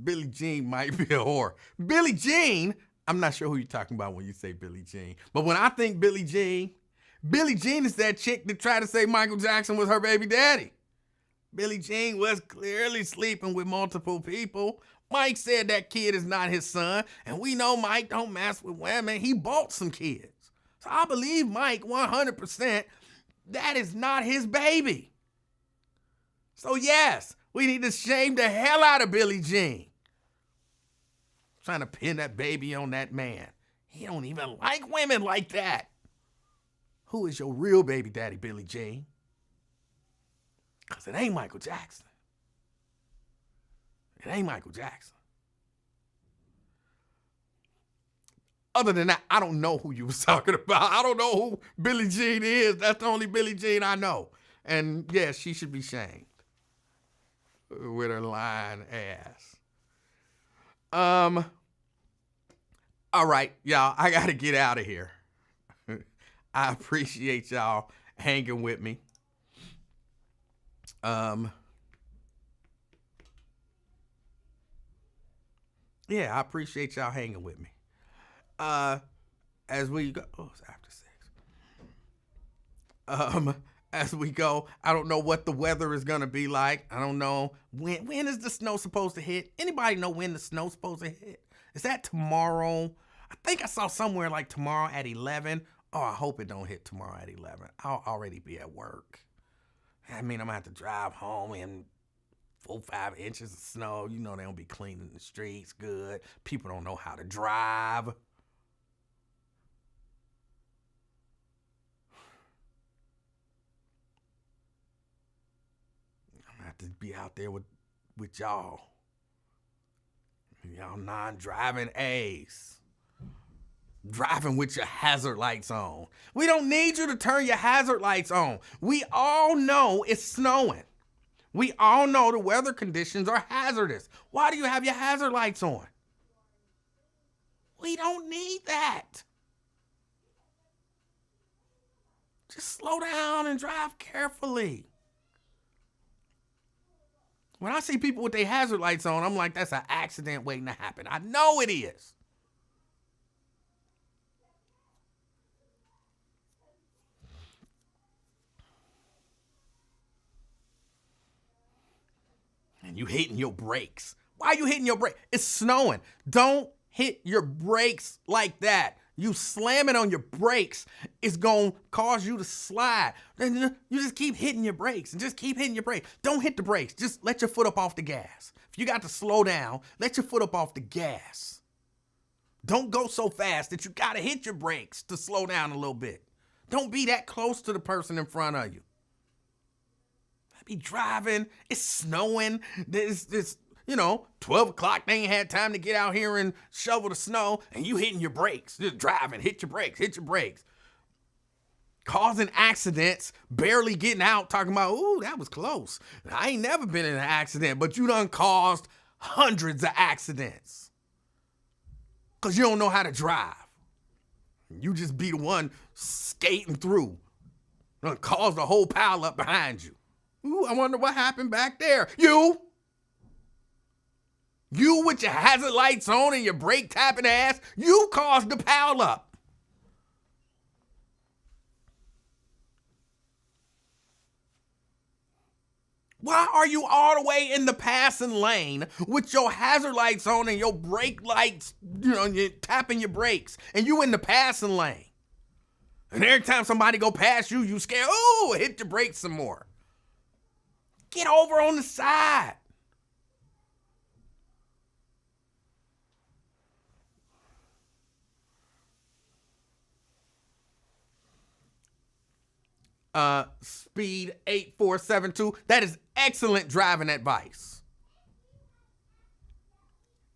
Billie Jean might be a whore. Billie Jean, I'm not sure who you're talking about when you say Billie Jean. But when I think Billie Jean is that chick that tried to say Michael Jackson was her baby daddy. Billie Jean was clearly sleeping with multiple people. Mike said that kid is not his son, and we know Mike don't mess with women. He bought some kids. So I believe Mike 100% that is not his baby. So yes, we need to shame the hell out of Billie Jean. Trying to pin that baby on that man. He don't even like women like that. Who is your real baby daddy, Billie Jean? Because it ain't Michael Jackson. It ain't Michael Jackson. Other than that, I don't know who you was talking about. I don't know who Billie Jean is. That's the only Billie Jean I know. And yeah, she should be shamed. With her lying ass. All right, y'all, I gotta get out of here. I appreciate y'all hanging with me. Yeah, I appreciate y'all hanging with me. As we go, it's after 6. As we go, I don't know what the weather is gonna be like. I don't know when is the snow supposed to hit. Anybody know when the snow's supposed to hit? Is that tomorrow? I think I saw somewhere like tomorrow at 11. Oh, I hope it don't hit tomorrow at 11. I'll already be at work. I mean, I'm gonna have to drive home in 4-5 inches of snow. You know they don't be cleaning the streets good. People don't know how to drive. I'm gonna have to be out there with y'all. Y'all non-driving A's. Driving with your hazard lights on. We don't need you to turn your hazard lights on. We all know it's snowing. We all know the weather conditions are hazardous. Why do you have your hazard lights on? We don't need that. Just slow down and drive carefully. When I see people with their hazard lights on, I'm like, that's an accident waiting to happen. I know it is. And you hitting your brakes. Why are you hitting your brakes? It's snowing. Don't hit your brakes like that. You slamming on your brakes is going to cause you to slide. Then you just keep hitting your brakes and just keep hitting your brakes. Don't hit the brakes. Just let your foot up off the gas. If you got to slow down, let your foot up off the gas. Don't go so fast that you got to hit your brakes to slow down a little bit. Don't be that close to the person in front of you. I be driving. It's snowing. It's 12 o'clock, they ain't had time to get out here and shovel the snow, and you hitting your brakes, just driving, hit your brakes. Causing accidents, barely getting out, talking about, ooh, that was close. I ain't never been in an accident, but you done caused hundreds of accidents. Because you don't know how to drive. You just be the one skating through. Done caused a whole pile up behind you. Ooh, I wonder what happened back there. You with your hazard lights on and your brake tapping ass, you caused the pile up. Why are you all the way in the passing lane with your hazard lights on and your brake lights, you're tapping your brakes, and you in the passing lane? And every time somebody go past you, you scared, ooh, hit your brakes some more. Get over on the side. Speed 8472. That is excellent driving advice.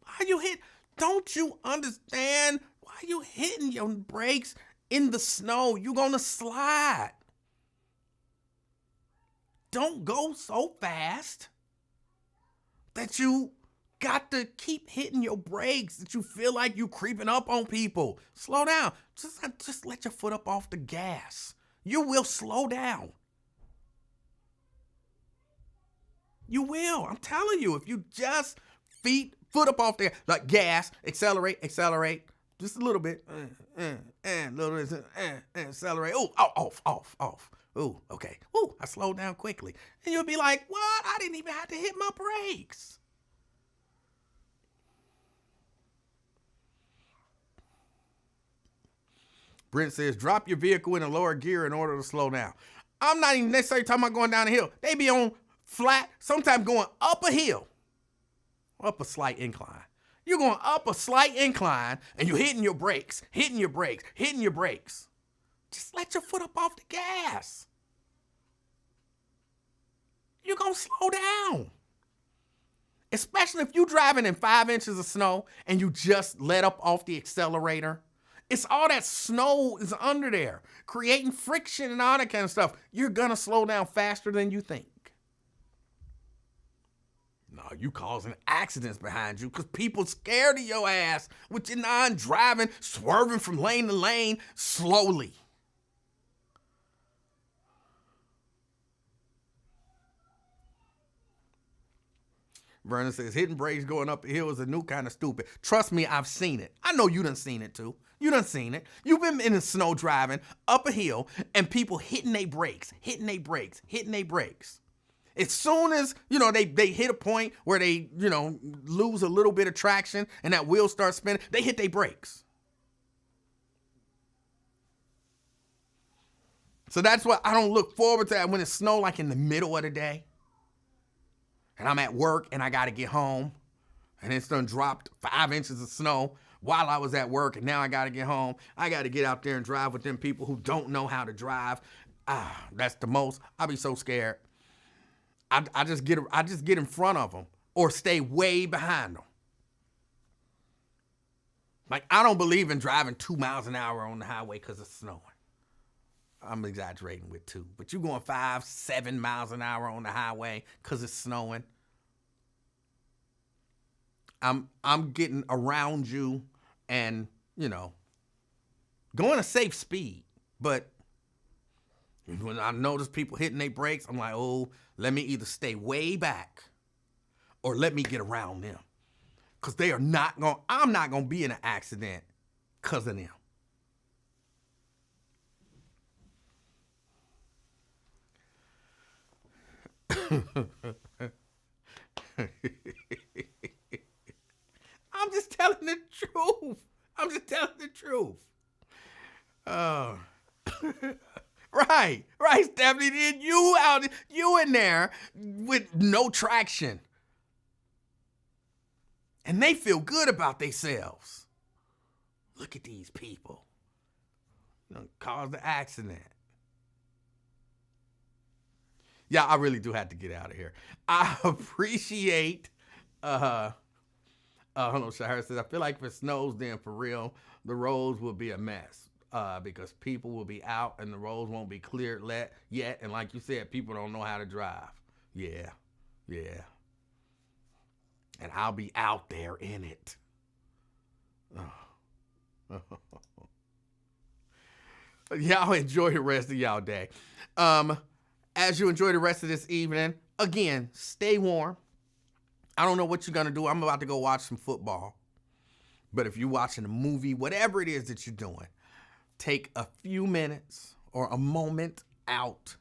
Why you hit? Don't you understand? Why you hitting your brakes in the snow? You're gonna slide. Don't go so fast that you got to keep hitting your brakes, that you feel like you creeping up on people. Slow down. Just let your foot up off the gas. You will slow down. You will. I'm telling you, if you just foot up off there, like gas, accelerate, just a little bit, accelerate. Oh, off. Oh, okay. Oh, I slowed down quickly. And you'll be like, what? I didn't even have to hit my brakes. Brent says, drop your vehicle in a lower gear in order to slow down. I'm not even necessarily talking about going down a hill. They be on flat, sometimes going up a hill, up a slight incline. You're going up a slight incline and you're hitting your brakes. Just let your foot up off the gas. You're going to slow down. Especially if you're driving in 5 inches of snow and you just let up off the accelerator. It's all that snow is under there, creating friction and all that kind of stuff. You're going to slow down faster than you think. No, you causing accidents behind you because people scared of your ass with your non-driving, swerving from lane to lane slowly. Vernon says, hitting brakes going up the hill is a new kind of stupid. Trust me, I've seen it. I know you done seen it too. You done seen it. You've been in the snow driving up a hill and people hitting their brakes. As soon as, they hit a point where they, lose a little bit of traction and that wheel starts spinning, they hit their brakes. So that's why I don't look forward to that when it's snow like in the middle of the day. And I'm at work and I got to get home and it's done dropped 5 inches of snow while I was at work and now I got to get home. I got to get out there and drive with them people who don't know how to drive. That's the most. I'll be so scared. I just get in front of them or stay way behind them. Like, I don't believe in driving 2 miles an hour on the highway because it's snowing. I'm exaggerating with 2, but you going 5, 7 miles an hour on the highway because it's snowing. I'm getting around you and, going a safe speed. But when I notice people hitting their brakes, I'm like, oh, let me either stay way back or let me get around them. Because I'm not going to be in an accident because of them. I'm just telling the truth. I'm just telling the truth. Right, Stephanie. Then you in there with no traction. And they feel good about themselves. Look at these people. Caused the accident. Yeah, I really do have to get out of here. I appreciate, hold on, Shahara says, I feel like if it snows, then for real, the roads will be a mess because people will be out and the roads won't be cleared yet. And like you said, people don't know how to drive. Yeah. And I'll be out there in it. Y'all enjoy the rest of y'all day. As you enjoy the rest of this evening, again, stay warm. I don't know what you're going to do. I'm about to go watch some football. But if you're watching a movie, whatever it is that you're doing, take a few minutes or a moment out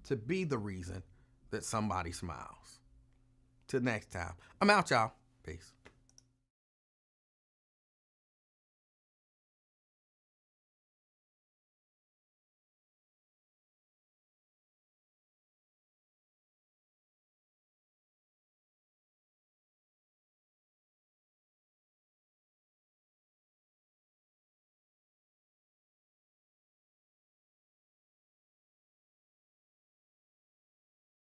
to be the reason that somebody smiles. Till next time. I'm out, y'all. Peace.